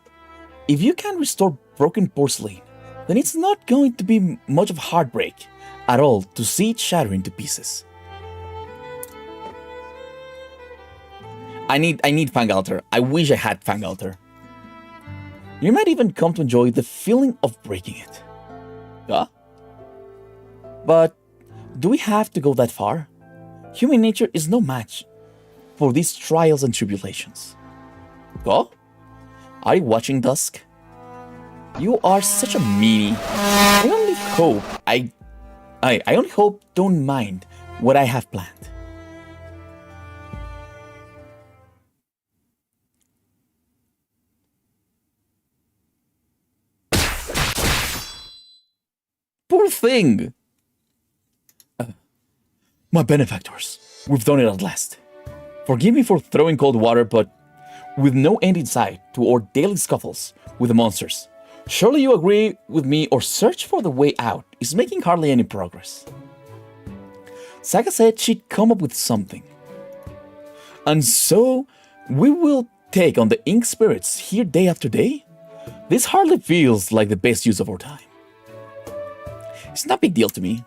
If you can restore broken porcelain, then it's not going to be much of a heartbreak at all to see it shatter into pieces. I need Fangalter. I wish I had Fangalter. You might even come to enjoy the feeling of breaking it. Yeah? But do we have to go that far? Human nature is no match for these trials and tribulations. Go? Are you watching, Dusk? You are such a meanie. I only hope don't mind what I have planned. Poor thing! My benefactors, we've done it at last. Forgive me for throwing cold water, but with no end in sight to our daily scuffles with the monsters, surely you agree with me or search for the way out is making hardly any progress. Saga said she'd come up with something. And so, we will take on the Ink Spirits here day after day? This hardly feels like the best use of our time. It's not a big deal to me.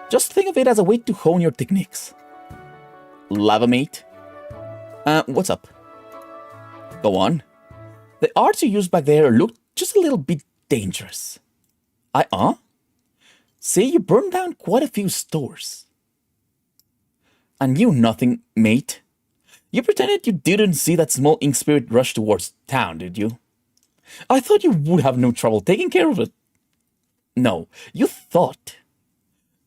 Just think of it as a way to hone your techniques. Lava mate? What's up? Go on. The arts you used back there looked just a little bit dangerous. See, you burned down quite a few stores. And you nothing, mate. You pretended you didn't see that small ink spirit rush towards town, did you? I thought you would have no trouble taking care of it. No, you thought.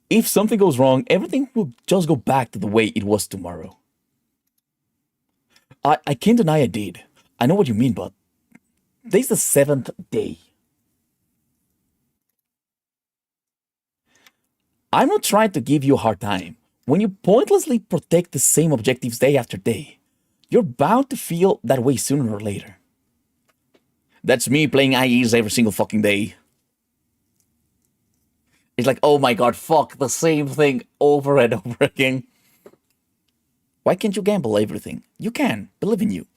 If something goes wrong, everything will just go back to the way it was tomorrow. I can't deny I did. I know what you mean, but today's the 7th day. I'm not trying to give you a hard time. When you pointlessly protect the same objectives day after day, you're bound to feel that way sooner or later. That's me playing IEs every single fucking day. It's like, oh my god, fuck, the same thing over and over again. Why can't you gamble everything? You can, believe in you.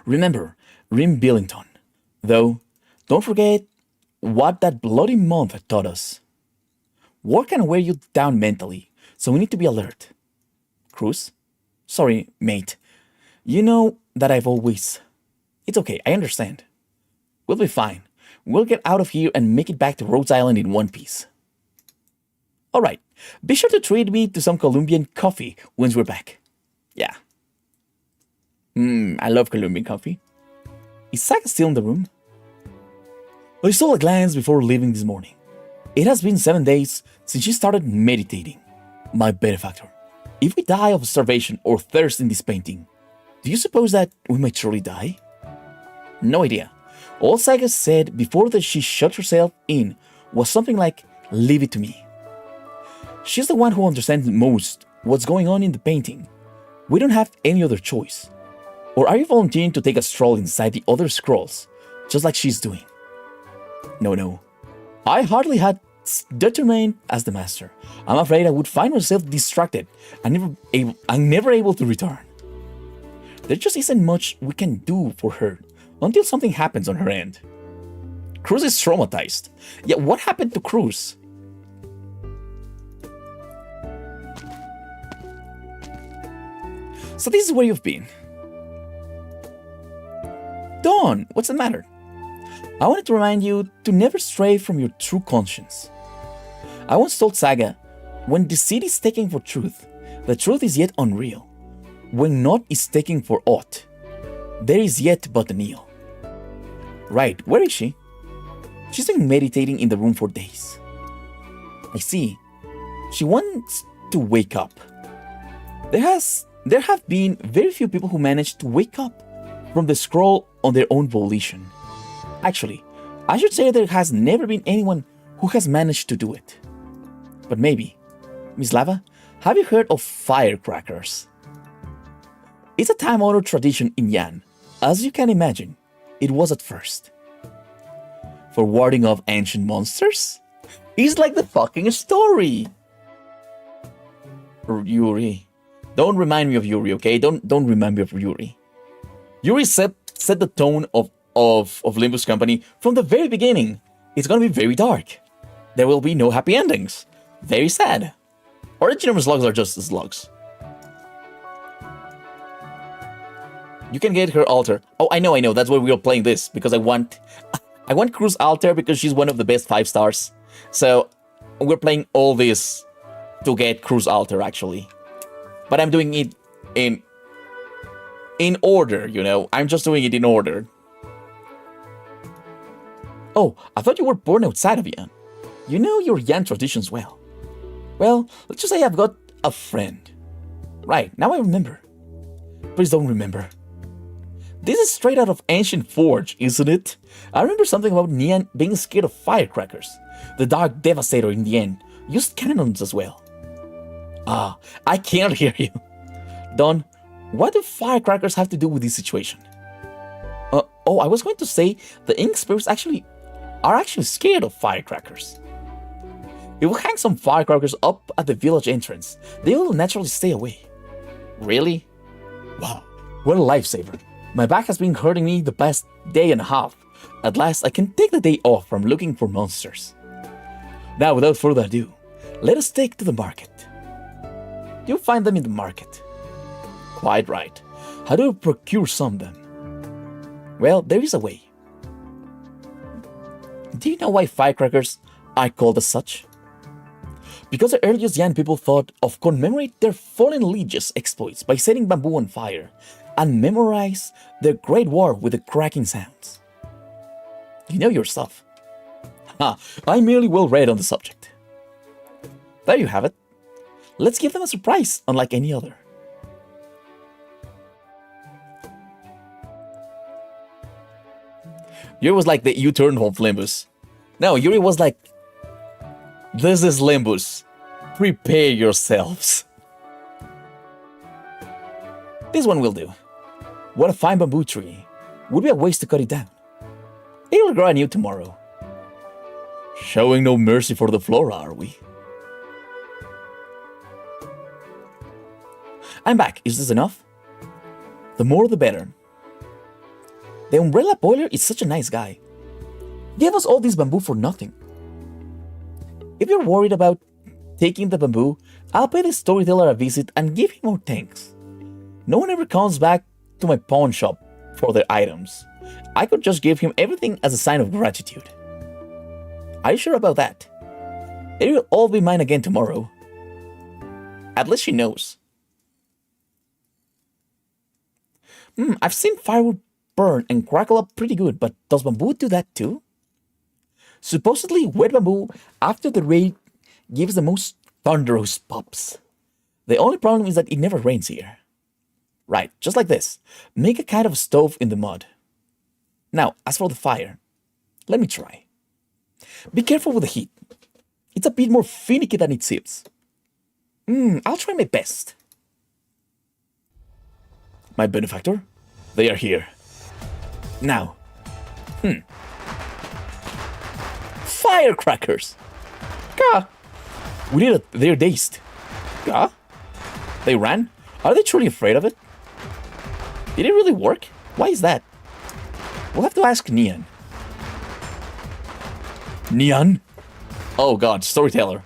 Remember, Rim Billington. Though, don't forget what that bloody month had taught us. War can wear you down mentally, so we need to be alert. Cruz? Sorry, mate. You know that I've always... It's okay, I understand. We'll be fine. We'll get out of here and make it back to Rhodes Island in one piece. Alright, be sure to treat me to some Colombian coffee once we're back. Yeah. I love Colombian coffee. Is Saga still in the room? I saw a glance before leaving this morning. It has been 7 days since she started meditating. My benefactor. If we die of starvation or thirst in this painting, do you suppose that we might truly die? No idea. All Saga said before that she shut herself in was something like, leave it to me. She's the one who understands most what's going on in the painting. We don't have any other choice. Or are you volunteering to take a stroll inside the other scrolls, just like she's doing? No. I hardly had determined as the master. I'm afraid I would find myself distracted and never able to return. There just isn't much we can do for her until something happens on her end. Cruz is traumatized. Yeah, what happened to Cruz? So this is where you've been. Dawn, what's the matter? I wanted to remind you to never stray from your true conscience. I once told Saga, when deceit is taken for truth, the truth is yet unreal. When naught is taken for aught, there is yet but a nil. Right, where is she? She's been meditating in the room for days. I see. She wants to wake up. There have been very few people who manage to wake up from the scroll on their own volition. Actually, I should say there has never been anyone who has managed to do it. But maybe. Miss Lava, have you heard of firecrackers? It's a time-honored tradition in Nian. As you can imagine, it was at first. For warding off ancient monsters? It's like the fucking story! Yuri. Don't remind me of Yuri, okay? Don't remind me of Yuri. Yuri set the tone of Limbus Company from the very beginning. It's gonna be very dark. There will be no happy endings. Very sad. Original slugs are just slugs. You can get her altar. Oh, I know. That's why we are playing this, because I want Cruz altar because she's one of the best 5 stars. So we're playing all this to get Cruz altar actually. But I'm doing it in order, you know. I'm just doing it in order. Oh, I thought you were born outside of Yan. You know your Yan traditions well. Well, let's just say I've got a friend. Right, now I remember. Please don't remember. This is straight out of Ancient Forge, isn't it? I remember something about Nian being scared of firecrackers. The Dark Devastator in the end used cannons as well. Ah, I can't hear you. Don, what do firecrackers have to do with this situation? I was going to say the ink spirits are actually scared of firecrackers. If we hang some firecrackers up at the village entrance, they will naturally stay away. Really? Wow, what a lifesaver. My back has been hurting me the past day and a half. At last, I can take the day off from looking for monsters. Now, without further ado, let us take to the market. You'll find them in the market. Quite right. How do you procure some then? Well, there is a way. Do you know why firecrackers are called as such? Because the earliest Yan people thought of commemorate their fallen lieges' exploits by setting bamboo on fire and memorize their great war with the cracking sounds. You know your stuff. I'm merely well read on the subject. There you have it. Let's give them a surprise unlike any other. Yuri was like the U-turn of Limbus. No, Yuri was like, this is Limbus. Prepare yourselves. This one will do. What a fine bamboo tree. Would be a waste to cut it down. It will grow anew tomorrow. Showing no mercy for the flora, are we? I'm back. Is this enough? The more the better. The umbrella boiler is such a nice guy. Gave us all this bamboo for nothing. If you're worried about taking the bamboo, I'll pay the storyteller a visit and give him more thanks. No one ever comes back to my pawn shop for their items. I could just give him everything as a sign of gratitude. Are you sure about that? It will all be mine again tomorrow. At least she knows. I've seen firewood burn and crackle up pretty good, but does bamboo do that too? Supposedly, wet bamboo after the rain gives the most thunderous pops. The only problem is that it never rains here. Right, just like this. Make a kind of stove in the mud. Now, as for the fire, let me try. Be careful with the heat. It's a bit more finicky than it seems. I'll try my best. My benefactor? They are here. Now. Firecrackers! Gah! We did it. They're dazed. Gah? They ran? Are they truly afraid of it? Did it really work? Why is that? We'll have to ask Nian. Nian? Oh god, storyteller.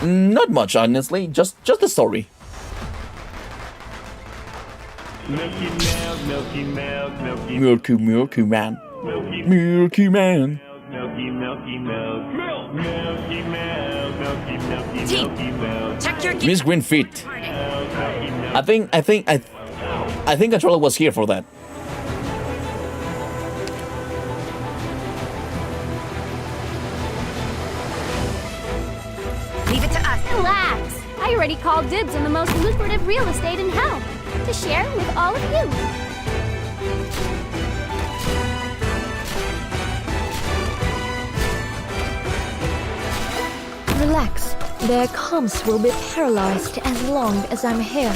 Not much, honestly. Just the story. Milky milk, milky milk, milky Milky man. Milky man. milky milky milk. Milky milk, milky milky milky milk. Check your Miss Green Feet. I think Controller was here for that. Leave it to us. Relax. I already called dibs on the most lucrative real estate in hell to share with all of you. Relax. Their comms will be paralyzed as long as I'm here.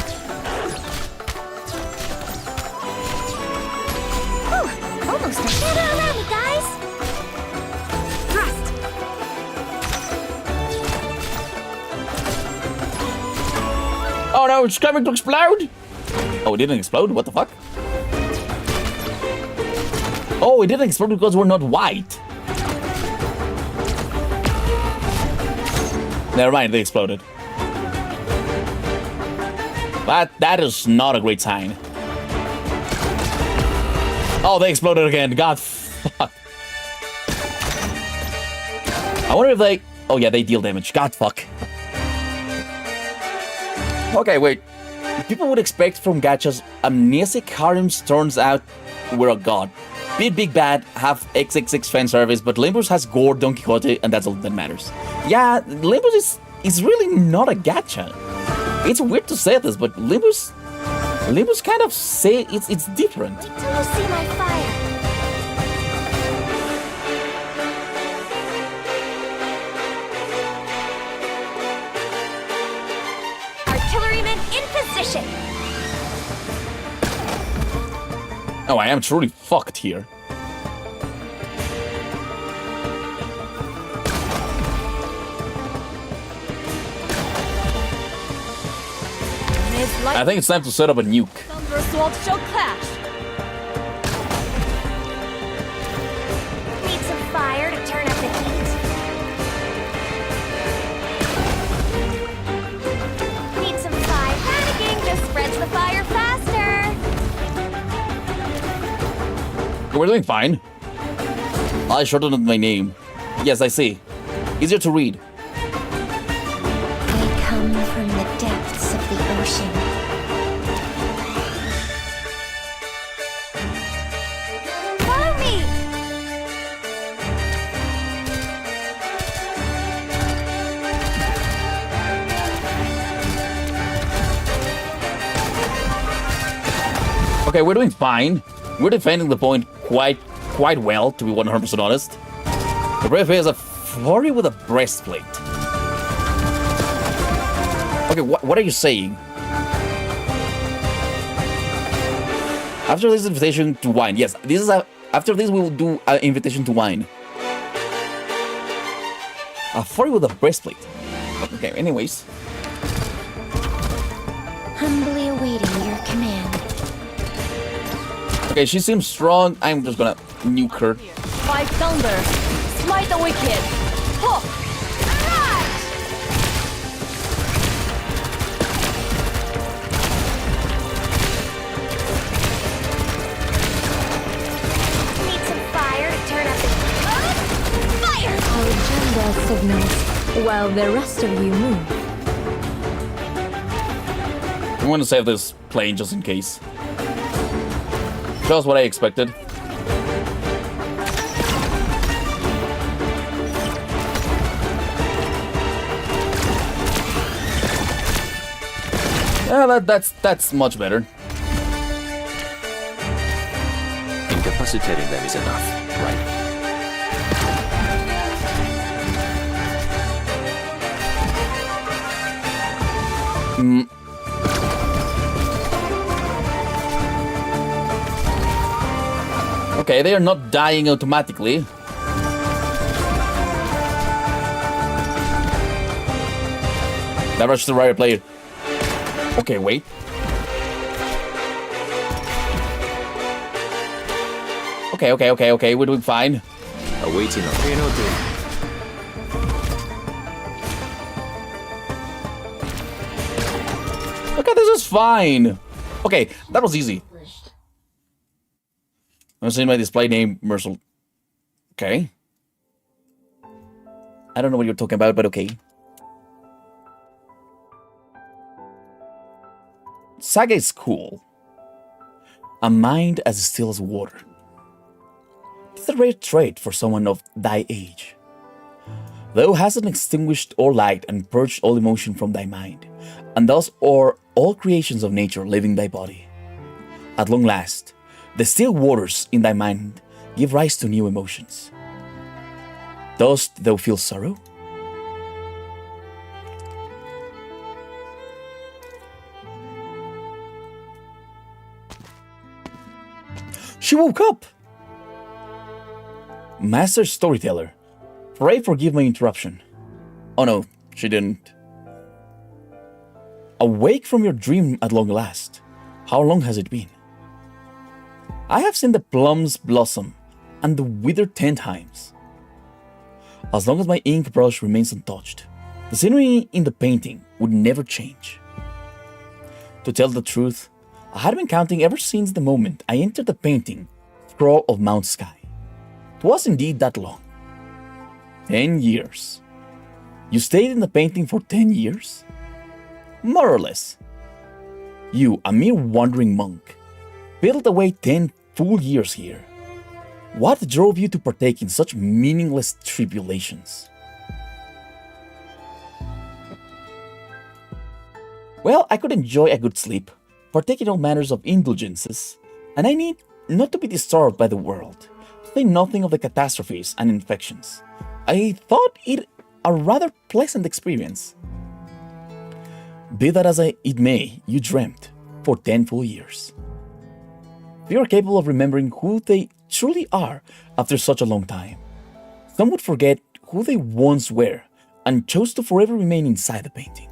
Whew, almost a gather around me, guys. Thrust. Oh no, it's coming to explode! Oh, it didn't explode? What the fuck? Oh, it didn't explode because we're not white. Never mind, they exploded. But that is not a great sign. Oh, they exploded again. God, fuck. I wonder if they... Oh yeah, they deal damage. God, fuck. Okay, wait. People would expect from gachas, amnesic harems turns out we're a god. Beat Big Bad, have XXX fan service, but Limbus has Gore, Don Quixote, and that's all that matters. Yeah, Limbus is really not a gacha. It's weird to say this, but Limbus kind of say it's different. Wait till you see my fire. Artillerymen in position. Oh, I am truly fucked here. I think it's time to set up a nuke. Thunder assault shall clash. Need some fire to turn up the heat. Need some fire. Panicking just spreads the fire faster. We're doing fine. I shortened my name. Yes, I see. Easier to read. I come from the depths of the ocean. Follow me. Okay, we're doing fine. We're defending the point quite well, to be 100% honest. The Brave has a flurry with a breastplate. Okay, what are you saying? After this invitation to wine, yes, this is after this we will do an invitation to wine. A flurry with a breastplate. Okay, anyways. Humbly awaiting your command. Okay, she seems strong. I'm just gonna nuke her. By thunder, smite the wicked. Ho! Need some fire to turn up the fire. Our agenda signals while the rest of you move. I'm gonna save this plane just in case. Just what I expected. That's much better. Incapacitating them is enough, right? Okay, they are not dying automatically. Never should write a player. Okay, wait. Okay. We're doing fine. Awaiting a Okay, this is fine. Okay, that was easy. I'm seeing my display name, Mercel. Okay. I don't know what you're talking about, but okay. Saga is cool. A mind as still as water. It's a rare trait for someone of thy age. Thou hast extinguished all light and purged all emotion from thy mind, and thus o'er all creations of nature living thy body. At long last, the still waters in thy mind give rise to new emotions. Dost thou feel sorrow? She woke up! Master Storyteller, pray forgive my interruption. Oh no, she didn't. Awake from your dream at long last. How long has it been? I have seen the plums blossom and the wither 10 times. As long as my ink brush remains untouched, the scenery in the painting would never change. To tell the truth, I had been counting ever since the moment I entered the painting scroll of Mount Sky. It was indeed that long. 10 years. You stayed in the painting for 10 years? More or less. You, a mere wandering monk, built away 10 full years here. What drove you to partake in such meaningless tribulations? Well, I could enjoy a good sleep, partake in all manners of indulgences, and I need not to be disturbed by the world, to say nothing of the catastrophes and infections. I thought it a rather pleasant experience. Be that as it may, you dreamt for 10 full years. If you are capable of remembering who they truly are after such a long time, some would forget who they once were and chose to forever remain inside the painting.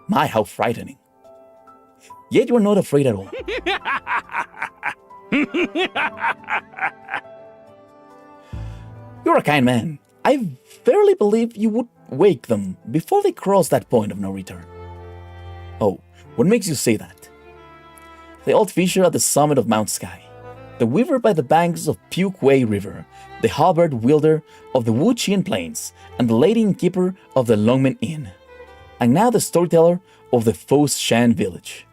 My, how frightening. Yet you are not afraid at all. You're a kind man. I verily believe you would wake them before they cross that point of no return. Oh, what makes you say that? The old fisher at the summit of Mount Sky, the weaver by the banks of Pukway River, the halberd wielder of the Wuchian Plains, and the lady innkeeper of the Longmen Inn, and now the storyteller of the Fos Shan village.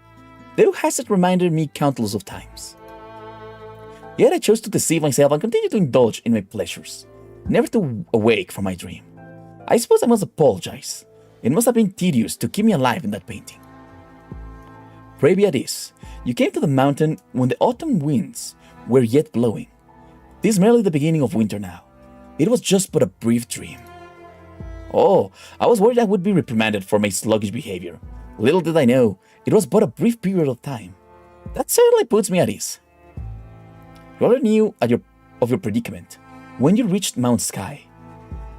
Thou hast reminded me countless of times. Yet I chose to deceive myself and continue to indulge in my pleasures, never to awake from my dream. I suppose I must apologize. It must have been tedious to keep me alive in that painting. Pray be at ease. You came to the mountain when the autumn winds were yet blowing. This is merely the beginning of winter now. It was just but a brief dream. Oh, I was worried I would be reprimanded for my sluggish behavior. Little did I know, it was but a brief period of time. That certainly puts me at ease. You already knew of your predicament when you reached Mount Sky,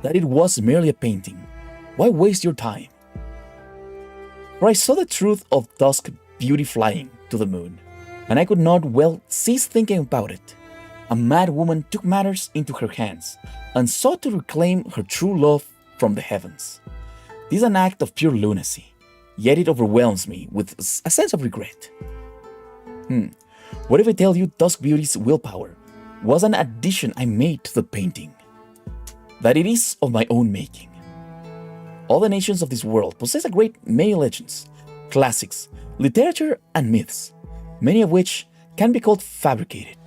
that it was merely a painting. Why waste your time? For I saw the truth of dusk beauty flying to the moon, and I could not well cease thinking about it. A mad woman took matters into her hands and sought to reclaim her true love from the heavens. This is an act of pure lunacy, yet it overwhelms me with a sense of regret. What if I tell you Dusk Beauty's willpower was an addition I made to the painting? That it is of my own making. All the nations of this world possess a great many legends, classics, literature, and myths, many of which can be called fabricated.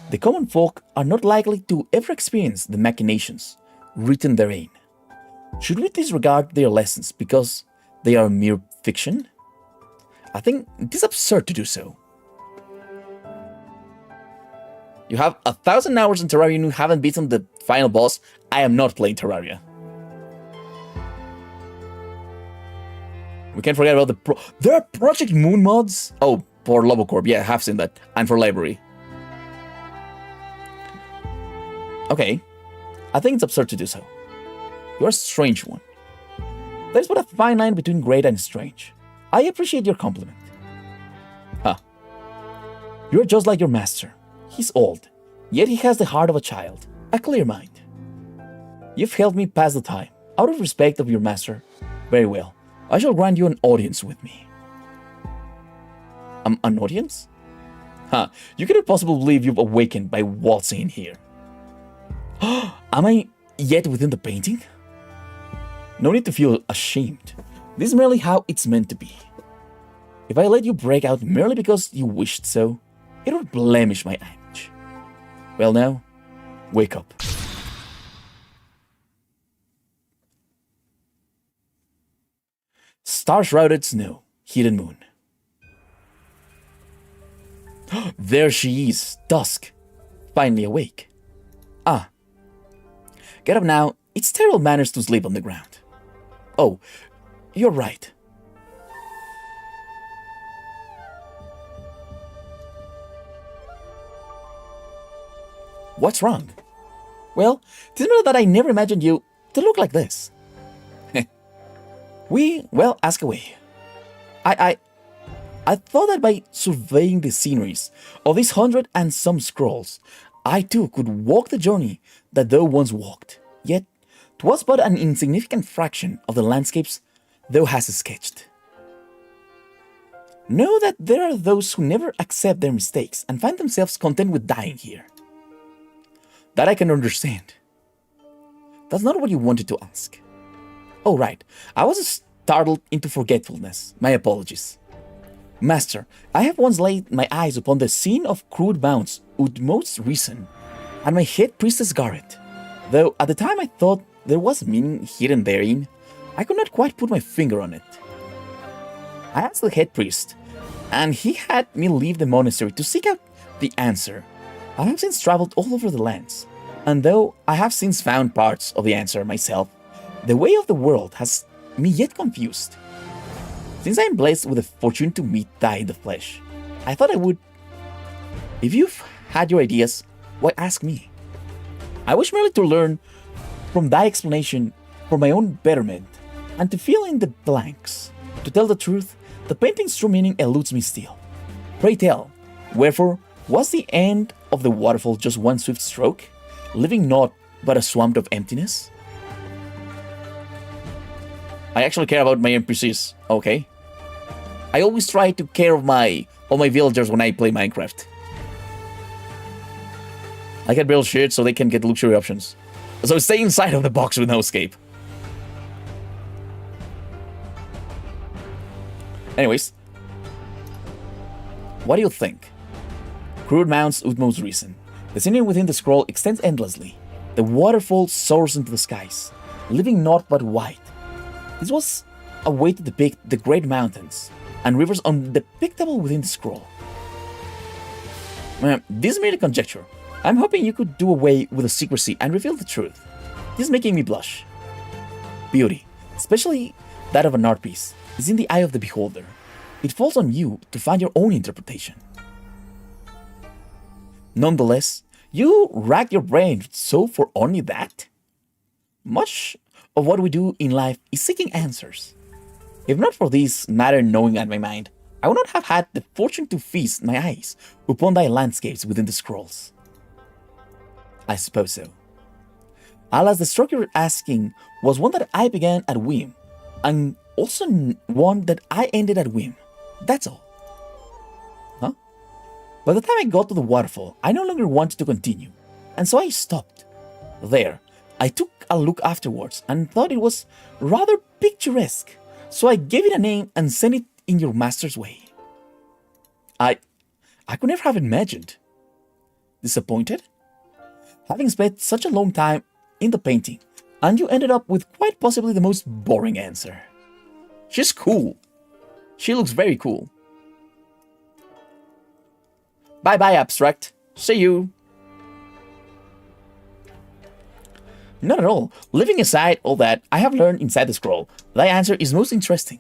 The common folk are not likely to ever experience the machinations written therein. Should we disregard their lessons because they are mere fiction? I think it is absurd to do so. You have 1,000 hours in Terraria and you haven't beaten the final boss. I am not playing Terraria. We can't forget about there are Project Moon mods. Oh, for Lobocorp. Yeah, I have seen that. And for Library. Okay. I think it's absurd to do so. You're a strange one. There's but a fine line between great and strange. I appreciate your compliment. Huh. You're just like your master. He's old, yet he has the heart of a child, a clear mind. You've helped me pass the time, out of respect of your master. Very well. I shall grant you an audience with me. An audience? Huh, you cannot possibly believe you've awakened by waltzing in here. Am I yet within the painting? No need to feel ashamed. This is merely how it's meant to be. If I let you break out merely because you wished so, it would blemish my image. Well now, wake up. Star-shrouded snow, hidden moon. There she is, dusk, finally awake. Ah. Get up now, it's terrible manners to sleep on the ground. Oh, you're right. What's wrong? Well, did you know that I never imagined you to look like this? Well, ask away. I thought that by surveying the sceneries of these 100 and some scrolls, I too could walk the journey that thou once walked. Yet, 'twas but an insignificant fraction of the landscapes thou hast sketched. Know that there are those who never accept their mistakes and find themselves content with dying here. That I can understand. That's not what you wanted to ask. Oh, right. I was startled into forgetfulness. My apologies. Master, I have once laid my eyes upon the scene of crude mounts utmost reason, and my head priestess Garrett. Though at the time I thought there was meaning hidden therein, I could not quite put my finger on it. I asked the head priest, and he had me leave the monastery to seek out the answer. I have since traveled all over the lands, and though I have since found parts of the answer myself, the way of the world has me yet confused. Since I am blessed with the fortune to meet thy in the flesh, I thought I would. If you've had your ideas, why ask me? I wish merely to learn from thy explanation for my own betterment, and to fill in the blanks. To tell the truth, the painting's true meaning eludes me still. Pray tell, wherefore was the end of the waterfall just one swift stroke, leaving naught but a swamp of emptiness? I actually care about my NPCs, okay? I always try to care of my villagers when I play Minecraft. I can build shit so they can get luxury options. So stay inside of the box with no escape. Anyways. What do you think? Crude mounts utmost reason. The scenery within the scroll extends endlessly. The waterfall soars into the skies, leaving naught but white. This was a way to depict the great mountains and rivers undepictable within the scroll. This is merely conjecture. I'm hoping you could do away with the secrecy and reveal the truth. This is making me blush. Beauty, especially that of an art piece, is in the eye of the beholder. It falls on you to find your own interpretation. Nonetheless, you rack your brain so for only that? Much of what we do in life is seeking answers. If not for this matter knowing at my mind, I would not have had the fortune to feast my eyes upon thy landscapes within the scrolls. I suppose so. Alas, the stroke you're asking was one that I began at whim, and also one that I ended at whim. That's all. Huh? By the time I got to the waterfall, I no longer wanted to continue, and so I stopped. There, I took a look afterwards and thought it was rather picturesque, so I gave it a name and sent it in your master's way. I could never have imagined. Disappointed? Having spent such a long time in the painting, and you ended up with quite possibly the most boring answer. She's cool. She looks very cool. Bye-bye, Abstract. See you. Not at all. Leaving aside all that I have learned inside the scroll, thy answer is most interesting.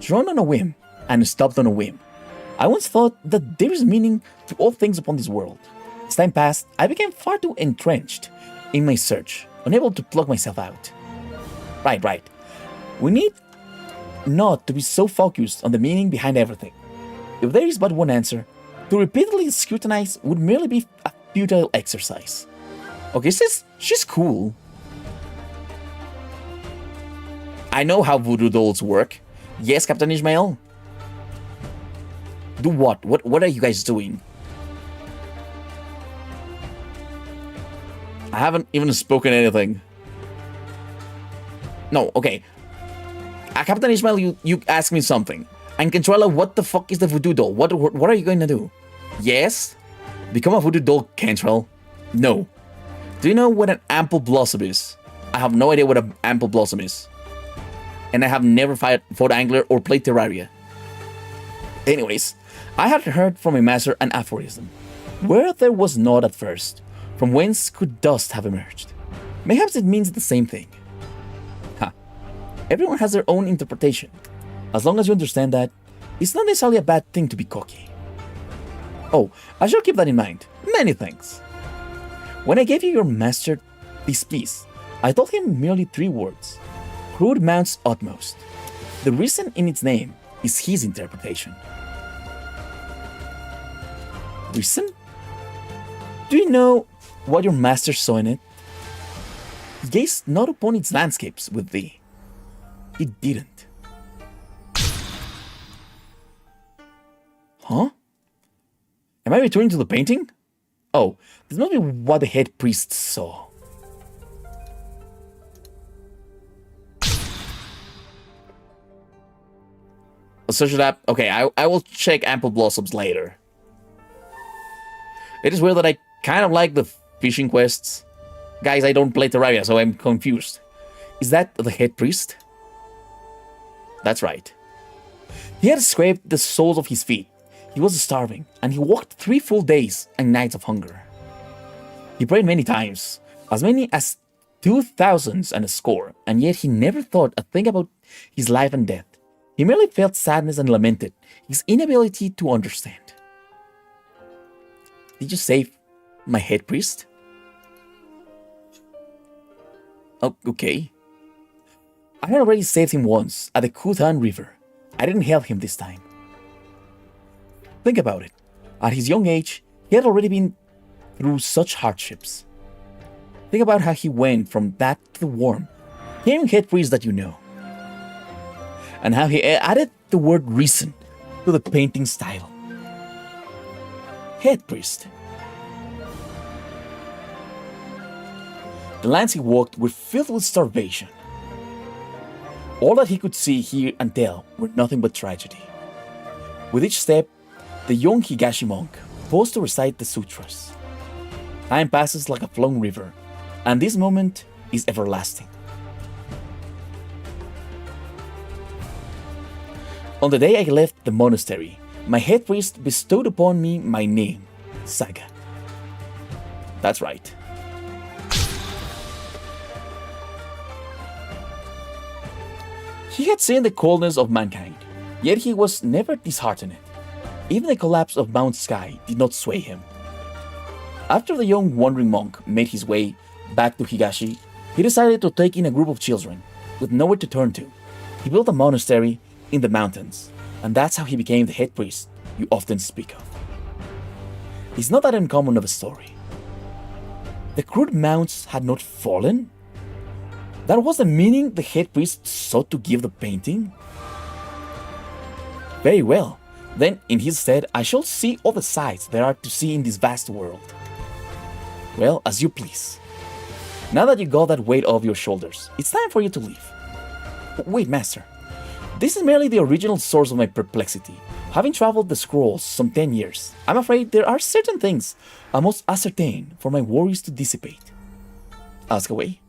Drawn on a whim, and stopped on a whim. I once thought that there is meaning to all things upon this world. As time passed, I became far too entrenched in my search, unable to pluck myself out. Right. We need not to be so focused on the meaning behind everything. If there is but one answer, to repeatedly scrutinize would merely be a futile exercise. Okay, she's cool. I know how voodoo dolls work. Yes, Captain Ishmael? Do what? What are you guys doing? I haven't even spoken anything. No, okay. Captain Ishmael, you asked me something. And Controller, what the fuck is the voodoo doll? What are you going to do? Yes? Become a voodoo doll, Cantrell? No. Do you know what an ample blossom is? I have no idea what an ample blossom is. And I have never fought Angler or played Terraria. Anyways, I had heard from a master an aphorism. Where there was naught at first, from whence could dust have emerged? Perhaps it means the same thing. Everyone has their own interpretation. As long as you understand that, it's not necessarily a bad thing to be cocky. Oh, I shall keep that in mind. Many thanks. When I gave you your master this piece, I told him merely 3 words. Crude Mount's utmost. The reason in its name is his interpretation. Reason? Do you know what your master saw in it? He gazed not upon its landscapes with thee. He didn't. Huh? Am I returning to the painting? Oh, this must be what the head priest saw. I'll search it up. Okay, I will check Ample Blossoms later. It is weird that I kind of like the fishing quests. Guys, I don't play Terraria, so I'm confused. Is that the head priest? That's right. He had scraped the soles of his feet. He was starving, and he walked 3 full days and nights of hunger. He prayed many times, as many as 2,000 and a score, and yet he never thought a thing about his life and death. He merely felt sadness and lamented his inability to understand. Did you save my head priest? Oh, okay. I had already saved him once at the Kutan River. I didn't help him this time. Think about it. At his young age, he had already been through such hardships. Think about how he went from that to the warm, hearing head priest that you know. And how he added the word reason to the painting style. Head priest. The lands he walked were filled with starvation. All that he could see, hear, and tell were nothing but tragedy. With each step, the young Higashi monk paused to recite the sutras. Time passes like a flowing river, and this moment is everlasting. On the day I left the monastery, my head priest bestowed upon me my name, Saga. That's right. He had seen the coldness of mankind, yet he was never disheartened. Even the collapse of Mount Sky did not sway him. After the young wandering monk made his way back to Higashi, he decided to take in a group of children with nowhere to turn to. He built a monastery in the mountains, and that's how he became the head priest you often speak of. It's not that uncommon of a story. The crude mounts had not fallen? That was the meaning the head priest sought to give the painting? Very well. Then, in his stead, I shall see all the sights there are to see in this vast world. Well, as you please. Now that you got that weight off your shoulders, it's time for you to leave. Wait, master. This is merely the original source of my perplexity. Having traveled the scrolls some 10 years, I'm afraid there are certain things I must ascertain for my worries to dissipate. Ask away.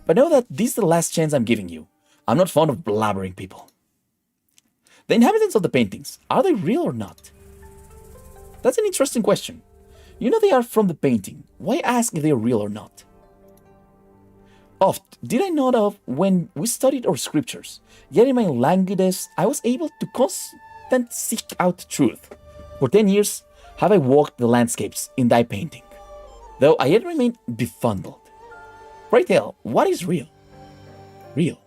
But know that this is the last chance I'm giving you. I'm not fond of blabbering people. The inhabitants of the paintings, are they real or not? That's an interesting question. You know they are from the painting. Why ask if they are real or not? Oft did I not of when we studied our scriptures, yet in my languidness I was able to constant seek out truth. For 10 years have I walked the landscapes in thy painting, though I yet remain befuddled. Pray tell, what is real? Real.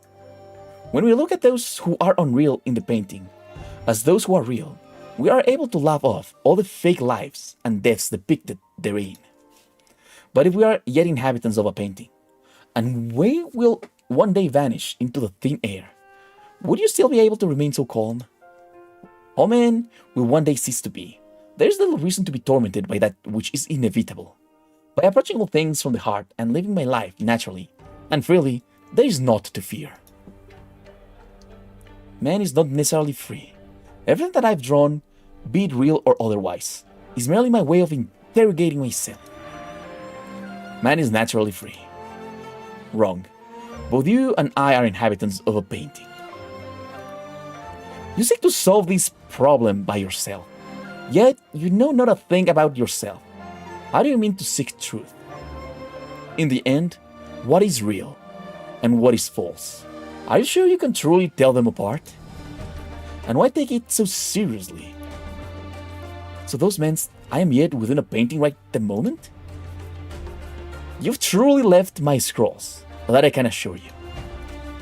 When we look at those who are unreal in the painting, as those who are real, we are able to laugh off all the fake lives and deaths depicted therein. But if we are yet inhabitants of a painting, and we will one day vanish into the thin air, would you still be able to remain so calm? All men will one day cease to be. There is little reason to be tormented by that which is inevitable. By approaching all things from the heart and living my life naturally and freely, there is naught to fear. Man is not necessarily free. Everything that I've drawn, be it real or otherwise, is merely my way of interrogating myself. Man is naturally free. Wrong. Both you and I are inhabitants of a painting. You seek to solve this problem by yourself, yet you know not a thing about yourself. How do you mean to seek truth? In the end, what is real and what is false? Are you sure you can truly tell them apart? And why take it so seriously? So those means I am yet within a painting right at the moment? You've truly left my scrolls, that I can assure you.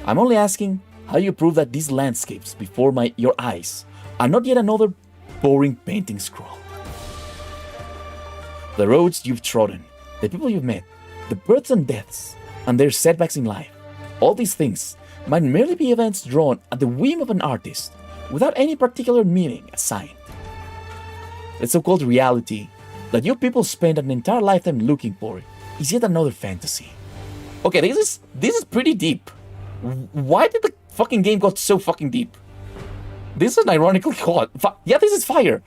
I'm only asking how you prove that these landscapes before your eyes are not yet another boring painting scroll. The roads you've trodden, the people you've met, the births and deaths, and their setbacks in life, all these things might merely be events drawn at the whim of an artist without any particular meaning assigned. The so-called reality that you people spend an entire lifetime looking for is yet another fantasy. Okay, this is pretty deep. Why did the fucking game got so fucking deep? This is an ironically hot. Yeah, this is fire.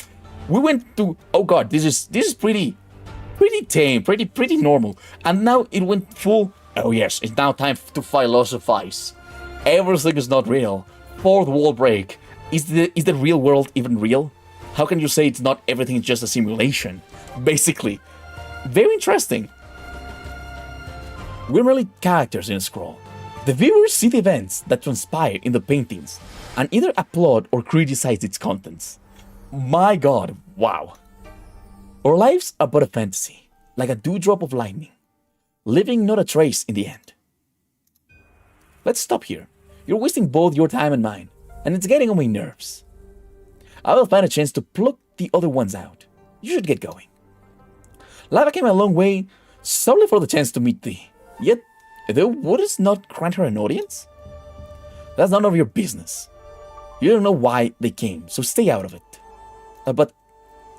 We went to, oh god, this is pretty tame, pretty normal, and now it went full. Oh yes, it's now time to philosophize. Everything is not real. Fourth wall break. Is the real world even real? How can you say it's not everything is just a simulation? Basically. Very interesting. We're merely characters in a scroll. The viewers see the events that transpire in the paintings and either applaud or criticize its contents. My god, wow. Our lives are but a fantasy, like a dewdrop of lightning, leaving not a trace in the end. Let's stop here. You're wasting both your time and mine, and it's getting on my nerves. I will find a chance to pluck the other ones out. You should get going. Lava came a long way solely for the chance to meet thee. Yet, thou wouldst not grant her an audience? That's none of your business. You don't know why they came, so stay out of it. But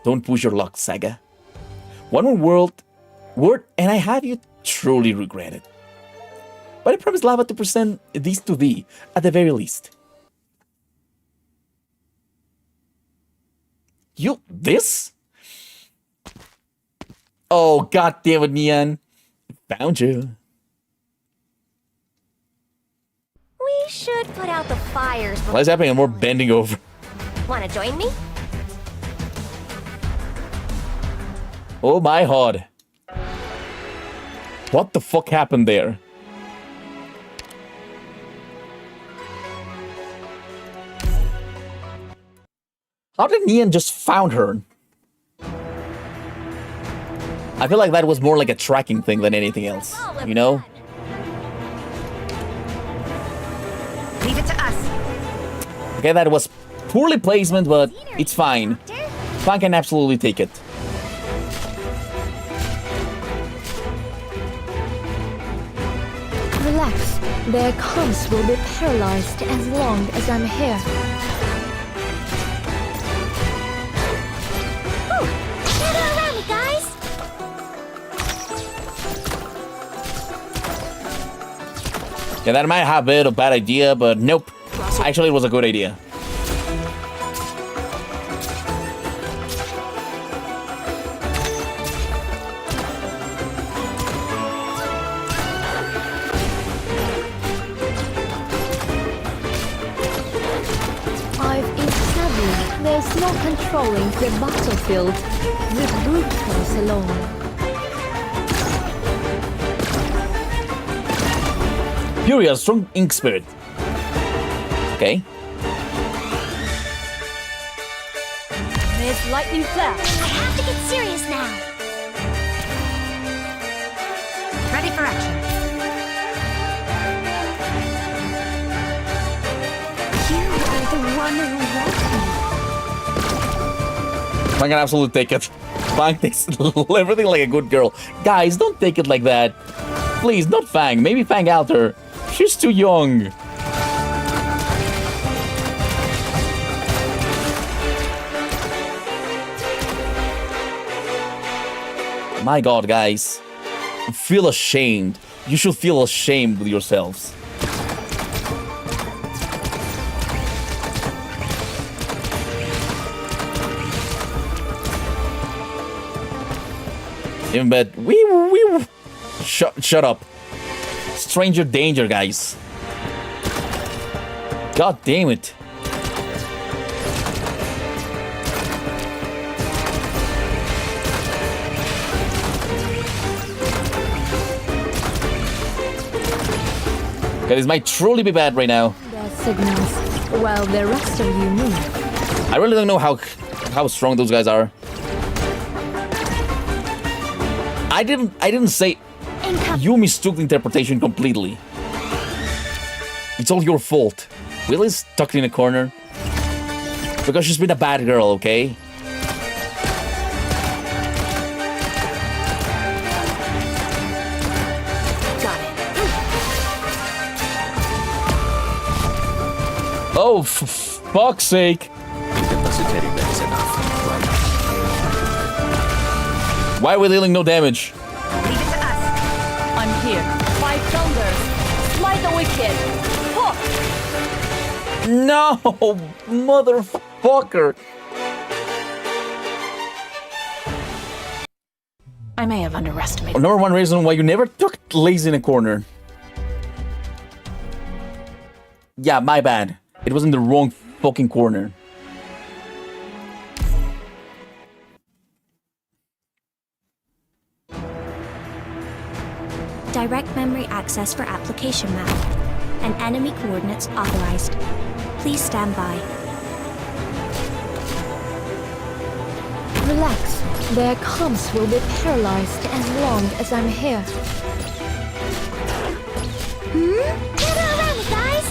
don't push your luck, Saga. One more word, and I have you truly regret it. But I promise Lava to present these to thee, at the very least. This? Oh, god damn it, Nian. Found you. We should put out the fires. What's happening? I'm more bending over. Wanna join me? Oh my god. What the fuck happened there? How did Nian just found her? I feel like that was more like a tracking thing than anything else, you know? Leave it to us. Okay, that was poorly placement, but it's fine. Fun can absolutely take it. Relax. Their comms will be paralyzed as long as I'm here. Gather around me, guys! Yeah, that might have been a bad idea, but nope. Actually, it was a good idea. I've established there's no controlling the battlefield. With brute force alone. Fury has strong ink spirit. Okay. Miss Lightning Flash. I have to get serious now. Ready for action. You are the one who wants me. Fang can absolutely take it. Fang takes everything like a good girl. Guys, don't take it like that. Please, not Fang. Maybe Fang Alter. She's too young. My god, guys. Feel ashamed. You should feel ashamed with yourselves. Even bad. Wee. Shut up. Stranger danger, guys. God damn it. Okay, this might truly be bad right now. Their signals, while the rest of you move. I really don't know how strong those guys are. I didn't say. You mistook the interpretation completely. It's all your fault. Willie's tucked in a corner because she's been a bad girl, okay? Got it. Oh, for fuck's sake! Incapacitating them is enough, right? Why are we dealing no damage? Leave it to us. I'm here. Five thunders. Smite the wicked. Hook. No, motherfucker! I may have underestimated. Number one reason why you never took Lazy in a corner. Yeah, my bad. It was in the wrong fucking corner. Direct memory access for application map. And enemy coordinates authorized. Please stand by. Relax. Their comms will be paralyzed as long as I'm here. Gather around, guys!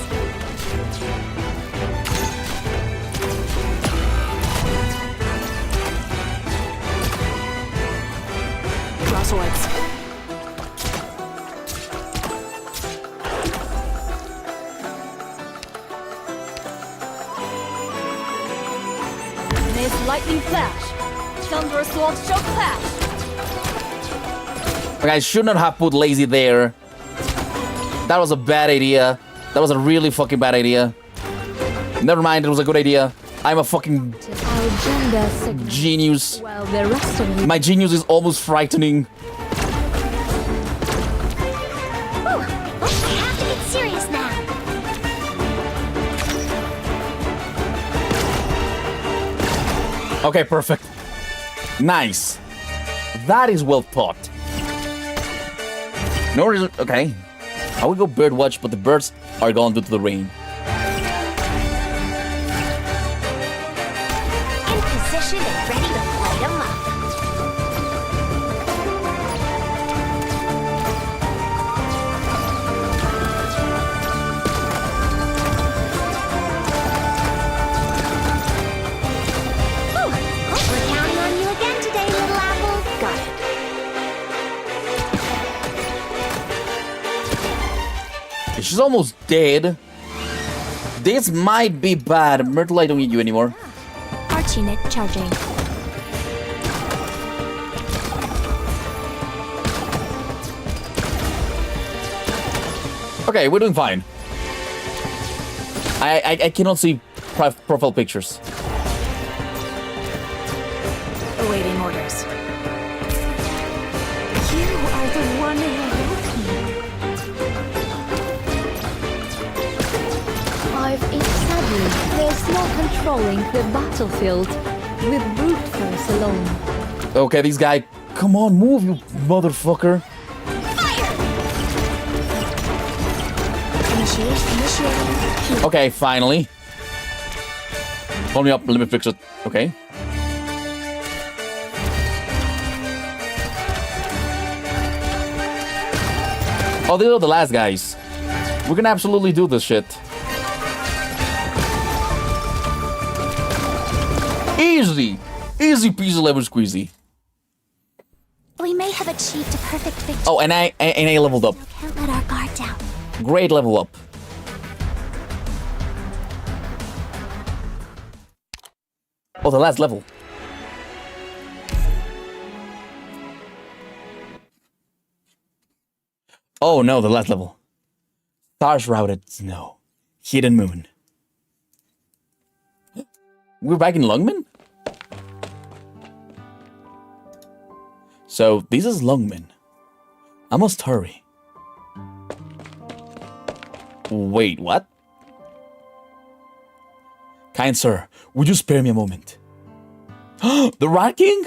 Draw swords. Miss Lightning Flash. Thunder Sword Shock Flash. Okay, I should not have put Lazy there. That was a bad idea. That was a really fucking bad idea. Never mind, it was a good idea. I'm a fucking Our gender signal, genius. while the rest of you. My genius is almost frightening. Whew. I have to get serious now. Okay, perfect. Nice. That is well thought. No reason. Okay. I would go bird watch, but the birds are gone due to the rain. In position and ready to light them up. Whew. We're counting on you again today, little apple. Got it. She's almost dead. This might be bad. Myrtle, I don't need you anymore. Arch unit charging. Okay, we're doing fine. I cannot see profile pictures. Awaiting orders. You are the one who woke me. I've sadly, there's no controlling the battlefield with brute force alone. Okay, this guy. Come on, move, you motherfucker. Initiating. Okay, finally. Hold me up, let me fix it. Okay. Oh, these are the last guys. We can absolutely do this shit. Easy! Easy peasy lemon squeezy. We may have achieved a perfect victory. Oh, and I leveled up. Can't let our guard down. Great level up. Oh, the last level. Oh no, the last level. Stars routed snow. Hidden moon. We're back in Lungmen? So, this is Lungmen. I must hurry. Wait, what? Kind sir, would you spare me a moment? The Rat King?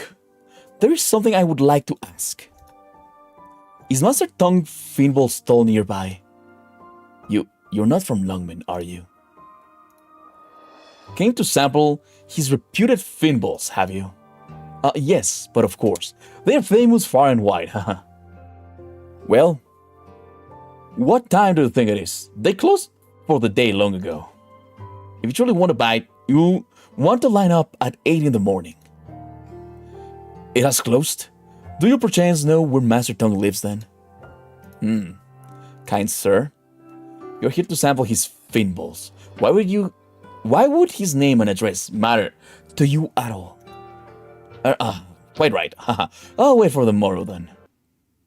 There is something I would like to ask. Is Master Tongue Finball Stall nearby? You're not from Lungmen, are you? Came to sample his reputed Finballs, have you? Yes, but of course. They're famous far and wide, haha. Well, what time do you think it is? They closed for the day long ago. If you truly want to bite, you want to line up at 8 in the morning. It has closed? Do you perchance know where Master Tongue lives then? Kind sir, you're here to sample his Finballs. Why would his name and address matter to you at all? Quite right. I'll wait for the morrow then.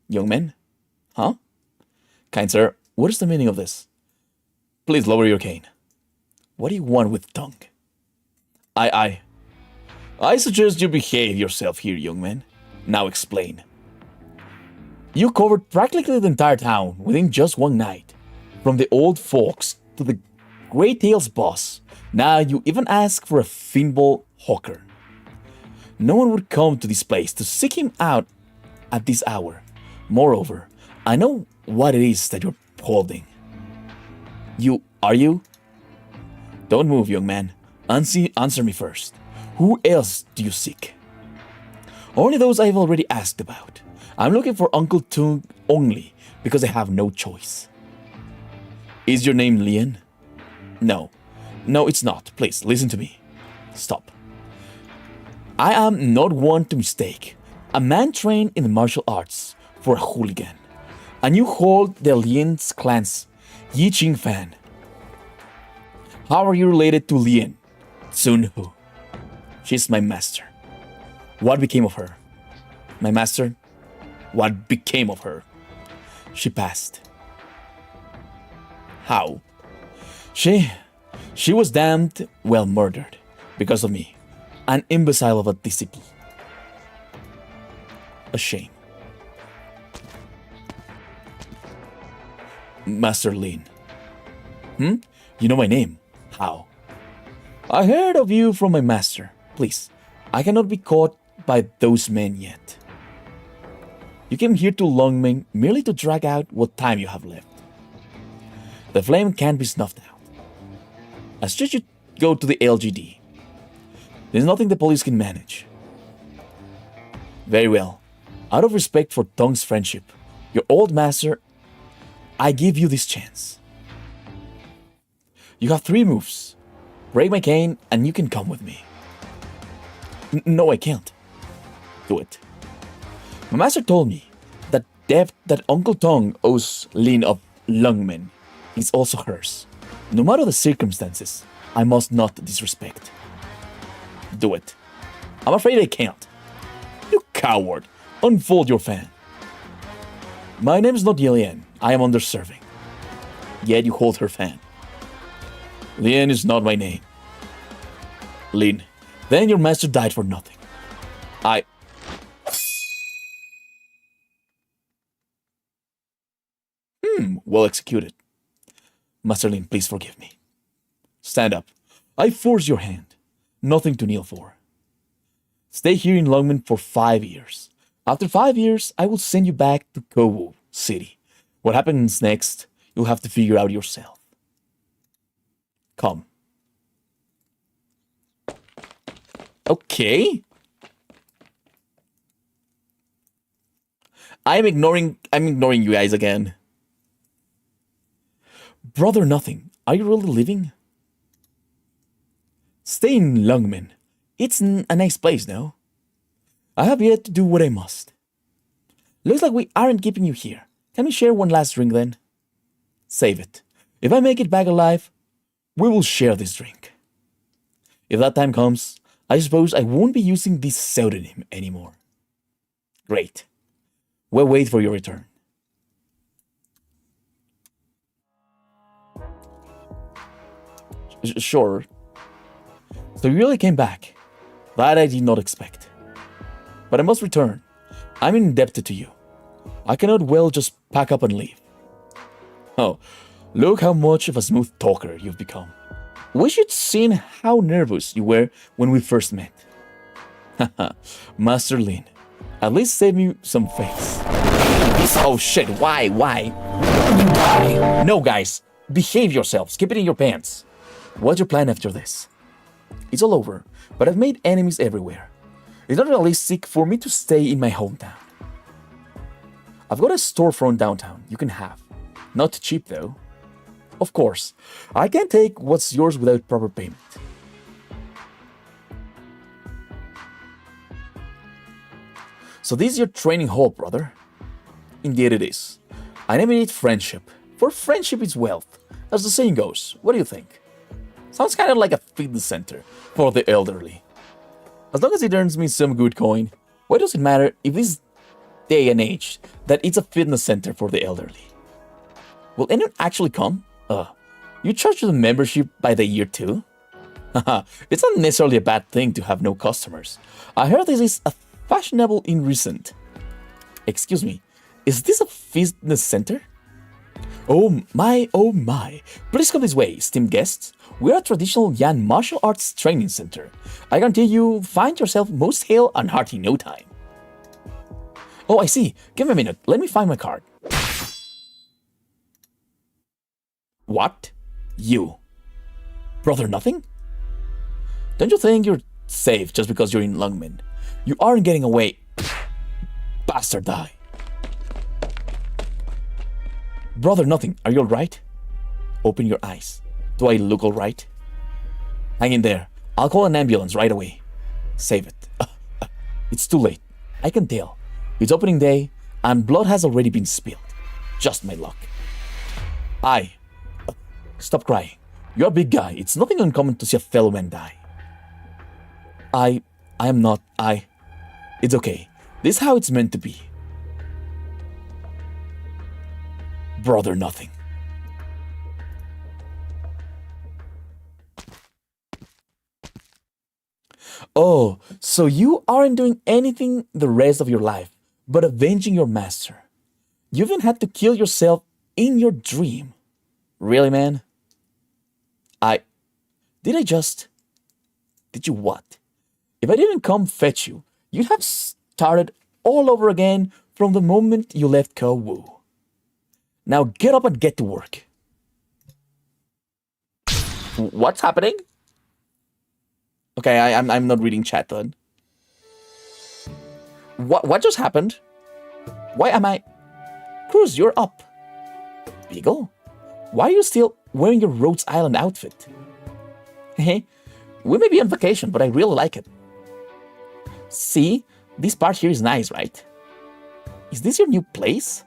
Young man? Huh? Kind sir, what is the meaning of this? Please lower your cane. What do you want with Tongue? I suggest you behave yourself here, young man. Now explain. You covered practically the entire town within just one night. From the old folks to the Grey Tails boss. Now you even ask for a Finball hawker. No one would come to this place to seek him out at this hour. Moreover, I know what it is that you're holding. Are you? Don't move, young man. Answer me first. Who else do you seek? Only those I've already asked about. I'm looking for Uncle Tongue only because I have no choice. Is your name Nian? No, it's not. Please, listen to me. Stop. I am not one to mistake a man trained in the martial arts for a hooligan. And you hold the Lian's clan's Yi Ching fan. How are you related to Lian? Sun Hu. She's my master. What became of her? My master? What became of her? She passed. How? She was damned well murdered because of me. An imbecile of a disciple. A shame. Master Lin. You know my name. How? I heard of you from my master. Please, I cannot be caught by those men yet. You came here to Lungmen merely to drag out what time you have left. The flame can't be snuffed out. I suggest you go to the LGD. There's nothing the police can manage. Very well. Out of respect for Tongue's friendship, your old master, I give you this chance. You have 3 moves. Break my cane and you can come with me. No, I can't. Do it. My master told me that debt that Uncle Tongue owes Lin of Lungmen is also hers. No matter the circumstances, I must not disrespect. Do it. I'm afraid I can't. You coward. Unfold your fan. My name is not Yelian. I am underserving. Yet you hold her fan. Lian is not my name. Lin, then your master died for nothing. Well executed. Master Lin, please forgive me. Stand up. I force your hand. Nothing to kneel for. Stay here in Longman for 5 years. After 5 years, I will send you back to Kowu City. What happens next, you'll have to figure out yourself. Come. Okay. I'm ignoring you guys again. Brother Nothing, are you really leaving? Stay in Lungmen. It's a nice place, no? I have yet to do what I must. Looks like we aren't keeping you here. Can we share one last drink then? Save it. If I make it back alive, we will share this drink. If that time comes, I suppose I won't be using this pseudonym anymore. Great. We'll wait for your return. Sure. So you really came back. That I did not expect. But I must return. I'm indebted to you. I cannot well just pack up and leave. Oh, look how much of a smooth talker you've become. Wish you'd seen how nervous you were when we first met. Haha, Master Lin, at least save me some face. Oh shit, why? No guys, behave yourselves, keep it in your pants. What's your plan after this? It's all over, but I've made enemies everywhere. It's not realistic for me to stay in my hometown. I've got a storefront downtown you can have. Not cheap though. Of course, I can't take what's yours without proper payment. So this is your training hall, brother? Indeed it is. I never need friendship, for friendship is wealth, as the saying goes. What do you think? Sounds kind of like a fitness center for the elderly. As long as it earns me some good coin, why does it matter if this day and age that it's a fitness center for the elderly? Will anyone actually come? You charge the membership by the year too? Haha, it's not necessarily a bad thing to have no customers. I heard this is a fashionable in recent. Excuse me, is this a fitness center? Oh my, please come this way, esteemed guests. We are a traditional Yan martial arts training center. I guarantee you find yourself most hale and hearty in no time. Oh, I see. Give me a minute. Let me find my card. What? You? Brother Nothing? Don't you think you're safe just because you're in Lungmen? You aren't getting away. Bastard die. Brother Nothing, are you alright? Open your eyes. Do I look alright? Hang in there. I'll call an ambulance right away. Save it. It's too late. I can tell. It's opening day, and blood has already been spilled. Just my luck. Stop crying. You're a big guy. It's nothing uncommon to see a fellow man die. I am not. It's okay. This is how it's meant to be. Brother Nothing. Oh, so you aren't doing anything the rest of your life but avenging your master. You even had to kill yourself in your dream. Really, man? Did you what? If I didn't come fetch you, you'd have started all over again from the moment you left Kowu. Now get up and get to work. What's happening? Okay, I'm not reading chat then. What just happened? Why am I... Cruz, you're up. Beagle? Why are you still wearing your Rhodes Island outfit? Hey, we may be on vacation, but I really like it. See, this part here is nice, right? Is this your new place?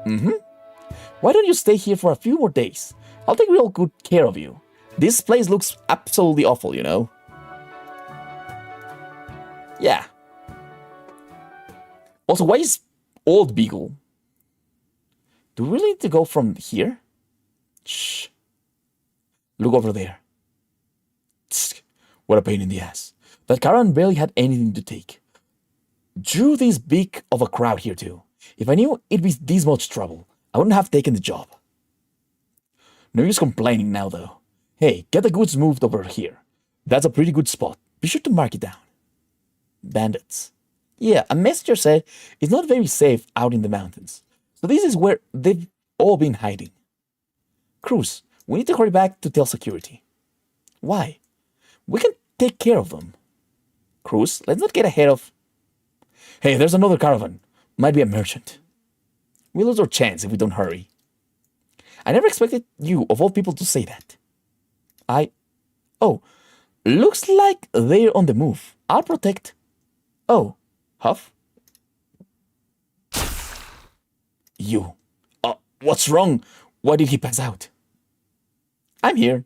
Mm-hmm. Why don't you stay here for a few more days? I'll take real good care of you. This place looks absolutely awful, you know? Yeah. Also, why is Old Beagle? Do we really need to go from here? Shh. Look over there. Tsk. What a pain in the ass. That caravan barely had anything to take. Drew this big of a crowd here too. If I knew it'd be this much trouble, I wouldn't have taken the job. No use complaining now though. Hey, get the goods moved over here. That's a pretty good spot. Be sure to mark it down. Bandits. Yeah, a messenger said it's not very safe out in the mountains. So this is where they've all been hiding. Cruz, we need to hurry back to tell security. Why? We can take care of them. Cruz, let's not get ahead of... Hey, there's another caravan. Might be a merchant. We lose our chance if we don't hurry. I never expected you, of all people, to say that. Oh, looks like they're on the move. I'll protect... Oh, Huff? You. What's wrong? Why did he pass out? I'm here.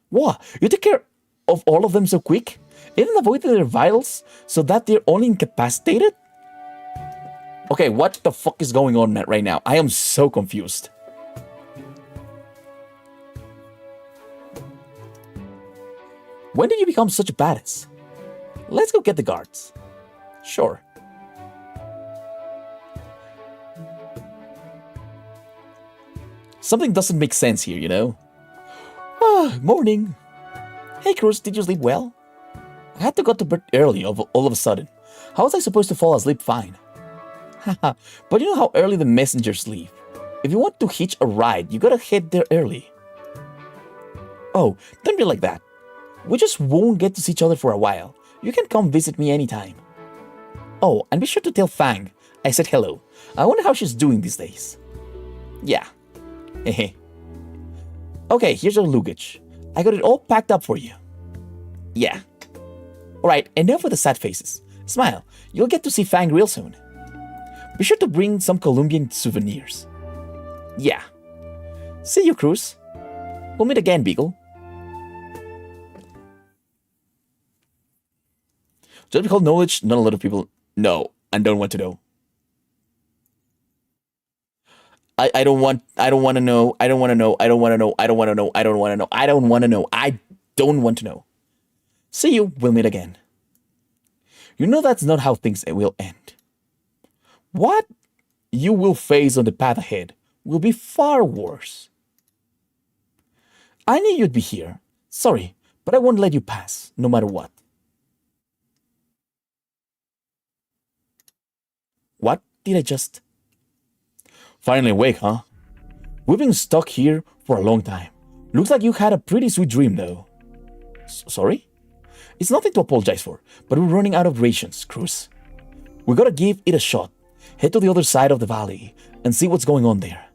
What? You take care of all of them so quick? Even avoiding their vitals so that they're only incapacitated? Okay, what the fuck is going on right now? I am so confused. When did you become such a badass? Let's go get the guards. Sure. Something doesn't make sense here, you know? Morning. Hey, Cruz, did you sleep well? I had to go to bed early all of a sudden. How was I supposed to fall asleep fine? Haha, but you know how early the messengers leave. If you want to hitch a ride, you gotta head there early. Oh, don't be like that. We just won't get to see each other for a while. You can come visit me anytime. Oh, and be sure to tell Fang I said hello. I wonder how she's doing these days. Yeah. Hehe. Okay, here's your luggage. I got it all packed up for you. Yeah. Alright, enough with the sad faces. Smile, you'll get to see Fang real soon. Be sure to bring some Colombian souvenirs. Yeah. See you, Cruz. We'll meet again, Beagle. Just because knowledge, not a lot of people know and don't want to know. I don't want to know. I don't want to know. I don't want to know. I don't want to know. I don't want to know. I don't want to know. I don't want to know. See you. We'll meet again. You know that's not how things will end. What you will face on the path ahead will be far worse. I knew you'd be here. Sorry, but I won't let you pass, no matter what. What did I just... Finally awake, huh? We've been stuck here for a long time. Looks like you had a pretty sweet dream, though. Sorry? It's nothing to apologize for, but we're running out of rations, Cruz. We gotta give it a shot. Head to the other side of the valley and see what's going on there.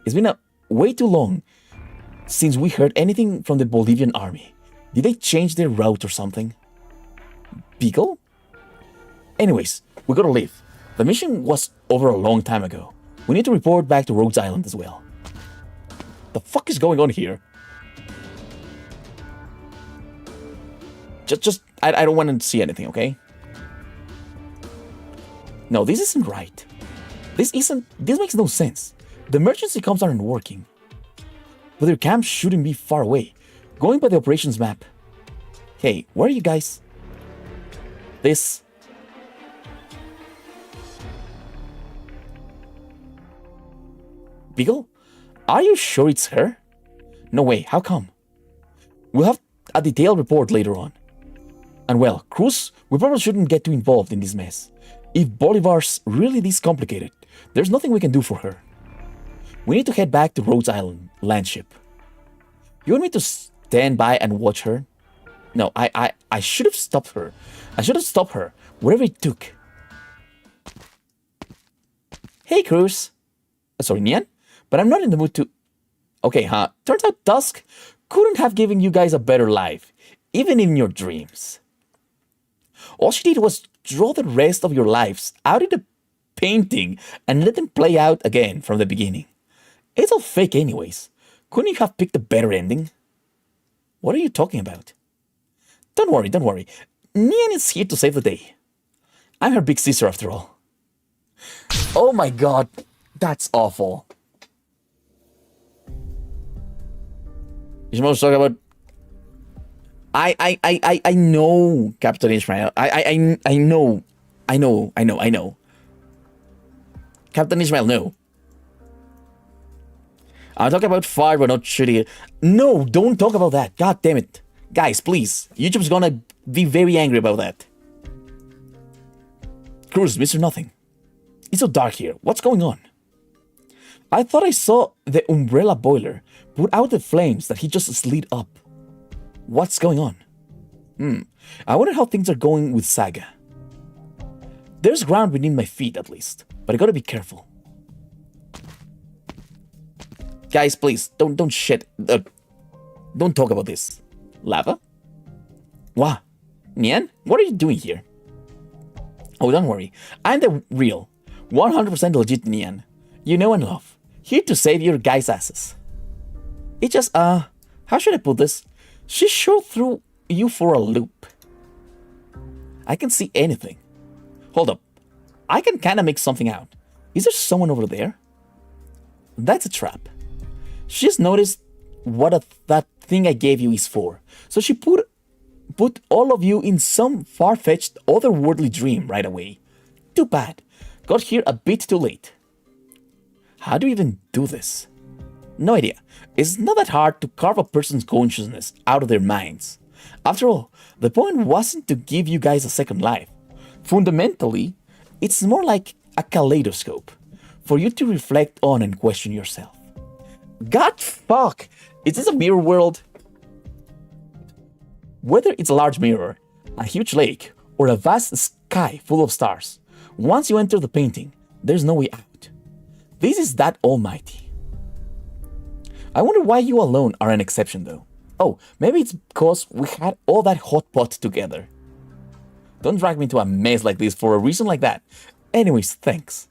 It's been way too long since we heard anything from the Bolivian army. Did they change their route or something? Beagle? Anyways, we gotta leave. The mission was over a long time ago. We need to report back to Rhodes Island as well. The fuck is going on here? I don't want to see anything, okay? No, this isn't right. This makes no sense. The emergency comms aren't working. But their camp shouldn't be far away. Going by the operations map. Hey, where are you guys? This... Beagle? Are you sure it's her? No way, how come? We'll have a detailed report later on. And well, Cruz, we probably shouldn't get too involved in this mess. If Bolivar's really this complicated, there's nothing we can do for her. We need to head back to Rhodes Island, landship. You want me to stand by and watch her? No, I should have stopped her. I should have stopped her, whatever it took. Hey, Cruz. Sorry, Nian? But I'm not in the mood to... Okay, huh? Turns out Dusk couldn't have given you guys a better life, even in your dreams. All she did was draw the rest of your lives out in the painting and let them play out again from the beginning. It's all fake anyways. Couldn't you have picked a better ending? What are you talking about? Don't worry. Nian is here to save the day. I'm her big sister after all. Oh my god, that's awful. You're supposed to talk about... I know, Captain Ishmael. I know. Captain Ishmael, no. I'm talking about fire, but not shooting. No, don't talk about that. God damn it. Guys, please. YouTube's gonna be very angry about that. Cruz, Mr. Nothing. It's so dark here. What's going on? I thought I saw the umbrella boiler put out the flames that he just slid up. What's going on? I wonder how things are going with Saga. There's ground beneath my feet, at least, but I gotta be careful. Guys, please, don't shit. Don't talk about this. Lava? What? Nian? What are you doing here? Oh, don't worry. I'm the real, 100% legit Nian. You know and love. Here to save your guys' asses. It just, how should I put this? She sure threw you for a loop. I can see anything. Hold up. I can kinda make something out. Is there someone over there? That's a trap. She just noticed what that thing I gave you is for. So she put all of you in some far-fetched otherworldly dream right away. Too bad. Got here a bit too late. How do you even do this? No idea. It's not that hard to carve a person's consciousness out of their minds. After all, the point wasn't to give you guys a second life. Fundamentally, it's more like a kaleidoscope for you to reflect on and question yourself. God fuck! Is this a mirror world? Whether it's a large mirror, a huge lake, or a vast sky full of stars, once you enter the painting, there's no way out. This is that almighty. I wonder why you alone are an exception though. Oh, maybe it's because we had all that hot pot together. Don't drag me into a mess like this for a reason like that. Anyways, thanks.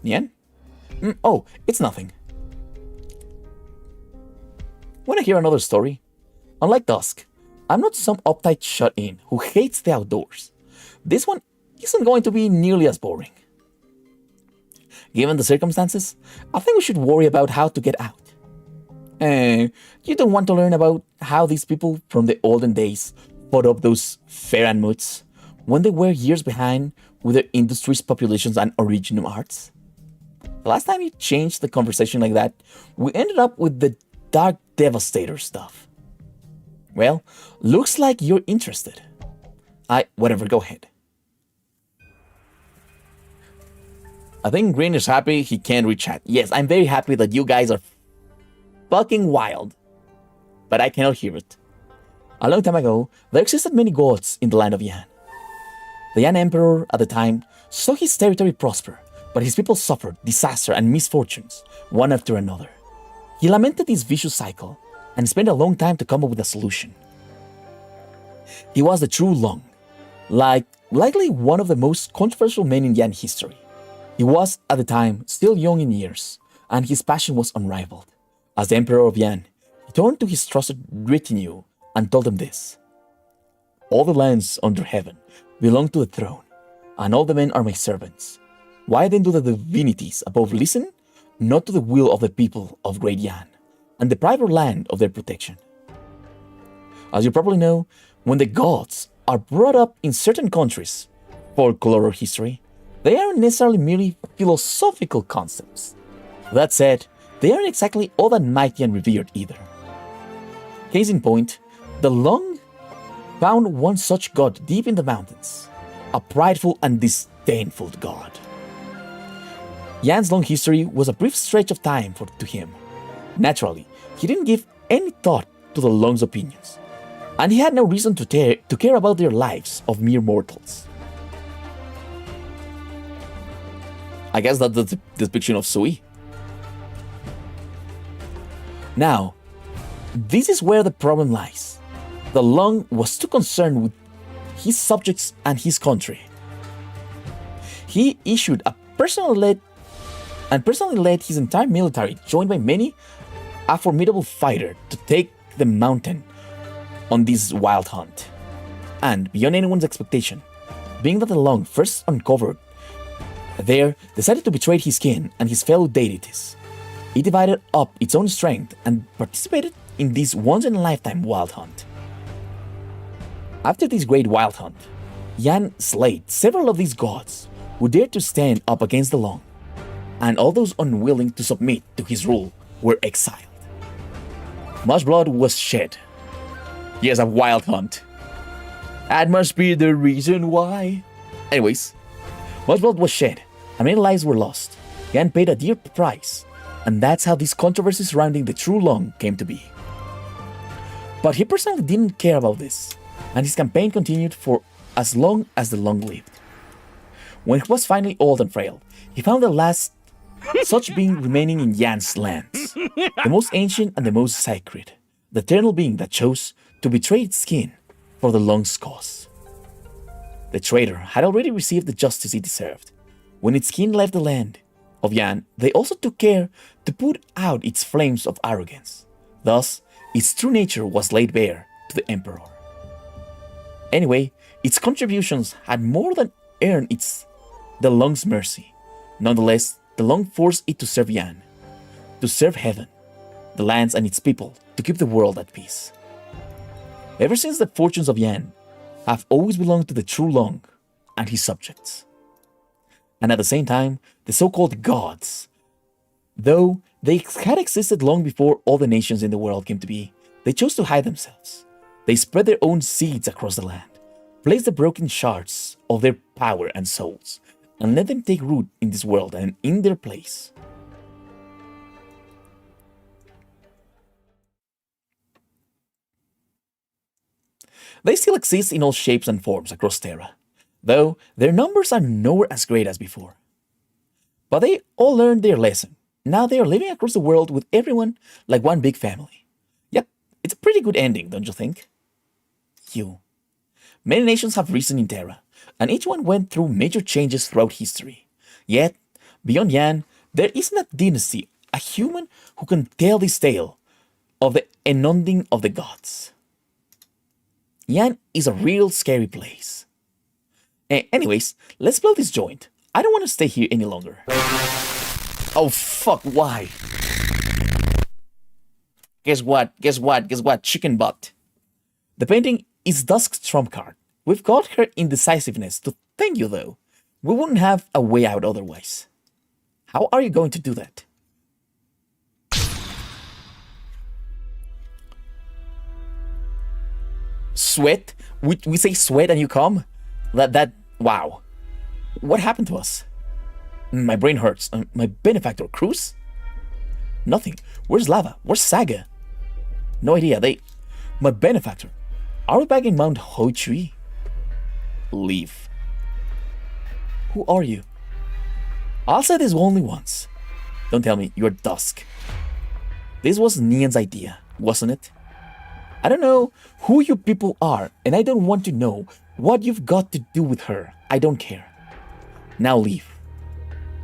Nian? Oh, it's nothing. Wanna hear another story? Unlike Dusk, I'm not some uptight shut-in who hates the outdoors. This one isn't going to be nearly as boring. Given the circumstances, I think we should worry about how to get out. You don't want to learn about how these people from the olden days put up those fair moods when they were years behind with their industry's populations and original arts? The last time you changed the conversation like that, we ended up with the Dark Devastator stuff. Well, looks like you're interested. Whatever, go ahead. I think Green is happy he can't reach chat. Yes, I'm very happy that you guys are fucking wild. But I cannot hear it. A long time ago, there existed many gods in the land of Yan. The Yan Emperor at the time saw his territory prosper, but his people suffered disaster and misfortunes, one after another. He lamented this vicious cycle and spent a long time to come up with a solution. He was the true Long, likely one of the most controversial men in Yan history. He was, at the time, still young in years, and his passion was unrivaled. As the Emperor of Yan, he turned to his trusted retinue and told them this: "All the lands under heaven belong to the throne, and all the men are my servants. Why then do the divinities above listen not to the will of the people of Great Yan, and deprive our land of their protection?" As you probably know, when the gods are brought up in certain countries, folklore or history, they aren't necessarily merely philosophical concepts. That said, they aren't exactly all that mighty and revered either. Case in point, the Long found one such god deep in the mountains, a prideful and disdainful god. Yan's long history was a brief stretch of time to him. Naturally, he didn't give any thought to the Long's opinions, and he had no reason to care about their lives of mere mortals. I guess that's the depiction of Sui. Now, this is where the problem lies. The Long was too concerned with his subjects and his country. He issued a personally led his entire military, joined by many a formidable fighter, to take the mountain on this wild hunt. And beyond anyone's expectation, being that the Long first uncovered there decided to betray his kin and his fellow deities, it divided up its own strength and participated in this once-in-a-lifetime wild hunt. After this great wild hunt, Yan slayed several of these gods who dared to stand up against the Long, and all those unwilling to submit to his rule were exiled. Much blood was shed. Yes, a wild hunt. That must be the reason why Anyways, much blood was shed, and many lives were lost. Yan paid a dear price, and that's how this controversy surrounding the true Long came to be. But he personally didn't care about this, and his campaign continued for as long as the Long lived. When he was finally old and frail, he found the last such being remaining in Yan's lands, the most ancient and the most sacred, the eternal being that chose to betray its kin for the Long's cause. The traitor had already received the justice he deserved. When its kin left the land of Yan, they also took care to put out its flames of arrogance. Thus, its true nature was laid bare to the Emperor. Anyway, its contributions had more than earned the Long's mercy. Nonetheless, the Long forced it to serve Yan, to serve heaven, the lands and its people, to keep the world at peace. Ever since, the fortunes of Yan have always belonged to the true Long and his subjects. And at the same time, the so-called gods, though they had existed long before all the nations in the world came to be, they chose to hide themselves. They spread their own seeds across the land, placed the broken shards of their power and souls, and let them take root in this world and in their place. They still exist in all shapes and forms across Terra, though their numbers are nowhere as great as before. But they all learned their lesson. Now they are living across the world with everyone like one big family. Yep, it's a pretty good ending, don't you think? Many nations have risen in Terra, and each one went through major changes throughout history. Yet, beyond Yan, there isn't a dynasty, a human who can tell this tale of the unending of the gods. Yan is a real scary place. Anyways, let's blow this joint. I don't want to stay here any longer. Oh fuck, why? Guess what? Chicken butt. The painting is Dusk's trump card. We've got her indecisiveness to thank you, though. We wouldn't have a way out otherwise. How are you going to do that? Sweat? We say sweat and you come? Wow. What happened to us? My brain hurts. My benefactor, Cruz? Nothing. Where's Lava? Where's Saga? No idea. My benefactor. Are we back in Mount Hoichi? Leave. Who are you? I'll say this only once. Don't tell me you're Dusk. This was Nian's idea, wasn't it? I don't know who you people are, and I don't want to know what you've got to do with her. I don't care. Now leave.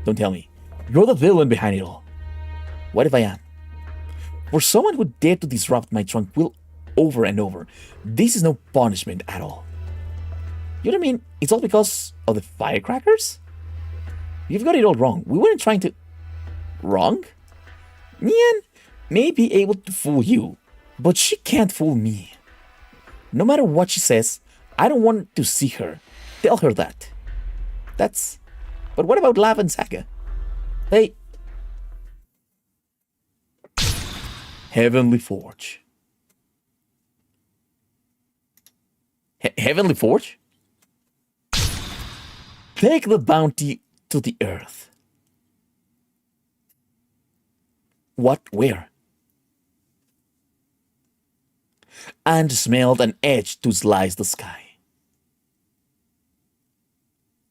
Don't tell me you're the villain behind it all. What if I am? For someone who dared to disrupt my tranquil over and over, this is no punishment at all. You know what I mean? It's all because of the firecrackers? You've got it all wrong. We weren't trying to... Wrong? Nian may be able to fool you, but she can't fool me. No matter what she says, I don't want to see her. Tell her that. But what about Lav and Saga? They... Heavenly Forge. Heavenly Forge? Take the bounty to the earth. What? Where? And smelled an edge to slice the sky.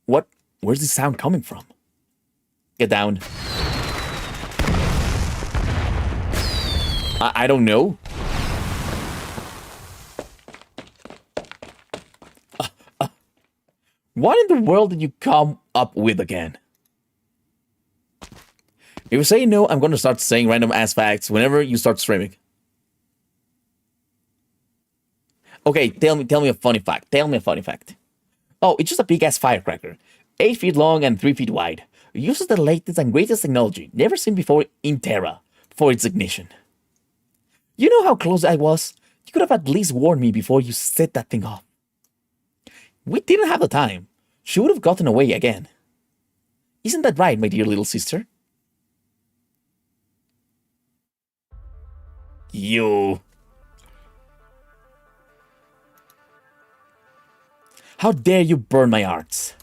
What? Where's this sound coming from? Get down. I don't know. What in the world did you come up with again? If you say no, I'm going to start saying random ass facts whenever you start streaming. Okay, tell me a funny fact. Oh, it's just a big ass firecracker. 8 feet long and 3 feet wide. It uses the latest and greatest technology never seen before in Terra for its ignition. You know how close I was? You could have at least warned me before you set that thing off. We didn't have the time. She would have gotten away again. Isn't that right, my dear little sister? You. How dare you burn my arts?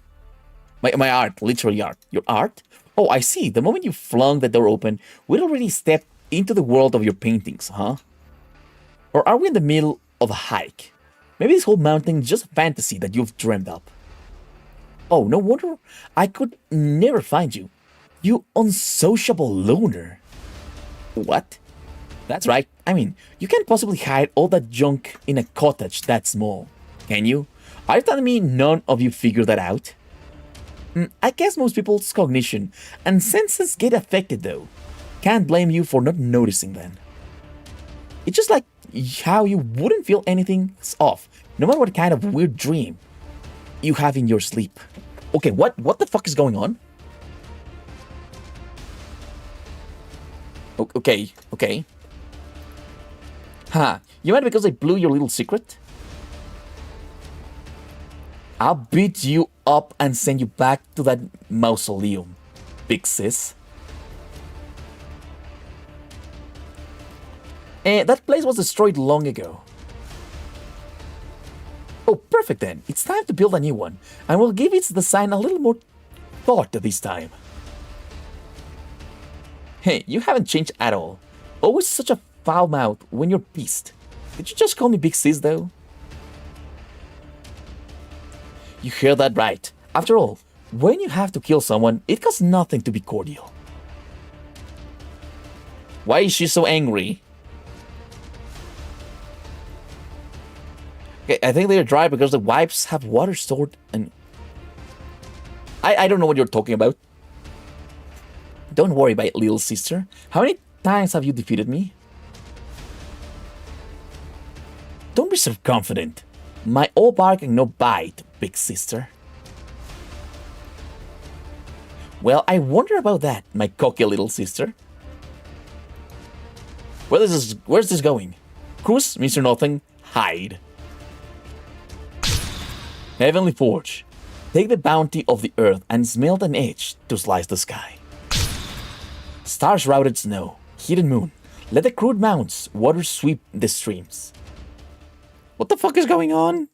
My art, literally art. Your art? Oh, I see. The moment you flung the door open, we'd already stepped into the world of your paintings, huh? Or are we in the middle of a hike? Maybe this whole mountain is just a fantasy that you've dreamed up. Oh, no wonder I could never find you. You unsociable loner. What? That's right. I mean, you can't possibly hide all that junk in a cottage that small, can you? Are you telling me none of you figured that out? I guess most people's cognition and senses get affected though. Can't blame you for not noticing then. It's just like how you wouldn't feel anything's off, no matter what kind of weird dream you have in your sleep. Okay, what the fuck is going on? Okay. Huh, you mad because I blew your little secret? I'll beat you up and send you back to that mausoleum, big sis. That place was destroyed long ago. Oh, perfect then. It's time to build a new one, and we'll give its design a little more thought this time. Hey, you haven't changed at all. Always such a foul mouth when you're pissed. Did you just call me big sis though? You heard that right. After all, when you have to kill someone, it costs nothing to be cordial. Why is she so angry? Okay, I think they're dry because the wipes have water stored and... I don't know what you're talking about. Don't worry about it, little sister. How many times have you defeated me? Don't be so confident. My all bark and no bite, big sister. Well, I wonder about that, my cocky little sister. Where's this going? Cruz, Mr. Nothing, hide. Heavenly Forge. Take the bounty of the earth and smelt an edge to slice the sky. Stars-routed snow, hidden moon. Let the crude mounts water sweep the streams. What the fuck is going on?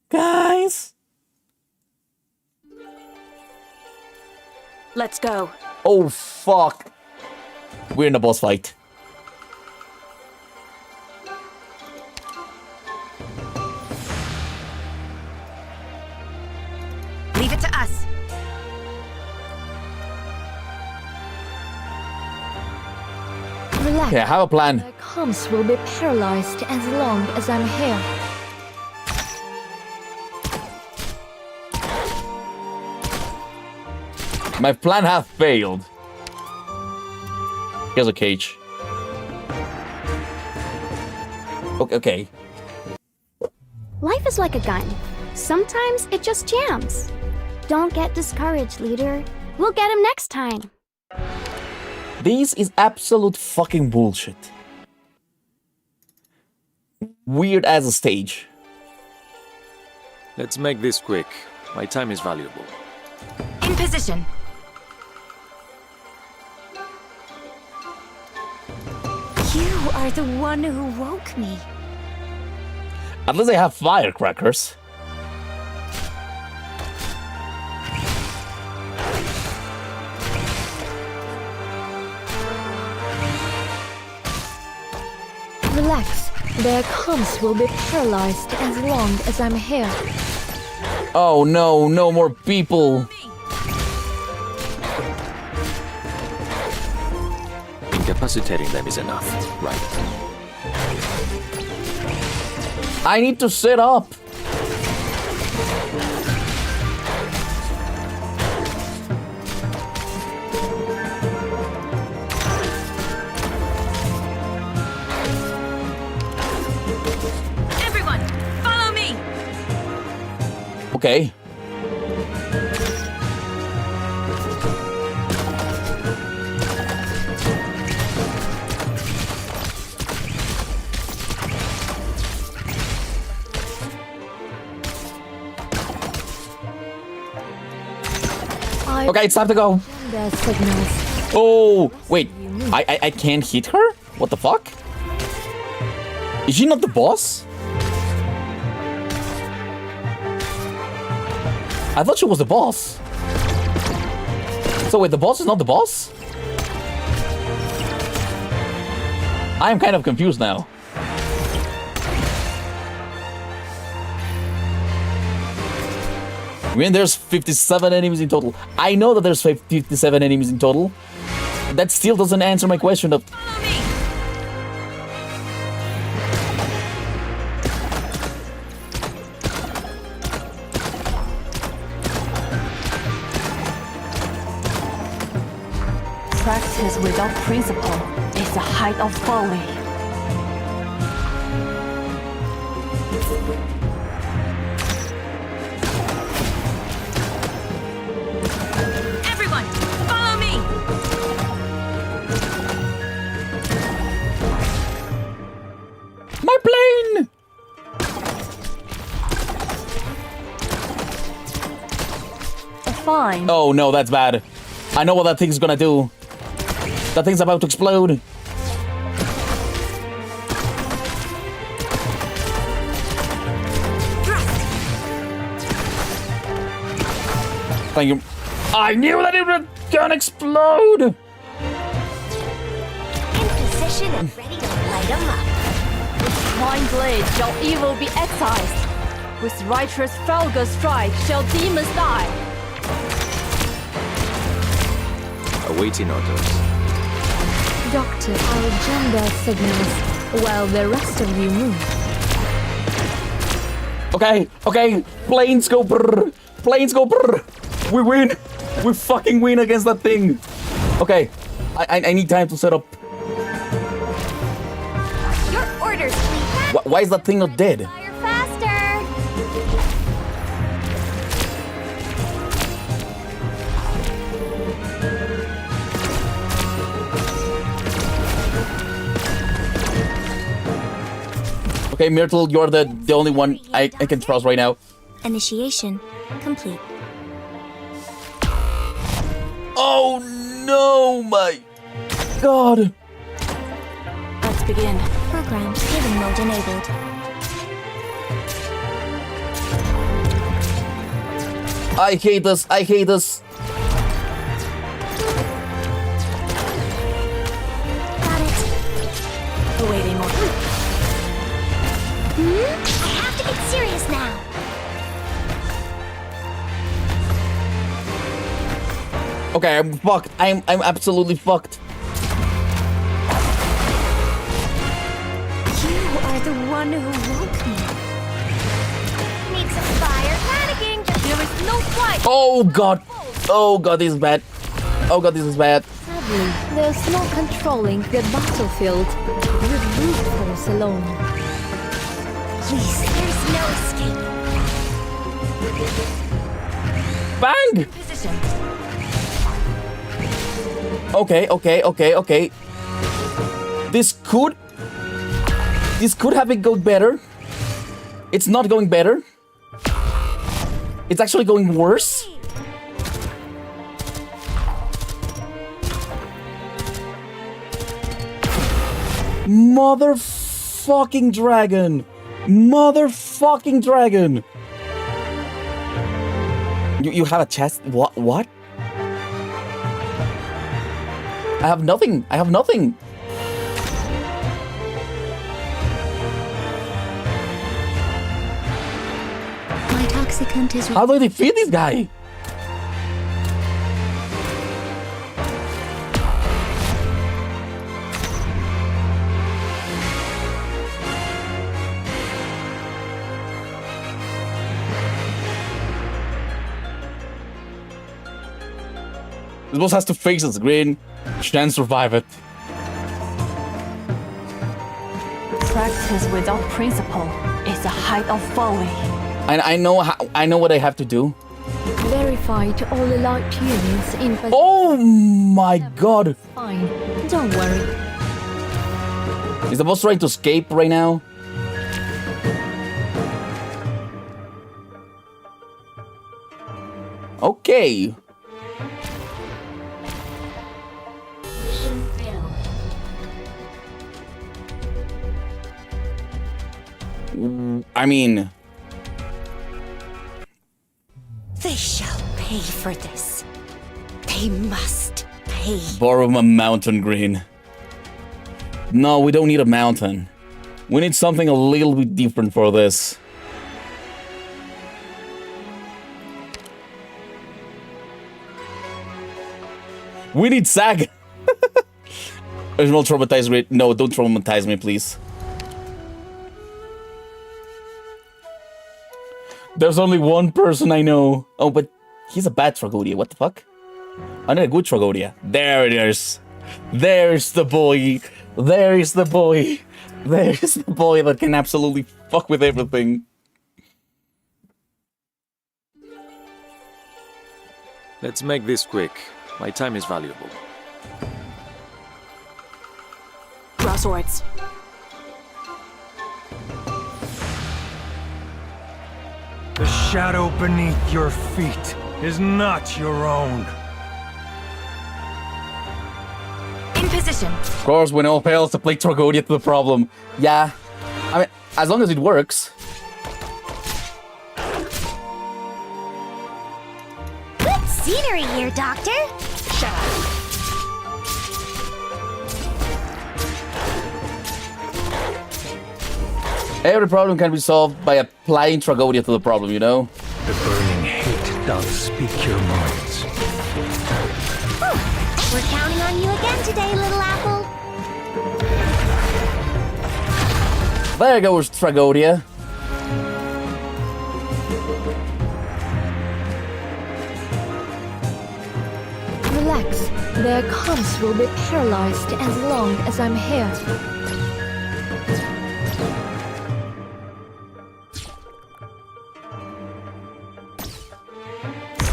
Guys? Let's go. Oh fuck. We're in a boss fight. Leave it to us. Relax. Okay, I have a plan. My comms will be paralyzed as long as I'm here. My plan has failed. Here's a cage. Okay. Life is like a gun. Sometimes it just jams. Don't get discouraged, leader. We'll get him next time. This is absolute fucking bullshit. Weird as a stage. Let's make this quick. My time is valuable. In position. You are the one who woke me. At least they have firecrackers. Relax. Their comms will be paralyzed as long as I'm here. Oh no, no more people. Incapacitating them is enough, right? I need to set up. Everyone, follow me. Okay. Okay, it's time to go. Their signals. Oh, wait. I can't hit her? What the fuck? Is she not the boss? I thought she was the boss. So wait, the boss is not the boss? I am kind of confused now. I mean, there's 57 enemies in total. I know that there's 57 enemies in total. That still doesn't answer my question of... Practice without principle is the height of folly. Everyone, follow me! My plane! Fine. Oh no, that's bad. I know what that thing's gonna do. That thing's about to explode. Thank you. I knew that it was gonna explode! In position and ready to light them up. With divine blade shall evil be excised. With righteous Felga strike shall demons die. Awaiting orders. Doctor, our agenda signals while the rest of you move. Okay, okay. Planes go brrr. Planes go brrr. We win. We fucking win against that thing. Okay. I need time to set up. Your orders, please. Why is that thing not dead? Fire faster. Okay, Myrtle, you're the only one I can trust right now. Initiation complete. Oh no, my God. Let's begin. Program hidden mode enabled. I hate this. I hate this. Got it. Awaiting order. I have to get serious now. Okay, I'm fucked. I'm absolutely fucked. You are the one who woke me. Need some fire. Panicking. There is no fight. Oh God. Oh God, this is bad. Oh God, this is bad. Sadly, there's no controlling the battlefield with brute force alone. Please, there's no escape. Bang. Position. Okay, okay, okay, okay. This could have it go better. It's not going better. It's actually going worse. Motherfucking dragon. Motherfucking dragon. You have a chest? What? I have nothing. I have nothing. My toxicant is. How do I defeat this guy? This boss has to face its green. Shan't survive it. Practice without principle is the height of folly. I know what I have to do. Verify to all allied units in position. Oh my God! Fine, don't worry. Is the boss trying to escape right now? Okay. I mean, They shall pay for this. They I must pay. Borrow a mountain, Green. No, we don't need a mountain. We need something a little bit different for this. We need Sag! Original traumatized rate. No, don't traumatize me, please. There's only one person I know. Oh, but he's a bad Tragodia. What the fuck? I need a good Tragodia. There it is. There's the boy. There's the boy. There's the boy that can absolutely fuck with everything. Let's make this quick. My time is valuable. Draw swords. The shadow beneath your feet is not your own. In position. Of course, when all fails to play Tragodia to the problem. Yeah. I mean, as long as it works. Good scenery here, Doctor. Shut up. Every problem can be solved by applying Tragodia to the problem, you know? The burning hate doth speak your minds. We're counting on you again today, little apple. There goes Tragodia. Relax. Their comms will be paralyzed as long as I'm here.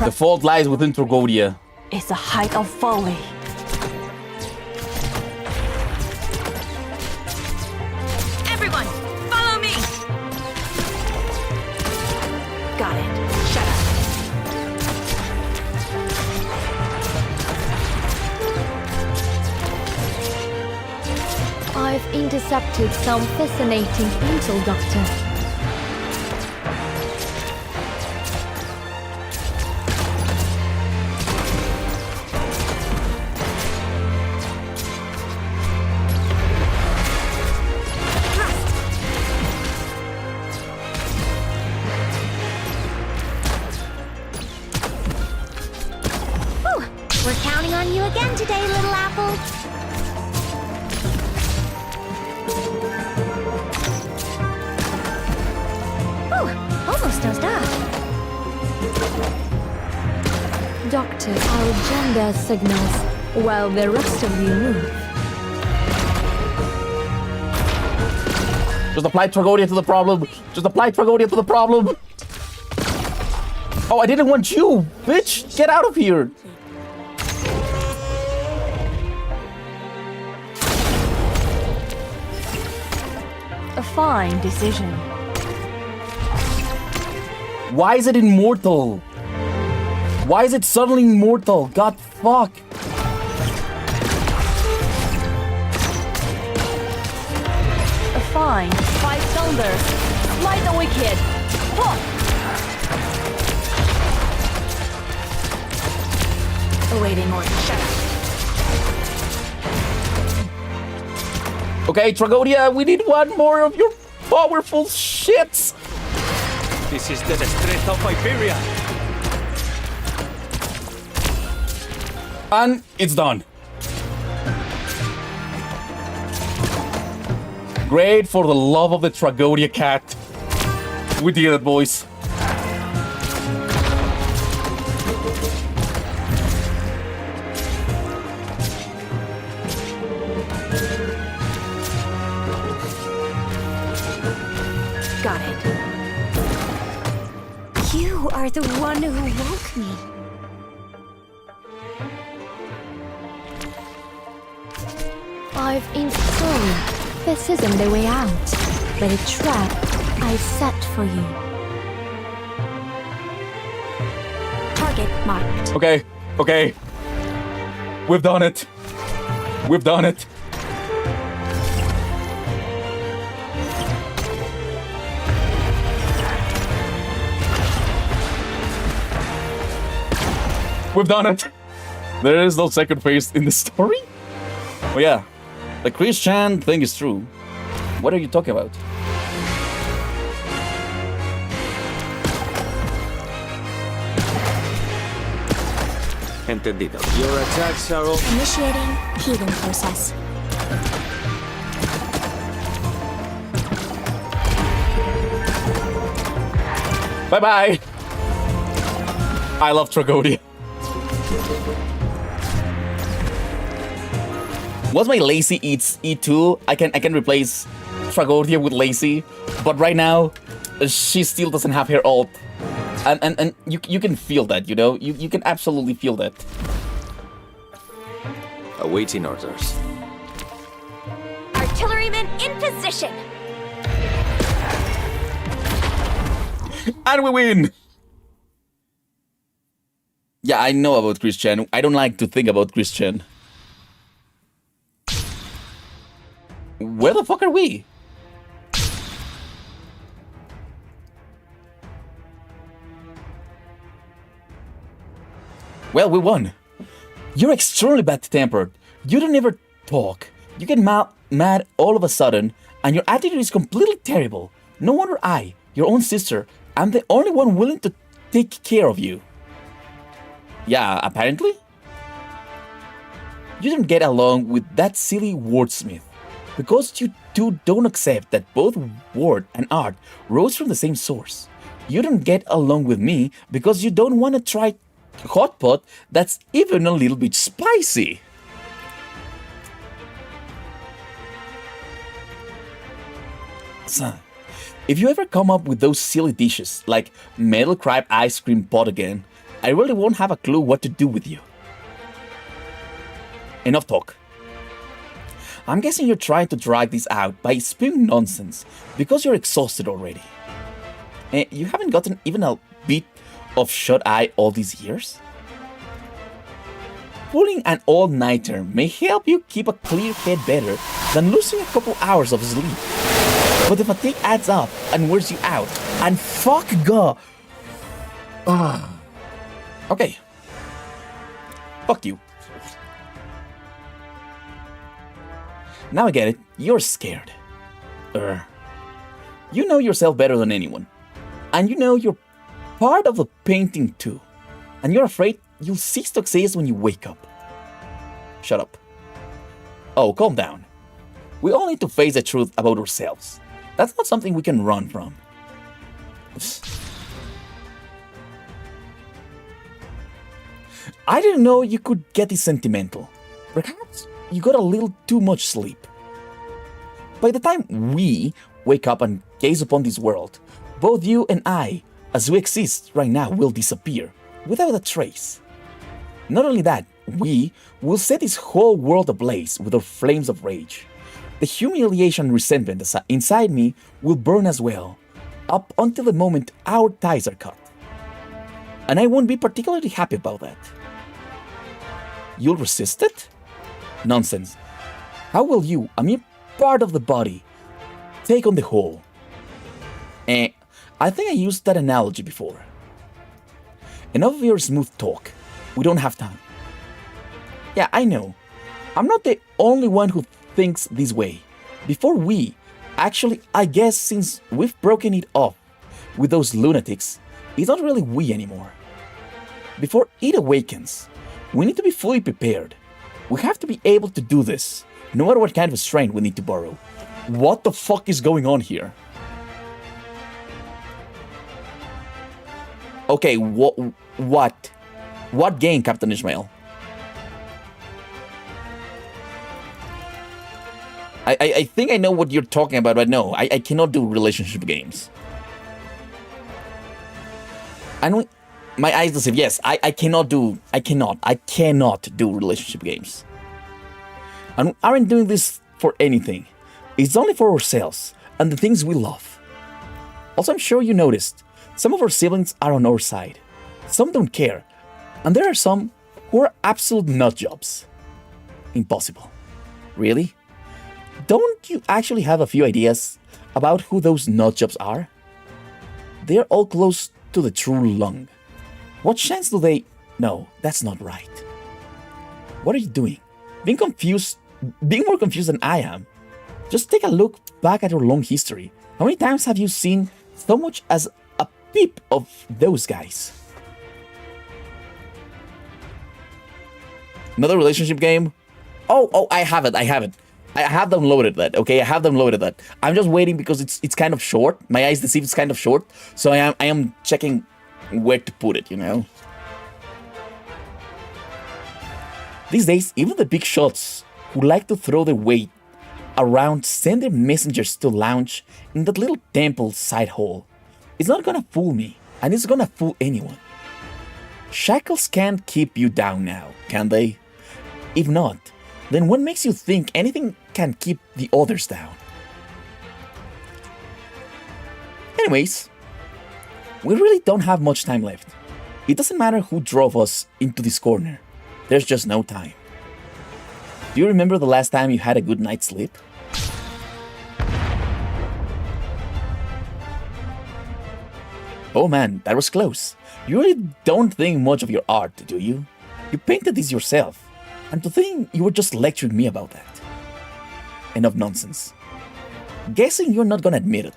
The fault lies within Tragodia. It's a height of folly. Everyone, follow me. Got it. Shut up. I've intercepted some fascinating intel, Doctor. We're counting on you again today, little apple. Ooh, almost dozed off. Doctor, I'll jam their signals while the rest of you move. Just apply Tragodia to the problem. Just apply Tragodia to the problem. Oh, I didn't want you, bitch. Get out of here. A fine decision. Why is it immortal? Why is it suddenly immortal? God fuck. A fine. Five thunder. Smite the wicked. Huh. Awaiting order. Shut up. Okay, Tragodia, we need one more of your powerful shits. This is the strength of Iberia. And it's done. Great, for the love of the Tragodia cat. We did it, boys. Got it. You are the one who woke me. I've installed. This isn't the way out, but a trap I set for you. Target marked. Okay, okay. We've done it. We've done it. We've done it. There is no second phase in the story? Oh yeah, the Chris Chan thing is true. What are you talking about? Entendido. Your attacks are all... Initiating healing process. Bye-bye! I love Tragodia. Once my Lacy eats E2, I can replace Tragodia with Lacy, but right now, she still doesn't have her ult. And you can feel that, you know? You can absolutely feel that. Awaiting orders. Artilleryman in position. And we win! Yeah, I know about Christian. I don't like to think about Christian. Where the fuck are we? Well, we won. You're extremely bad-tempered. You don't ever talk. You get mad all of a sudden, and your attitude is completely terrible. No wonder I, your own sister, am the only one willing to take care of you. Yeah, apparently? You don't get along with that silly wordsmith. Because you two don't accept that both word and art rose from the same source. You don't get along with me because you don't want to try hot pot that's even a little bit spicy. Son, if you ever come up with those silly dishes like metal crab ice cream pot again, I really won't have a clue what to do with you. Enough talk. I'm guessing you're trying to drag this out by spewing nonsense because you're exhausted already. You haven't gotten even a bit of shut-eye all these years? Pulling an all-nighter may help you keep a clear head better than losing a couple hours of sleep. But the fatigue adds up and wears you out. And fuck God. Okay. Fuck you. Now I get it. You're scared. You know yourself better than anyone. And you know you're part of the painting too. And you're afraid you'll cease to exist when you wake up. Shut up. Oh, calm down. We all need to face the truth about ourselves. That's not something we can run from. I didn't know you could get this sentimental. Perhaps you got a little too much sleep. By the time we wake up and gaze upon this world, both you and I, as we exist right now, will disappear without a trace. Not only that, we will set this whole world ablaze with our flames of rage. The humiliation and resentment inside me will burn as well, up until the moment our ties are cut. And I won't be particularly happy about that. You'll resist it? Nonsense. How will you, a mere part of the body, take on the whole? I think I used that analogy before. Enough of your smooth talk. We don't have time. Yeah, I know. I'm not the only one who thinks this way. Before we, actually, I guess since we've broken it off with those lunatics, it's not really we anymore. Before it awakens, we need to be fully prepared. We have to be able to do this, no matter what kind of strength we need to borrow. What the fuck is going on here? Okay, what? What game, Captain Ishmael? I think I know what you're talking about, but no, I cannot do relationship games. And my eyes deceive. Yes, I cannot do relationship games. And we aren't doing this for anything. It's only for ourselves and the things we love. Also, I'm sure you noticed, some of our siblings are on our side. Some don't care. And there are some who are absolute nutjobs. Impossible. Really? Don't you actually have a few ideas about who those nutjobs are? They're all close to the true lung. What chance do they... No, that's not right. What are you doing? Being more confused than I am. Just take a look back at your long history. How many times have you seen so much as a peep of those guys? Another relationship game? Oh, I have it. I have downloaded that, okay? I have downloaded that. I'm just waiting because it's kind of short. My eyes deceive, it's kind of short. So I am checking where to put it, you know? These days, even the big shots who like to throw their weight around send their messengers to lounge in that little temple side hall. It's not gonna fool me, and it's gonna fool anyone. Shackles can't keep you down now, can they? If not, then what makes you think anything can keep the others down? Anyways, we really don't have much time left. It doesn't matter who drove us into this corner. There's just no time. Do you remember the last time you had a good night's sleep? Oh man, that was close. You really don't think much of your art, do you? You painted this yourself. And to think you were just lecturing me about that. Enough nonsense. Guessing you're not gonna admit it.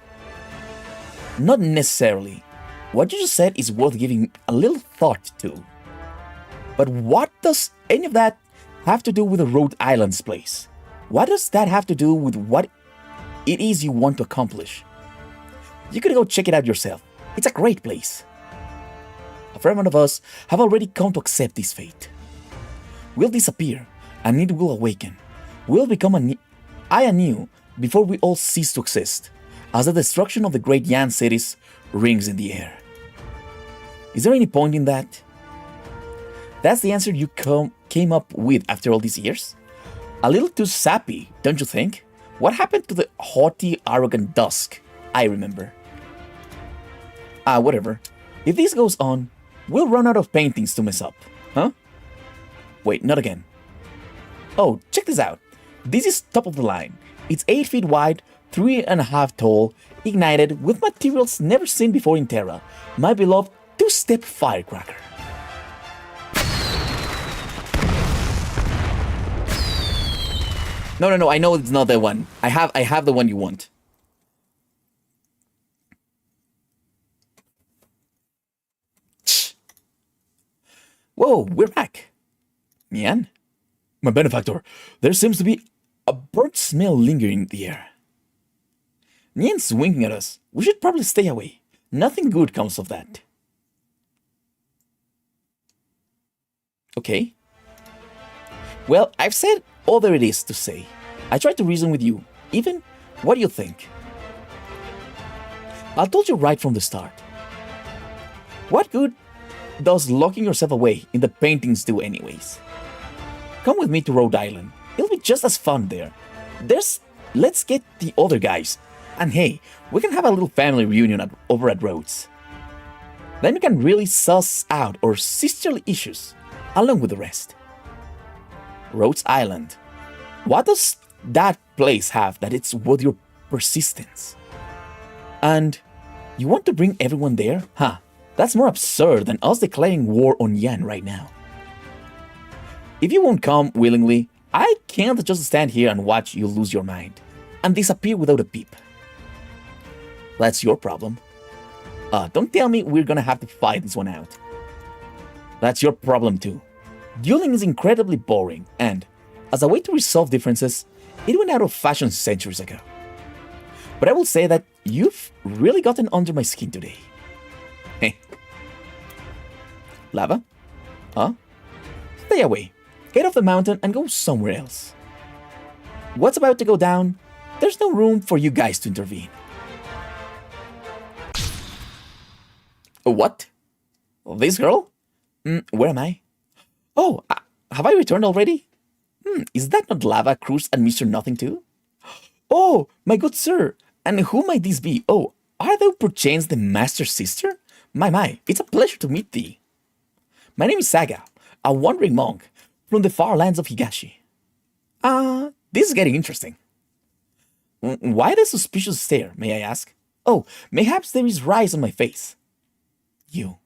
Not necessarily. What you just said is worth giving a little thought to. But what does any of that have to do with the Rhode Island's place? What does that have to do with what it is you want to accomplish? You could go check it out yourself. It's a great place. A fair amount of us have already come to accept this fate. We'll disappear, and it will awaken. We'll become anew before we all cease to exist, as the destruction of the great Yan cities rings in the air. Is there any point in that? That's the answer you came up with after all these years? A little too sappy, don't you think? What happened to the haughty, arrogant dusk I remember? Whatever. If this goes on, we'll run out of paintings to mess up, huh? Wait, not again. Oh, check this out. This is top of the line. It's 8 feet wide, 3.5 tall, ignited with materials never seen before in Terra. My beloved two-step firecracker. No, I know it's not that one. I have the one you want. Whoa, we're back. Nian? My benefactor, there seems to be a burnt smell lingering in the air. Nian's winking at us. We should probably stay away. Nothing good comes of that. Okay. Well, I've said all there is to say. I tried to reason with you. Even, what do you think? I told you right from the start. What good does locking yourself away in the paintings do anyways? Come with me to Rhode Island. It'll be just as fun there. Let's get the other guys. And hey, we can have a little family reunion over at Rhodes. Then we can really suss out our sisterly issues, along with the rest. Rhodes Island. What does that place have that it's worth your persistence? And you want to bring everyone there? Huh, that's more absurd than us declaring war on Yan right now. If you won't come willingly, I can't just stand here and watch you lose your mind and disappear without a peep. That's your problem. Don't tell me we're gonna have to fight this one out. That's your problem too. Dueling is incredibly boring, and as a way to resolve differences, it went out of fashion centuries ago. But I will say that you've really gotten under my skin today. Heh. Lava? Huh? Stay away. Get off the mountain and go somewhere else. What's about to go down? There's no room for you guys to intervene. What? This girl? Where am I? Oh, have I returned already? Is that not Lava, Cruz, and Mr. Nothing too? Oh, my good sir, and who might this be? Oh, are thou perchance the Master's sister? My, it's a pleasure to meet thee. My name is Saga, a wandering monk from the far lands of Higashi. This is getting interesting. Why the suspicious stare, may I ask? Oh, mayhaps there is rice on my face. You.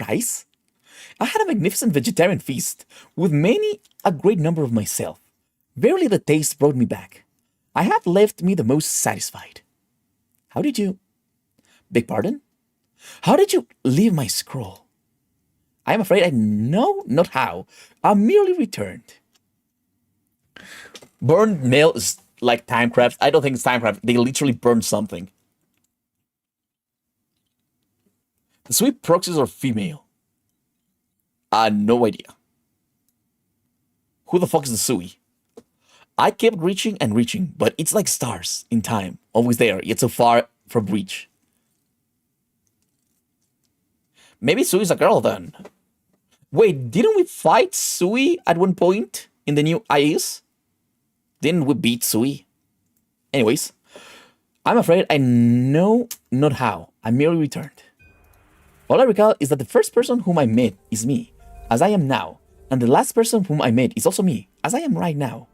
Rice? I had a magnificent vegetarian feast with many a great number of myself. Verily the taste brought me back. I have left me the most satisfied. How did you... Beg pardon? How did you leave my scroll? I am afraid I know not how. I merely returned. Burned mail is like timecraft. I don't think it's timecraft. They literally burned something. The sweet proxies are female. No idea. Who the fuck is the Sui? I kept reaching and reaching, but it's like stars in time. Always there, yet so far from reach. Maybe Sui's a girl then. Wait, didn't we fight Sui at one point in the new IS? Didn't we beat Sui? Anyways, I'm afraid I know not how. I merely returned. All I recall is that the first person whom I met is me, as I am now, and the last person whom I met is also me, as I am right now.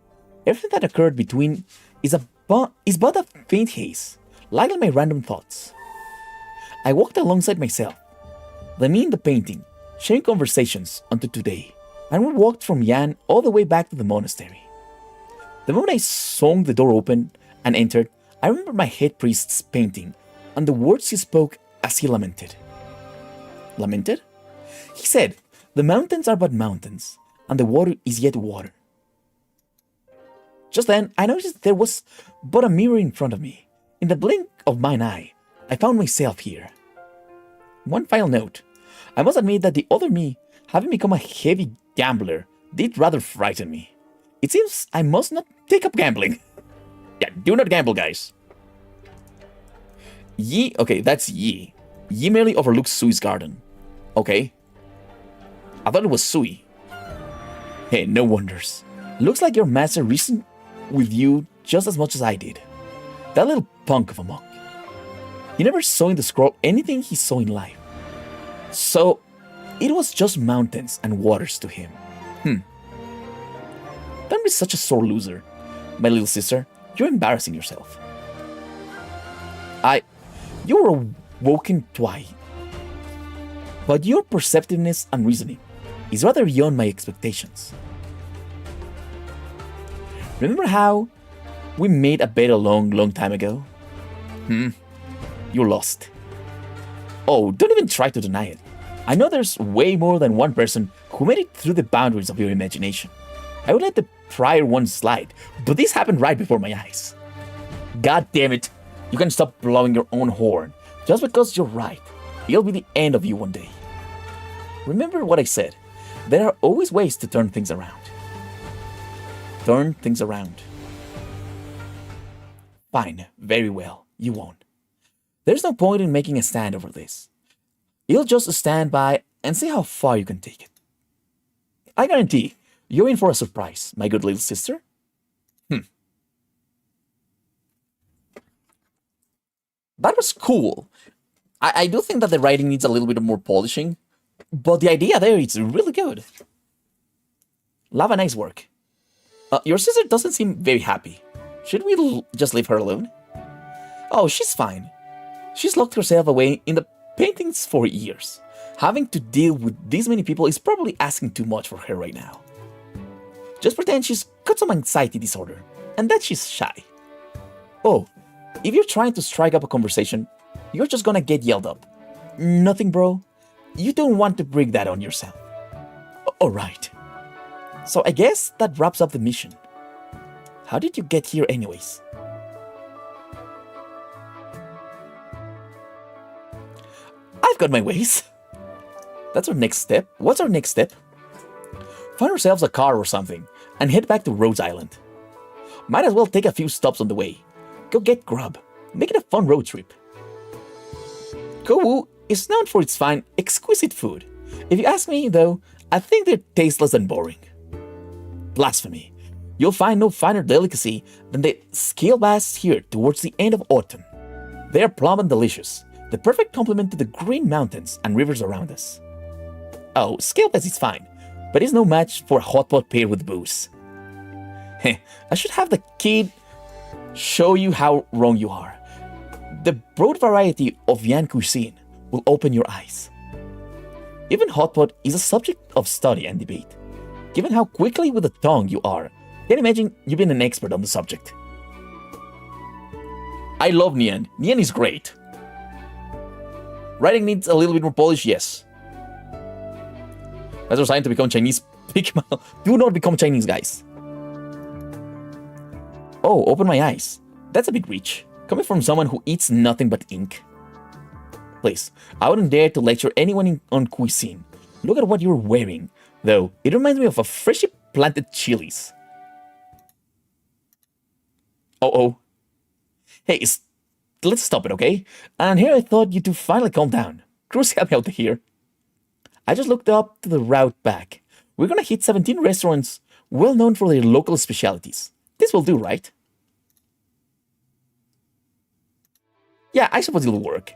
Everything that occurred between is but a faint haze, like my random thoughts. I walked alongside myself, then me in the painting, sharing conversations until today, and we walked from Nian all the way back to the monastery. The moment I saw the door open and entered, I remember my head priest's painting and the words he spoke as he lamented. Lamented? He said, "The mountains are but mountains, and the water is yet water." Just then, I noticed there was but a mirror in front of me. In the blink of mine eye, I found myself here. One final note. I must admit that the other me, having become a heavy gambler, did rather frighten me. It seems I must not take up gambling. Yeah, do not gamble, guys. Yi, okay, that's Yi. Yi merely overlooks Sui's garden. Okay. I thought it was Sui. Hey, no wonders. Looks like your master reasoned with you just as much as I did. That little punk of a monk. He never saw in the scroll anything he saw in life. So, it was just mountains and waters to him. Don't be such a sore loser. My little sister, you're embarrassing yourself. You were awoken twice. But your perceptiveness and reasoning is rather beyond my expectations. Remember how we made a bet a long time ago? You lost. Oh, don't even try to deny it. I know there's way more than one person who made it through the boundaries of your imagination. I would let the prior one slide, but this happened right before my eyes. God damn it. You can stop blowing your own horn. Just because you're right, it'll be the end of you one day. Remember what I said. There are always ways to turn things around. Turn things around. Fine, very well, you won't. There's no point in making a stand over this. You'll just stand by and see how far you can take it. I guarantee you're in for a surprise, my good little sister. That was cool. I do think that the writing needs a little bit more polishing, but the idea there is really good. Lava, nice work. Your sister doesn't seem very happy. Should we just leave her alone? Oh, she's fine. She's locked herself away in the paintings for years. Having to deal with this many people is probably asking too much for her right now. Just pretend she's got some anxiety disorder, and that she's shy. Oh, if you're trying to strike up a conversation, you're just gonna get yelled up. Nothing, bro. You don't want to bring that on yourself. Alright. So I guess that wraps up the mission. How did you get here anyways? I've got my ways. That's our next step. What's our next step? Find ourselves a car or something and head back to Rhodes Island. Might as well take a few stops on the way. Go get grub. Make it a fun road trip. Kowu is known for its fine, exquisite food. If you ask me, though, I think they're tasteless and boring. Blasphemy. You'll find no finer delicacy than the scale bass here towards the end of autumn. They are plump and delicious, the perfect complement to the green mountains and rivers around us. Oh, scale bass is fine, but it's no match for a hot pot paired with booze. Heh, I should have the kid show you how wrong you are. The broad variety of Yan cuisine will open your eyes. Even hot pot is a subject of study and debate. Given how quickly with the tongue you are, can't imagine you being an expert on the subject. I love Nian. Nian is great. Writing needs a little bit more polish, yes. As we're trying to become Chinese, do not become Chinese, guys. Oh, open my eyes. That's a big reach. Coming from someone who eats nothing but ink. Please, I wouldn't dare to lecture anyone on cuisine. Look at what you're wearing. Though, it reminds me of a freshly planted chilies. Oh. Hey, let's stop it, okay? And here I thought you two finally calm down. Cruz help me out here. I just looked up to the route back. We're gonna hit 17 restaurants well known for their local specialties. This will do, right? Yeah, I suppose it'll work.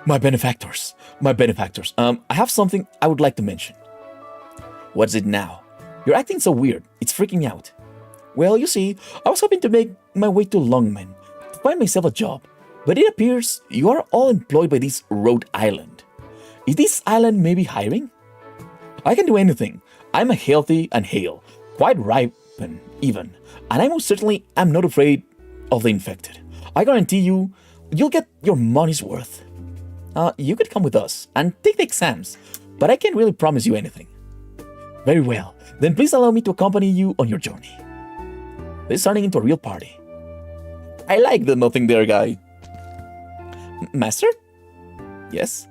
My benefactors. I have something I would like to mention. What's it now? You're acting so weird. It's freaking me out. Well, you see, I was hoping to make my way to Longmen to find myself a job. But it appears you are all employed by this Rhode Island. Is this island maybe hiring? I can do anything. I'm a healthy and hale, quite ripen even, and I most certainly am not afraid of the infected. I guarantee you'll get your money's worth. You could come with us and take the exams, but I can't really promise you anything. Very well, then please allow me to accompany you on your journey. This is turning into a real party. I like the nothing there guy. Master? Yes?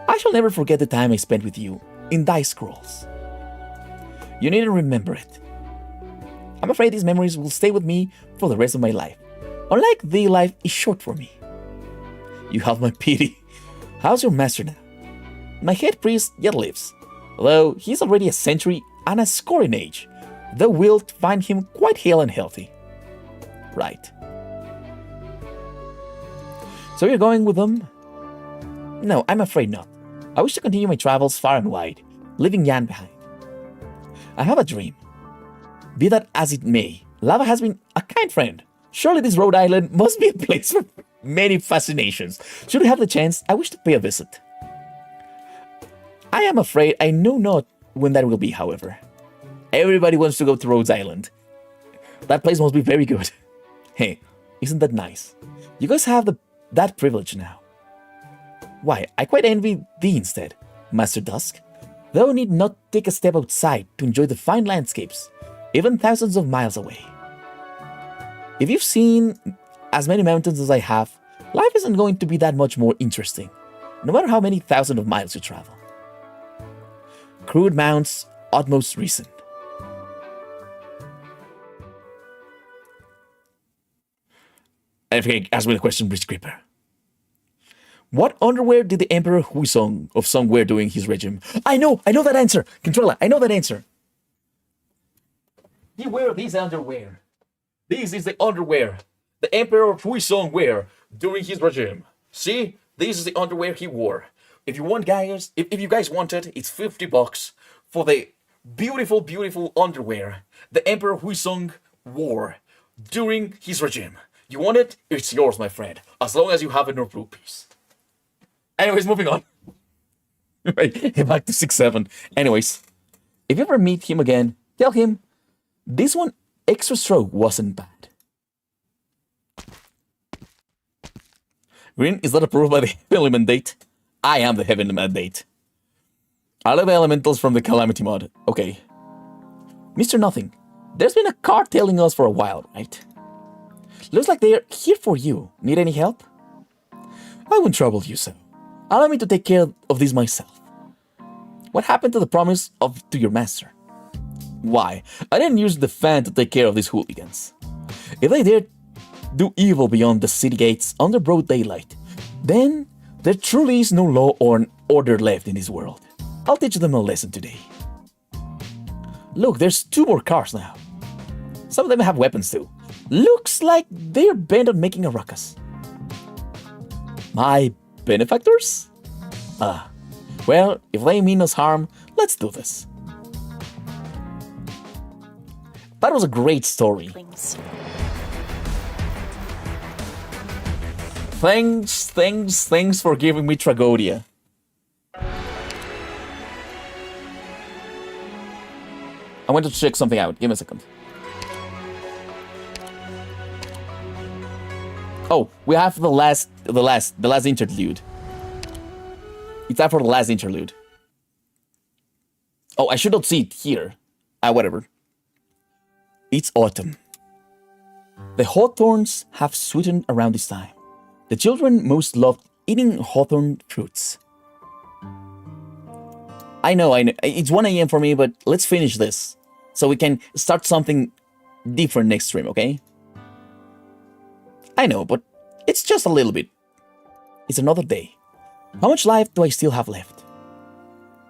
I shall never forget the time I spent with you in Dice Scrolls. You need to remember it. I'm afraid these memories will stay with me for the rest of my life. Unlike thee, life is short for me. You have my pity. How's your master now? My head priest yet lives, though he's already a century and a score in age. Thou wilt find him quite hale and healthy. Right. So you're going with them? No, I'm afraid not. I wish to continue my travels far and wide, leaving Nian behind. I have a dream. Be that as it may, Lava has been a kind friend. Surely this Rhode Island must be a place for many fascinations. Should I have the chance, I wish to pay a visit. I am afraid I know not when that will be, however. Everybody wants to go to Rhode Island. That place must be very good. Hey, isn't that nice? You guys have that privilege now. Why, I quite envy thee instead, Master Dusk. Thou need not take a step outside to enjoy the fine landscapes, even thousands of miles away. If you've seen as many mountains as I have, life isn't going to be that much more interesting, no matter how many thousands of miles you travel. Crude mounts, utmost reason. FK, ask me the question, Bridge Creeper. What underwear did the Emperor Huizong of Song wear during his regime? I know that answer! Controller, I know that answer! He wear this underwear. This is the underwear the Emperor Huizong wear during his regime. See? This is the underwear he wore. If you want, guys, if you guys want it, it's $50 for the beautiful, beautiful underwear the Emperor Huizong wore during his regime. You want it? It's yours, my friend. As long as you have enough rupees. Anyways, moving on. Right, back to 6-7. Anyways, if you ever meet him again, tell him this one extra stroke wasn't bad. Green is not approved by the heavenly mandate. I am the heavenly mandate. I love elementals from the Calamity mod. Okay. Mr. Nothing, there's been a car tailing us for a while, right? Looks like they're here for you. Need any help? I won't trouble you, sir. Allow me to take care of this myself. What happened to the promise to your master? Why, I didn't use the fan to take care of these hooligans. If they dare do evil beyond the city gates under broad daylight, then there truly is no law or order left in this world. I'll teach them a lesson today. Look, there's 2 more cars now. Some of them have weapons too. Looks like they're bent on making a ruckus. My benefactors? Well, if they mean us harm, let's do this. That was a great story. Thanks for giving me Tragodia. I want to check something out. Give me a second. Oh, we have the last interlude. It's time for the last interlude. Oh, I should not see it here. Whatever. It's autumn. The hawthorns have sweetened around this time. The children most loved eating hawthorn fruits. I know. It's 1 a.m. for me, but let's finish this. So we can start something different next stream, okay? I know, but it's just a little bit. It's another day. How much life do I still have left?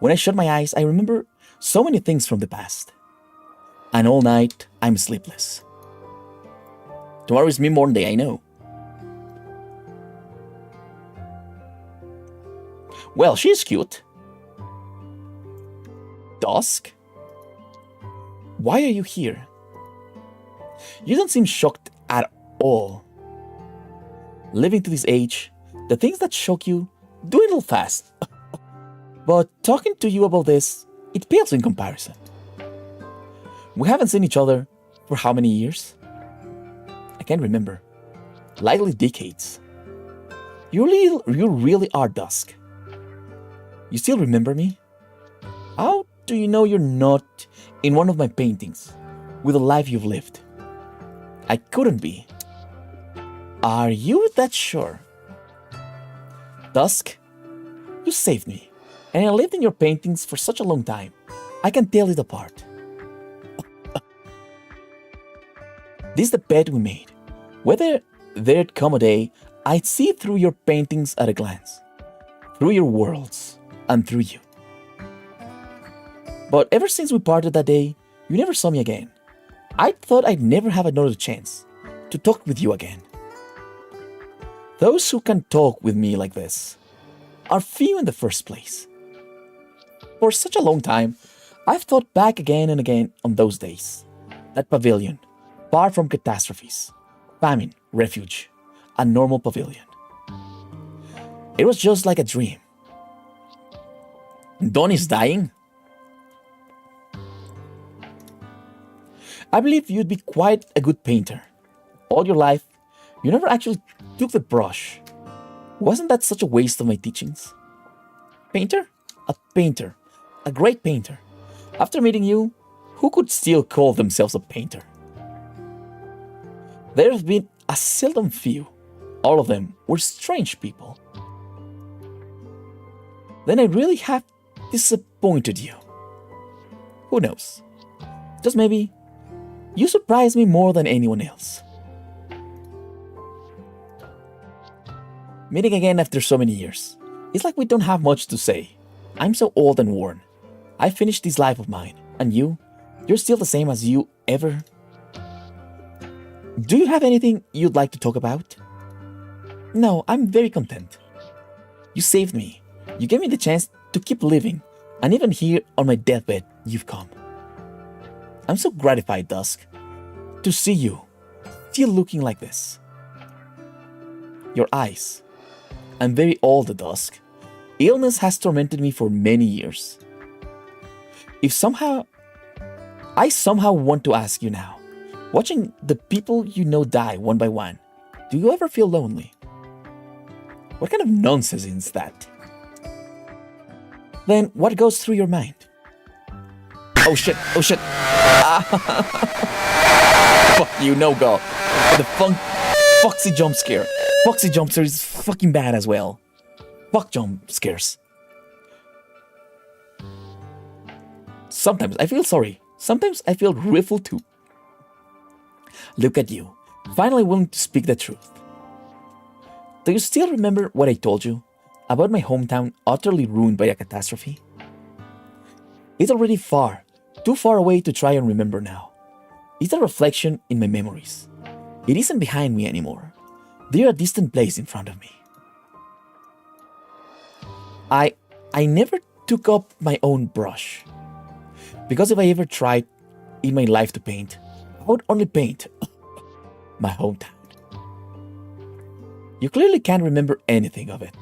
When I shut my eyes, I remember so many things from the past. And all night, I'm sleepless. Tomorrow is mid-morning day, I know. Well, she's cute. Dusk? Why are you here? You don't seem shocked at all. Living to this age, the things that shock you dwindle fast. But talking to you about this, it pales in comparison. We haven't seen each other for how many years? I can't remember. Likely decades. You really are Dusk. You still remember me? How do you know you're not in one of my paintings with the life you've lived? I couldn't be. Are you that sure? Dusk, you saved me, and I lived in your paintings for such a long time. I can tell it apart. This is the bet we made. Whether there'd come a day, I'd see through your paintings at a glance, through your worlds, and through you. But ever since we parted that day, you never saw me again. I thought I'd never have another chance to talk with you again. Those who can talk with me like this are few in the first place. For such a long time, I've thought back again and again on those days. That pavilion, far from catastrophes, famine, refuge, a normal pavilion. It was just like a dream. Dawn is dying? I believe you'd be quite a good painter. All your life, you never actually took the brush. Wasn't that such a waste of my teachings? Painter? A painter. A great painter. After meeting you, who could still call themselves a painter? There have been a seldom few. All of them were strange people. Then I really have disappointed you. Who knows? Just maybe you surprise me more than anyone else. Meeting again after so many years. It's like we don't have much to say. I'm so old and worn. I finished this life of mine. And you're still the same as you ever. Do you have anything you'd like to talk about? No, I'm very content. You saved me. You gave me the chance to keep living. And even here on my deathbed, you've come. I'm so gratified, Dusk, to see you still looking like this. Your eyes. I'm very old, Dusk. Illness has tormented me for many years. I somehow want to ask you now, watching the people you know die one by one, do you ever feel lonely? What kind of nonsense is that? Then what goes through your mind? Oh shit, oh shit. Fuck you, no go. The foxy jump scare. Foxy jump scare is fucking bad as well. Fuck jump scares. Sometimes I feel sorry. Sometimes I feel rueful too. Look at you, finally willing to speak the truth. Do you still remember what I told you about my hometown utterly ruined by a catastrophe? It's already far, too far away to try and remember now. It's a reflection in my memories. It isn't behind me anymore. They're a distant place in front of me. I never took up my own brush. Because if I ever tried in my life to paint, I would only paint my hometown. You clearly can't remember anything of it.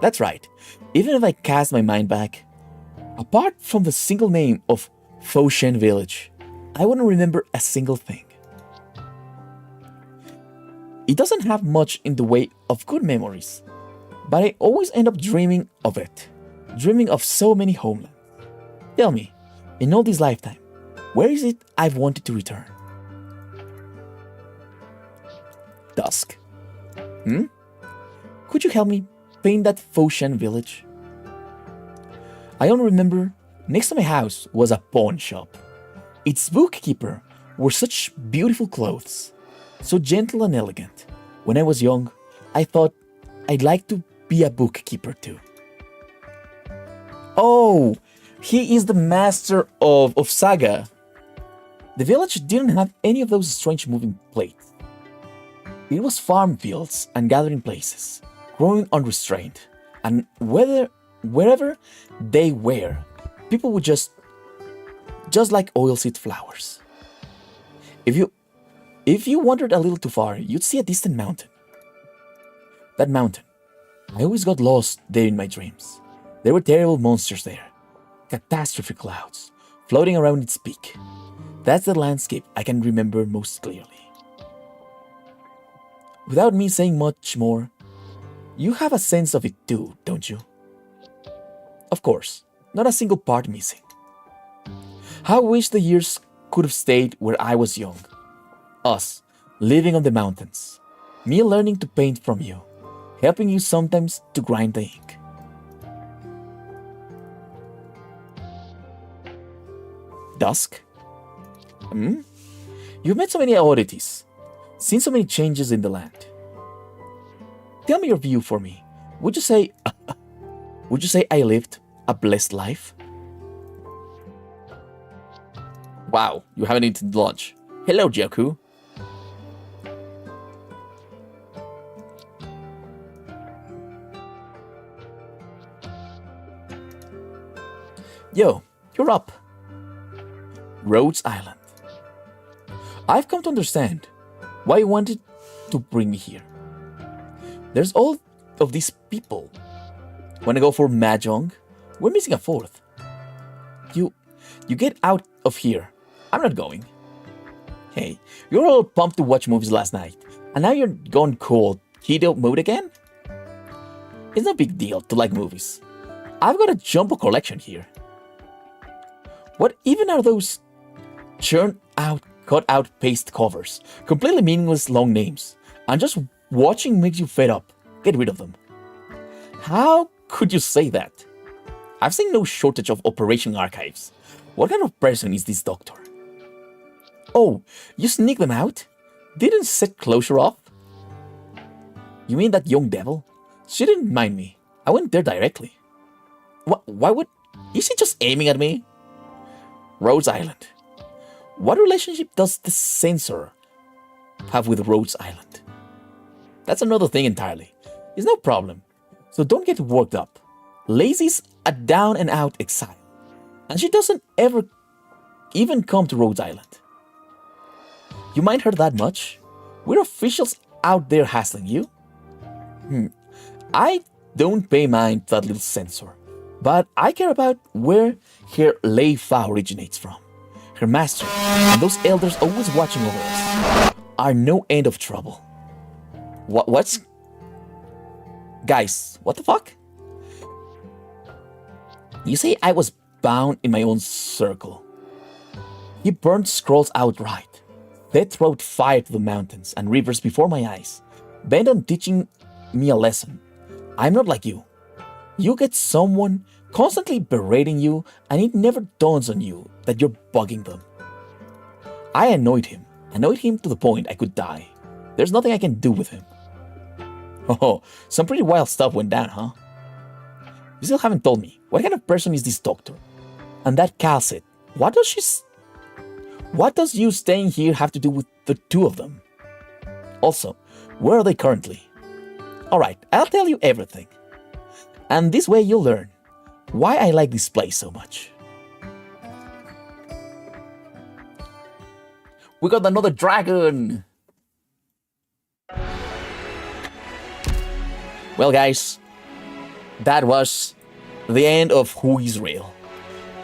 That's right. Even if I cast my mind back, apart from the single name of Foshen village. I wouldn't remember a single thing. It doesn't have much in the way of good memories, but I always end up dreaming of it. Dreaming of so many homelands. Tell me, in all this lifetime, where is it I've wanted to return? Dusk. Could you help me paint that Foshan village? I only remember next to my house was a pawn shop. Its bookkeeper wore such beautiful clothes, so gentle and elegant. When I was young, I thought I'd like to be a bookkeeper too. Oh, he is the master of Saga. The village didn't have any of those strange moving plates. It was farm fields and gathering places, growing unrestrained, and wherever they were, people would just like oilseed flowers. If you wandered a little too far, you'd see a distant mountain. That mountain, I always got lost there in my dreams. There were terrible monsters there, catastrophic clouds, floating around its peak. That's the landscape I can remember most clearly. Without me saying much more, you have a sense of it too, don't you? Of course, not a single part missing. How I wish the years could have stayed where I was young. Us, living on the mountains. Me learning to paint from you, helping you sometimes to grind the ink. Dusk? You've met so many oddities, seen so many changes in the land. Tell me your view for me. Would you say I lived a blessed life? Wow, you haven't eaten lunch. Hello, Jaku. Yo, you're up. Rhodes Island. I've come to understand why you wanted to bring me here. There's all of these people. Wanna go for Mahjong? We're missing a fourth. You get out of here. I'm not going. Hey, you were all pumped to watch movies last night, and now you're gone cold keto mode again? It's no big deal to like movies. I've got a jumbo collection here. What even are those cut out paste covers? Completely meaningless long names. And just watching makes you fed up. Get rid of them. How could you say that? I've seen no shortage of operation archives. What kind of person is this doctor? Oh, you sneaked them out? Didn't set closure off? You mean that young devil? She didn't mind me. I went there directly. Why would... Is he just aiming at me? Rhodes Island. What relationship does the censor have with Rhodes Island? That's another thing entirely. It's no problem. So don't get worked up. Lazy's a down and out exile. And she doesn't ever even come to Rhodes Island. You mind her that much? We're officials out there hassling you? I don't pay mind to that little censor. But I care about where her Leifa originates from. Her master, and those elders always watching over us, are no end of trouble. What's... Guys, what the fuck? You say I was bound in my own circle. He burned scrolls outright. Death wrote fire to the mountains and rivers before my eyes, bent on teaching me a lesson. I'm not like you. You get someone constantly berating you, and it never dawns on you that you're bugging them. I annoyed him to the point I could die. There's nothing I can do with him. Oh, some pretty wild stuff went down, huh? You still haven't told me, what kind of person is this doctor? And that Calcit, what does you staying here have to do with the two of them? Also, where are they currently? Alright, I'll tell you everything. And this way you'll learn why I like this place so much. We got another dragon! Well guys, that was the end of Who is Real.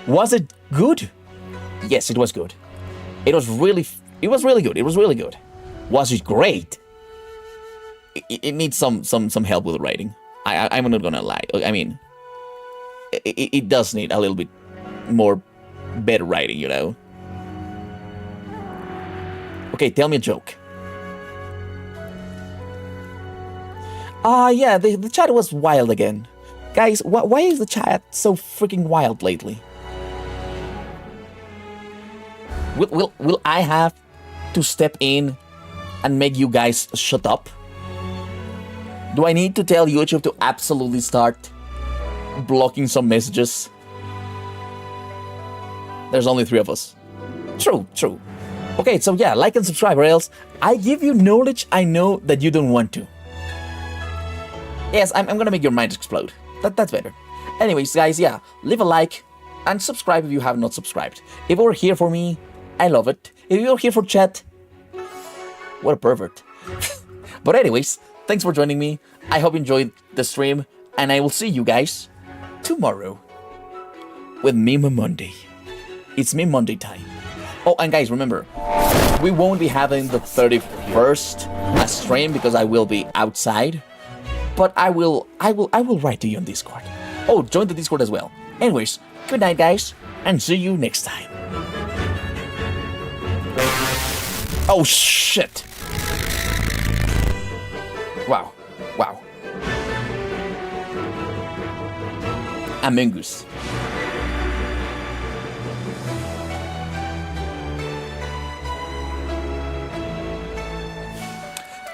Was it good? Yes, it was good. It was really good. It was really good. Was it great? It needs some help with the writing. I'm not gonna lie. I mean, it does need a little bit more better writing, you know. Okay, tell me a joke. Yeah, the chat was wild again. Guys, why is the chat so freaking wild lately? Will I have to step in and make you guys shut up? Do I need to tell YouTube to absolutely start blocking some messages? There's only 3 of us. True. Okay, so yeah, like and subscribe or else I give you knowledge I know that you don't want to. Yes, I'm gonna make your mind explode. That's better. Anyways, guys, yeah, leave a like and subscribe if you have not subscribed. If you're here for me, I love it. If you're here for chat, what a pervert. But anyways, thanks for joining me. I hope you enjoyed the stream, and I will see you guys tomorrow with Meme Monday. It's Meme Monday time. Oh, and guys, remember, we won't be having the 31st a stream because I will be outside. But I will write to you on Discord. Oh, join the Discord as well. Anyways, good night, guys, and see you next time. Oh, shit. Wow. Amongus.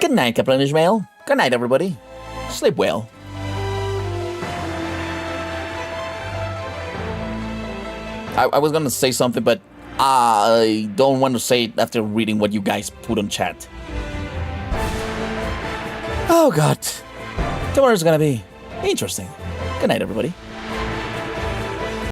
Good night, Captain Ishmael. Good night, everybody. Sleep well. I was gonna say something, but I don't want to say it after reading what you guys put on chat. Oh god. Tomorrow's gonna be interesting. Good night, everybody.